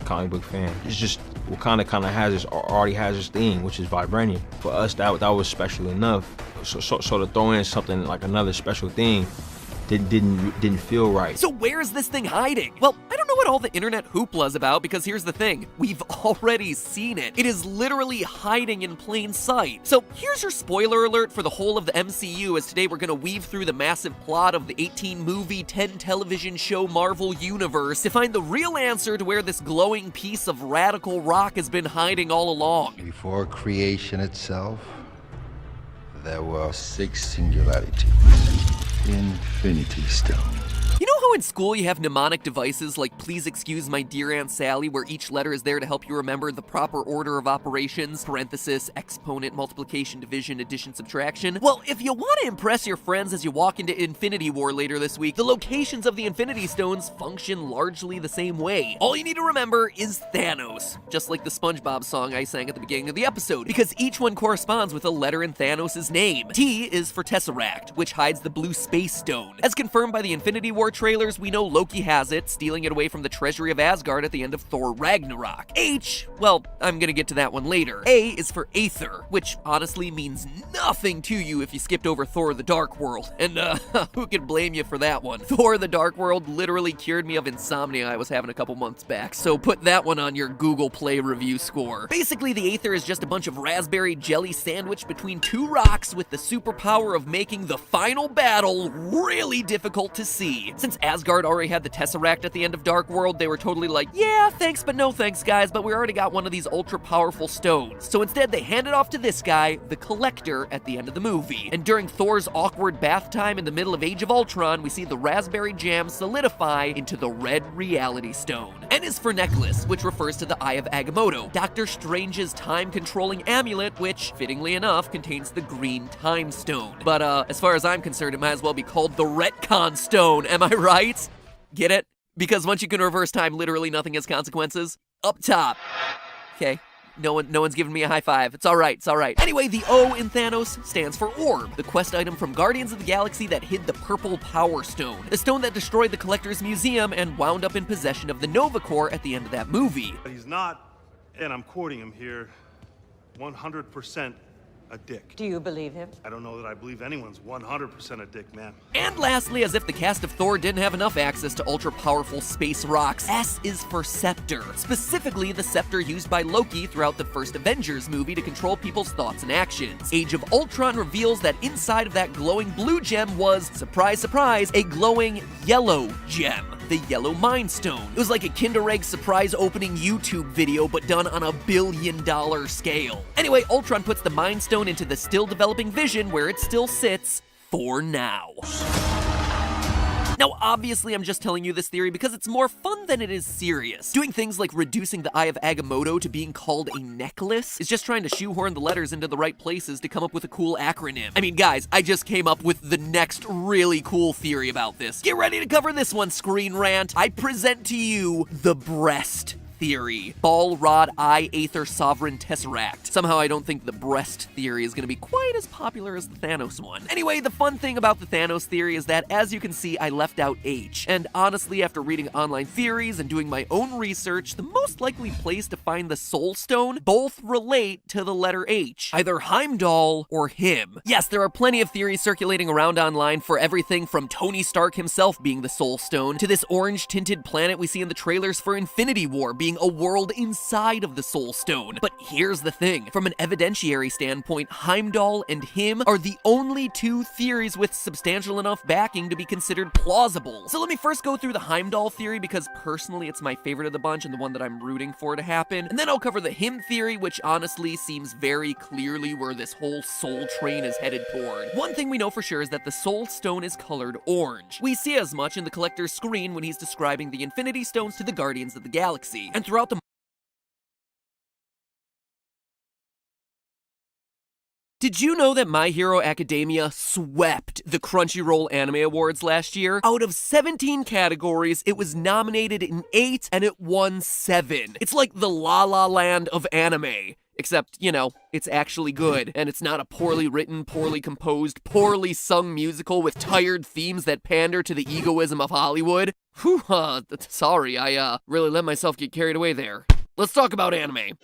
comic book fan. It's just Wakanda kind of has this, already has this thing, which is vibranium. For us, that was special enough. So to throw in something like another special thing didn't feel right. So where's this thing hiding? Well, I don't know what all the internet hoopla's about, because here's the thing. We've already seen it. It is literally hiding in plain sight. So here's your spoiler alert for the whole of the MCU, as today we're gonna weave through the massive plot of the 18-movie, 10-television show Marvel Universe to find the real answer to where this glowing piece of radical rock has been hiding all along. Before creation itself, there were 6 singularities. Infinity Stone. You know how in school you have mnemonic devices like "Please excuse my dear Aunt Sally," where each letter is there to help you remember the proper order of operations, parenthesis, exponent, multiplication, division, addition, subtraction? Well, if you want to impress your friends as you walk into Infinity War later this week, the locations of the Infinity Stones function largely the same way. All you need to remember is Thanos, just like the SpongeBob song I sang at the beginning of the episode, because each one corresponds with a letter in Thanos' name. T is for Tesseract, which hides the blue space stone. As confirmed by the Infinity War trailers, we know Loki has it, stealing it away from the treasury of Asgard at the end of Thor Ragnarok. H, well, I'm gonna get to that one later. A is for Aether, which honestly means nothing to you if you skipped over Thor the Dark World. And who could blame you for that one? Thor the Dark World literally cured me of insomnia I was having a couple months back, so put that one on your Google Play review score. Basically, the Aether is just a bunch of raspberry jelly sandwiched between 2 rocks with the superpower of making the final battle really difficult to see. Since Asgard already had the Tesseract at the end of Dark World, they were totally like, yeah, thanks but no thanks, guys, but we already got one of these ultra-powerful stones. So instead, they handed off to this guy, the Collector, at the end of the movie. And during Thor's awkward bath time in the middle of Age of Ultron, we see the raspberry jam solidify into the red Reality Stone. N is for Necklace, which refers to the Eye of Agamotto, Doctor Strange's time-controlling amulet, which, fittingly enough, contains the green Time Stone. But as far as I'm concerned, it might as well be called the Retcon Stone, am I right? Get it? Because once you can reverse time, literally nothing has consequences. Up top. Okay. No one's giving me a high five. It's all right, it's all right. Anyway, the O in Thanos stands for Orb, the quest item from Guardians of the Galaxy that hid the purple Power Stone, the stone that destroyed the Collector's museum and wound up in possession of the Nova Corps at the end of that movie. He's not, and I'm quoting him here, 100% a dick. Do you believe him? I don't know that I believe anyone's 100% a dick, ma'am. And lastly, as if the cast of Thor didn't have enough access to ultra-powerful space rocks, S is for Scepter. Specifically, the scepter used by Loki throughout the first Avengers movie to control people's thoughts and actions. Age of Ultron reveals that inside of that glowing blue gem was, surprise, surprise, a glowing yellow gem. The Yellow Mind Stone. It was like a Kinder Egg surprise opening YouTube video, but done on a $1 billion scale. Anyway, Ultron puts the Mind Stone into the still developing Vision, where it still sits for now. Now, obviously, I'm just telling you this theory because it's more fun than it is serious. Doing things like reducing the Eye of Agamotto to being called a necklace is just trying to shoehorn the letters into the right places to come up with a cool acronym. I mean, guys, I just came up with the next really cool theory about this. Get ready to cover this one, Screen Rant. I present to you the breast theory. Ball, rod, eye, aether, sovereign, tesseract. Somehow I don't think the breast theory is going to be quite as popular as the Thanos one. Anyway, the fun thing about the Thanos theory is that, as you can see, I left out H. And honestly, after reading online theories and doing my own research, the most likely place to find the Soul Stone both relate to the letter H. Either Heimdall or him. Yes, there are plenty of theories circulating around online for everything from Tony Stark himself being the Soul Stone to this orange-tinted planet we see in the trailers for Infinity War being a world inside of the Soul Stone. But here's the thing. From an evidentiary standpoint, Heimdall and him are the only two theories with substantial enough backing to be considered plausible. So let me first go through the Heimdall theory because personally it's my favorite of the bunch and the one that I'm rooting for to happen. And then I'll cover the him theory, which honestly seems very clearly where this whole soul train is headed toward. One thing we know for sure is that the Soul Stone is colored orange. We see as much in the Collector's screen when he's describing the Infinity Stones to the Guardians of the Galaxy. And throughout the Did you know that My Hero Academia swept the Crunchyroll Anime Awards last year? Out of 17 categories, it was nominated in 8 and it won 7. It's like the La La Land of anime. Except, you know, it's actually good, and it's not a poorly written, poorly composed, poorly sung musical with tired themes that pander to the egoism of Hollywood. Whew, sorry, I really let myself get carried away there. Let's talk about anime.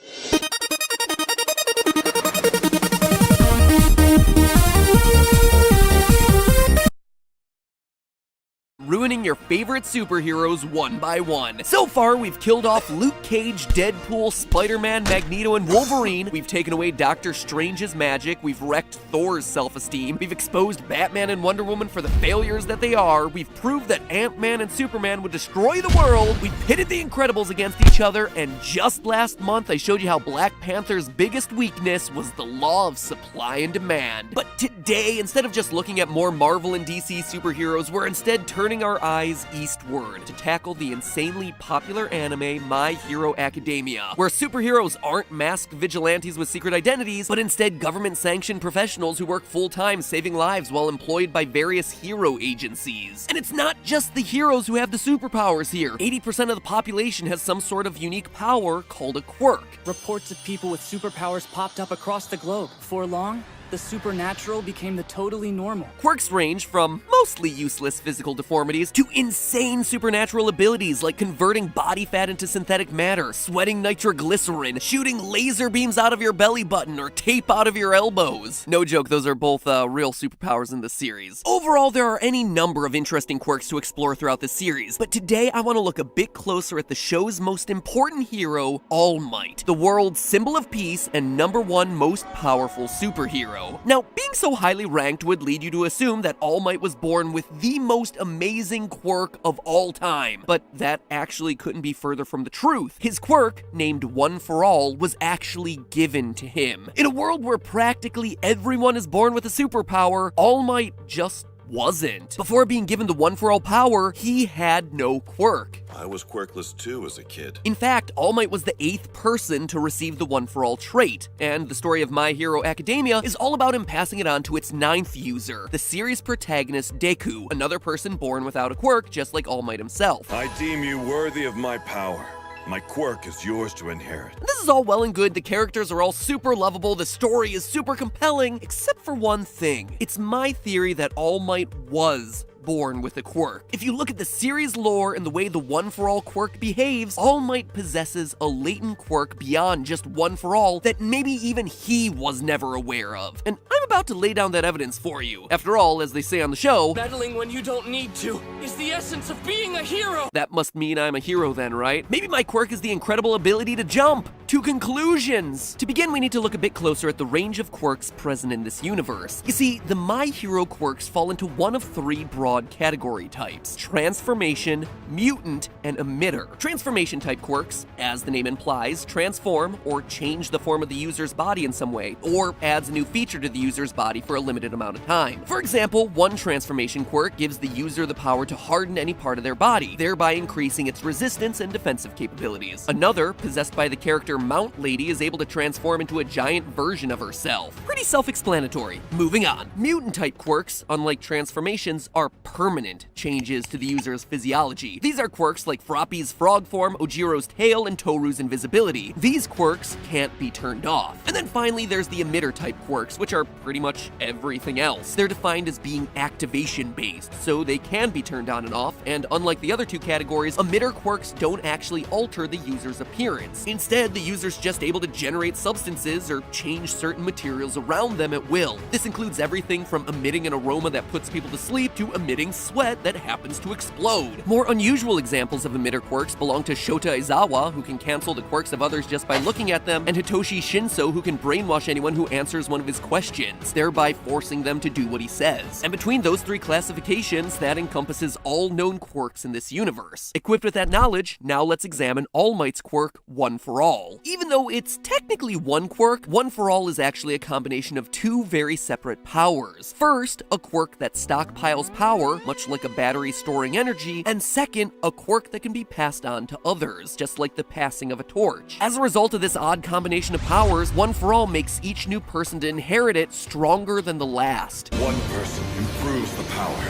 Ruining your favorite superheroes one by one. So far, we've killed off Luke Cage, Deadpool, Spider-Man, Magneto, and Wolverine. We've taken away Doctor Strange's magic. We've wrecked Thor's self-esteem. We've exposed Batman and Wonder Woman for the failures that they are. We've proved that Ant-Man and Superman would destroy the world. We've pitted the Incredibles against each other. And just last month, I showed you how Black Panther's biggest weakness was the law of supply and demand. But today, instead of just looking at more Marvel and DC superheroes, we're instead turning our eyes eastward to tackle the insanely popular anime My Hero Academia, where superheroes aren't masked vigilantes with secret identities, but instead government-sanctioned professionals who work full-time saving lives while employed by various hero agencies. And it's not just the heroes who have the superpowers here. 80% of the population has some sort of unique power called a quirk. Reports of people with superpowers popped up across the globe. Before long, the supernatural became the totally normal. Quirks range from mostly useless physical deformities to insane supernatural abilities like converting body fat into synthetic matter, sweating nitroglycerin, shooting laser beams out of your belly button, or tape out of your elbows. No joke, those are both real superpowers in the series. Overall, there are any number of interesting quirks to explore throughout the series, but today I want to look a bit closer at the show's most important hero, All Might, the world's symbol of peace and #1 most powerful superhero. Now, being so highly ranked would lead you to assume that All Might was born with the most amazing quirk of all time, but that actually couldn't be further from the truth. His quirk, named One for All, was actually given to him. In a world where practically everyone is born with a superpower, All Might just wasn't. Before being given the One for All power, he had no quirk. I was quirkless too as a kid. In fact, All Might was the 8th person to receive the One for All trait, and the story of My Hero Academia is all about him passing it on to its 9th user, the series protagonist Deku, another person born without a quirk just like All Might himself. I deem you worthy of my power. My quirk is yours to inherit. This is all well and good, the characters are all super lovable, the story is super compelling, except for one thing. It's my theory that All Might was born with a quirk. If you look at the series lore and the way the One for All quirk behaves, All Might possesses a latent quirk beyond just One for All that maybe even he was never aware of. And I'm about to lay down that evidence for you. After all, as they say on the show, battling when you don't need to is the essence of being a hero. That must mean I'm a hero then, right? Maybe my quirk is the incredible ability to jump to conclusions. To begin, we need to look a bit closer at the range of quirks present in this universe. You see, the My Hero quirks fall into one of 3 broad category types: transformation, mutant, and emitter. Transformation type quirks, as the name implies, transform or change the form of the user's body in some way, or adds a new feature to the user's body for a limited amount of time. For example, one transformation quirk gives the user the power to harden any part of their body, thereby increasing its resistance and defensive capabilities. Another, possessed by the character Mount Lady is able to transform into a giant version of herself. Pretty self-explanatory. Moving on. Mutant-type quirks, unlike transformations, are permanent changes to the user's physiology. These are quirks like Froppy's frog form, Ojiro's tail, and Toru's invisibility. These quirks can't be turned off. And then finally, there's the emitter-type quirks, which are pretty much everything else. They're defined as being activation-based, so they can be turned on and off, and unlike the other two categories, emitter quirks don't actually alter the user's appearance. Instead, the user's just able to generate substances or change certain materials around them at will. This includes everything from emitting an aroma that puts people to sleep to emitting sweat that happens to explode. More unusual examples of emitter quirks belong to Shota Izawa, who can cancel the quirks of others just by looking at them, and Hitoshi Shinso, who can brainwash anyone who answers one of his questions, thereby forcing them to do what he says. And between those three classifications, that encompasses all known quirks in this universe. Equipped with that knowledge, now let's examine All Might's quirk, One for All. Even though it's technically one quirk, One for All is actually a combination of two very separate powers. First, a quirk that stockpiles power, much like a battery storing energy, and second, a quirk that can be passed on to others, just like the passing of a torch. As a result of this odd combination of powers, One for All makes each new person to inherit it stronger than the last. One person improves the power,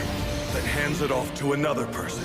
then hands it off to another person.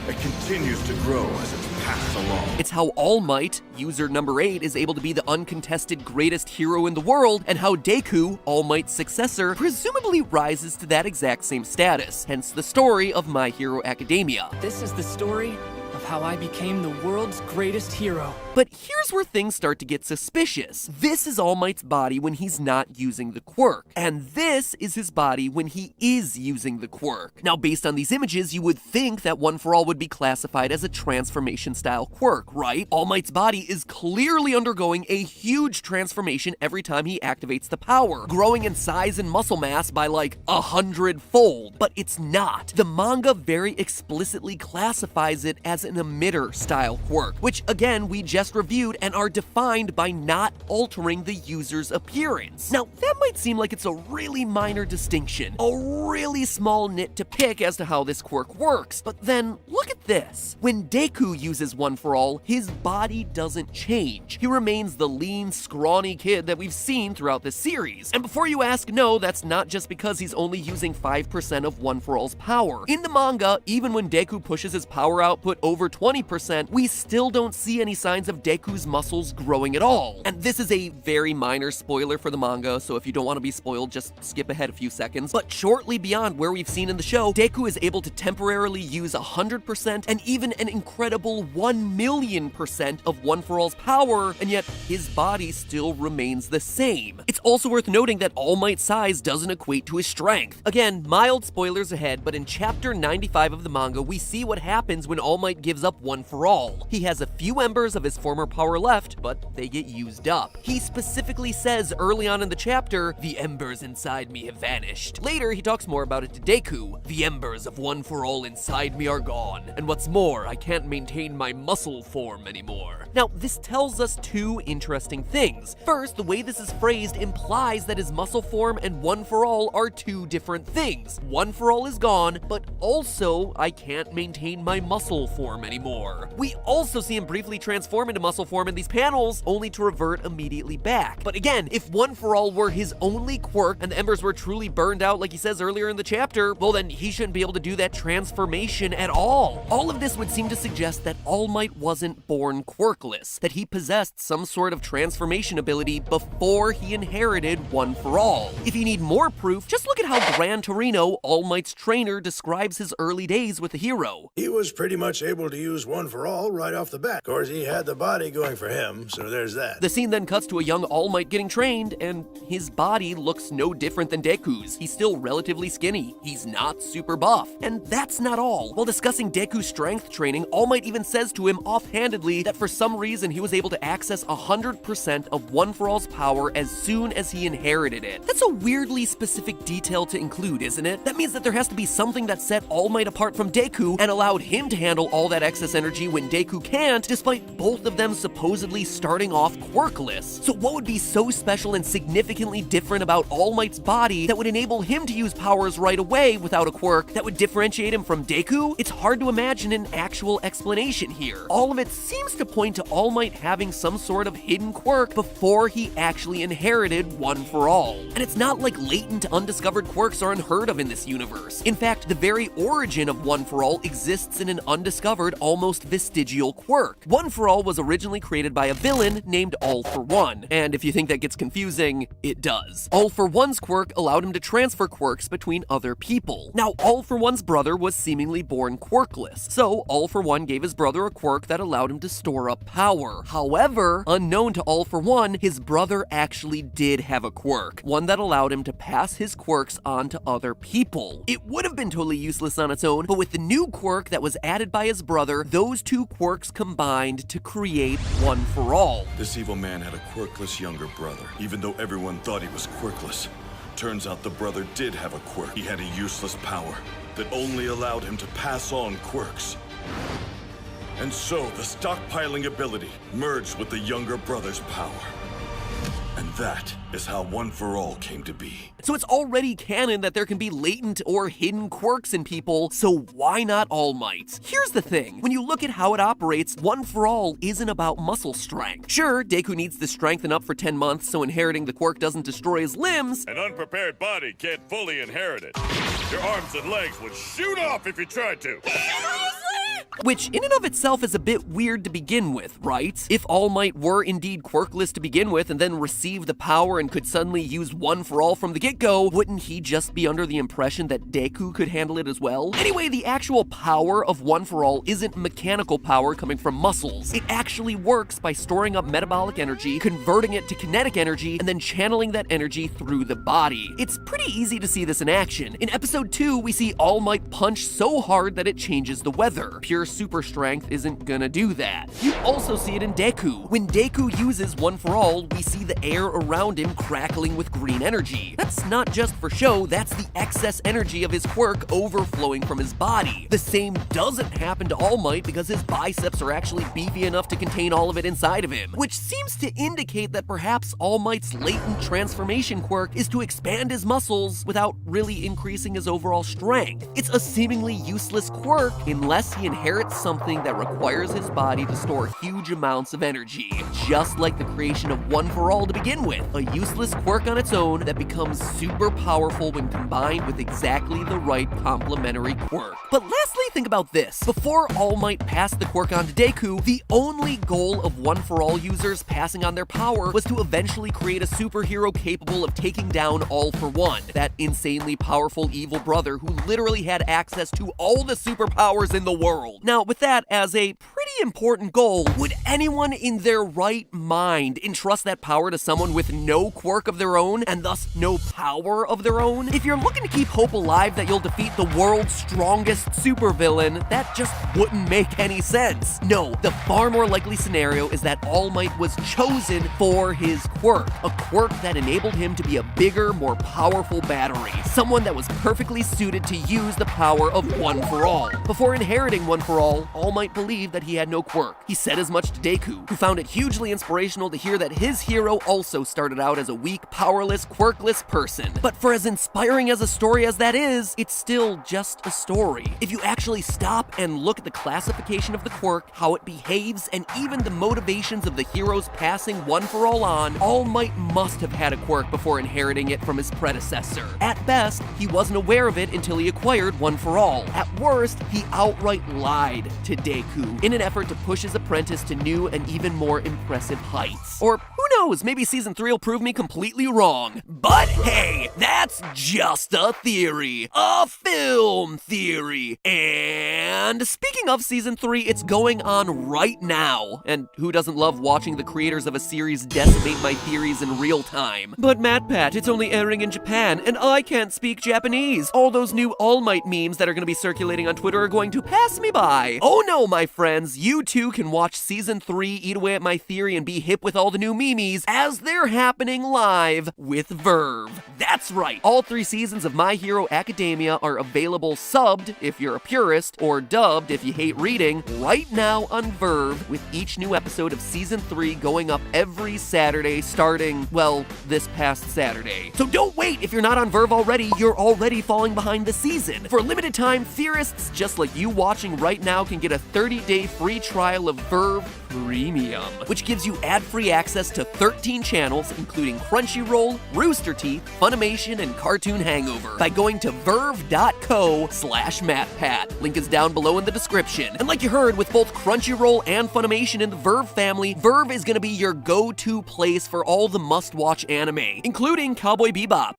It continues to grow as it's passed along. It's how All Might, user number 8, is able to be the uncontested greatest hero in the world, and how Deku, All Might's successor, presumably rises to that exact same status, hence the story of My Hero Academia. This is the story of how I became the world's greatest hero. But here's where things start to get suspicious. This is All Might's body when he's not using the quirk, and this is his body when he is using the quirk. Now, based on these images, you would think that One for All would be classified as a transformation-style quirk, right? All Might's body is clearly undergoing a huge transformation every time he activates the power, growing in size and muscle mass by like 100-fold. But it's not. The manga very explicitly classifies it as an emitter-style quirk, which again, we just reviewed and are defined by not altering the user's appearance. Now, that might seem like it's a really minor distinction, a really small nit to pick as to how this quirk works, but then look at this. When Deku uses One for All, his body doesn't change. He remains the lean, scrawny kid that we've seen throughout this series. And before you ask, no, that's not just because he's only using 5% of One for All's power. In the manga, even when Deku pushes his power output over 20%, we still don't see any signs of Deku's muscles growing at all. And this is a very minor spoiler for the manga, so if you don't want to be spoiled, just skip ahead a few seconds. But shortly beyond where we've seen in the show, Deku is able to temporarily use 100% and even an incredible 1,000,000% of One for All's power, and yet his body still remains the same. It's also worth noting that All Might's size doesn't equate to his strength. Again, mild spoilers ahead, but in chapter 95 of the manga, we see what happens when All Might gives up One for All. He has a few embers of his former power left, but they get used up. He specifically says early on in the chapter, "The embers inside me have vanished." Later, he talks more about it to Deku. "The embers of One for All inside me are gone, and what's more, I can't maintain my muscle form anymore." Now, this tells us two interesting things. First, the way this is phrased implies that his muscle form and One for All are two different things. One for All is gone, but also, I can't maintain my muscle form anymore. We also see him briefly transform into muscle form in these panels, only to revert immediately back. But again, if One for All were his only quirk and the embers were truly burned out like he says earlier in the chapter, well then he shouldn't be able to do that transformation at all. All of this would seem to suggest that All Might wasn't born quirkless, that he possessed some sort of transformation ability before he inherited One for All. If you need more proof, just look at how Gran Torino, All Might's trainer, describes his early days with the hero. He was pretty much able to use One for All right off the bat. Of course, he had the body going for him, so there's that. The scene then cuts to a young All Might getting trained, and his body looks no different than Deku's. He's still relatively skinny. He's not super buff. And that's not all. While discussing Deku's strength training, All Might even says to him offhandedly that for some reason he was able to access 100% of One for All's power as soon as he inherited it. That's a weirdly specific detail to include, isn't it? That means that there has to be something that set All Might apart from Deku and allowed him to handle all that excess energy when Deku can't, despite both of them supposedly starting off quirkless. So what would be so special and significantly different about All Might's body that would enable him to use powers right away without a quirk that would differentiate him from Deku? It's hard to imagine imagine an actual explanation here. All of it seems to point to All Might having some sort of hidden quirk before he actually inherited One for All. And it's not like latent, undiscovered quirks are unheard of in this universe. In fact, the very origin of One for All exists in an undiscovered, almost vestigial quirk. One for All was originally created by a villain named All for One, and if you think that gets confusing, it does. All for One's quirk allowed him to transfer quirks between other people. Now, All for One's brother was seemingly born quirkless, so All for One gave his brother a quirk that allowed him to store up power. However, unknown to All for One, his brother actually did have a quirk, one that allowed him to pass his quirks on to other people. It would have been totally useless on its own, but with the new quirk that was added by his brother, those two quirks combined to create One for All. This evil man had a quirkless younger brother, even though everyone thought he was quirkless. Turns out the brother did have a quirk. He had a useless power that only allowed him to pass on quirks. And so the stockpiling ability merged with the younger brother's power. And that is how One for All came to be. So it's already canon that there can be latent or hidden quirks in people, so why not All Might? Here's the thing, when you look at how it operates, One for All isn't about muscle strength. Sure, Deku needs to strengthen up for 10 months so inheriting the quirk doesn't destroy his limbs. An unprepared body can't fully inherit it. Your arms and legs would shoot off if you tried to. Which in and of itself is a bit weird to begin with, right? If All Might were indeed quirkless to begin with and then received the power and could suddenly use One for All from the get-go, wouldn't he just be under the impression that Deku could handle it as well? Anyway, the actual power of One for All isn't mechanical power coming from muscles. It actually works by storing up metabolic energy, converting it to kinetic energy, and then channeling that energy through the body. It's pretty easy to see this in action. In episode 2, we see All Might punch so hard that it changes the weather. Pure super strength isn't gonna do that. You also see it in Deku. When Deku uses One for All, we see the air around him crackling with green energy. That's not just for show, that's the excess energy of his quirk overflowing from his body. The same doesn't happen to All Might because his biceps are actually beefy enough to contain all of it inside of him, which seems to indicate that perhaps All Might's latent transformation quirk is to expand his muscles without really increasing his overall strength. It's a seemingly useless quirk unless he inherits something that requires his body to store huge amounts of energy, just like the creation of One for All to begin with, a useless quirk on its own that becomes super powerful when combined with exactly the right complementary quirk. But lastly, think about this. Before All Might passed the quirk on to Deku, the only goal of One for All users passing on their power was to eventually create a superhero capable of taking down All for One, that insanely powerful evil brother who literally had access to all the superpowers in the world. Now, with that as a pretty important goal, would anyone in their right mind entrust that power to someone with no quirk of their own, and thus no power of their own? If you're looking to keep hope alive that you'll defeat the world's strongest supervillain, that just wouldn't make any sense. No, the far more likely scenario is that All Might was chosen for his quirk, a quirk that enabled him to be a bigger, more powerful battery, someone that was perfectly suited to use the power of One for All. Before inheriting One for All Might believed that he had no quirk. He said as much to Deku, who found it hugely inspirational to hear that his hero also started out as a weak, powerless, quirkless person. But for as inspiring as a story as that is, it's still just a story. If you actually stop and look at the classification of the quirk, how it behaves, and even the motivations of the heroes passing One for All on, All Might must have had a quirk before inheriting it from his predecessor. At best, he wasn't aware of it until he acquired One for All. At worst, he outright lied to Deku in an effort to push his apprentice to new and even more impressive heights. Or who knows, maybe season 3 will prove me completely wrong. But hey, that's just a theory. A film theory. And speaking of season 3, it's going on right now. And who doesn't love watching the creators of a series decimate my theories in real time? But MatPat, it's only airing in Japan, and I can't speak Japanese. All those new All Might memes that are going to be circulating on Twitter are going to pass me by. Oh no, my friends, you too can watch season 3, eat away at my theory, and be hip with all the new memes animes as they're happening live with Verve. That's right, all 3 seasons of My Hero Academia are available subbed if you're a purist, or dubbed if you hate reading, right now on Verve, with each new episode of Season 3 going up every Saturday starting, well, this past Saturday. So don't wait! If you're not on Verve already, you're already falling behind the season. For a limited time, theorists just like you watching right now can get a 30-day free trial of Verve Premium, which gives you ad-free access to 13 channels, including Crunchyroll, Rooster Teeth, Funimation, and Cartoon Hangover, by going to verve.co/MattPat. Link is down below in the description. And like you heard, with both Crunchyroll and Funimation in the Verve family, Verve is going to be your go-to place for all the must-watch anime, including Cowboy Bebop.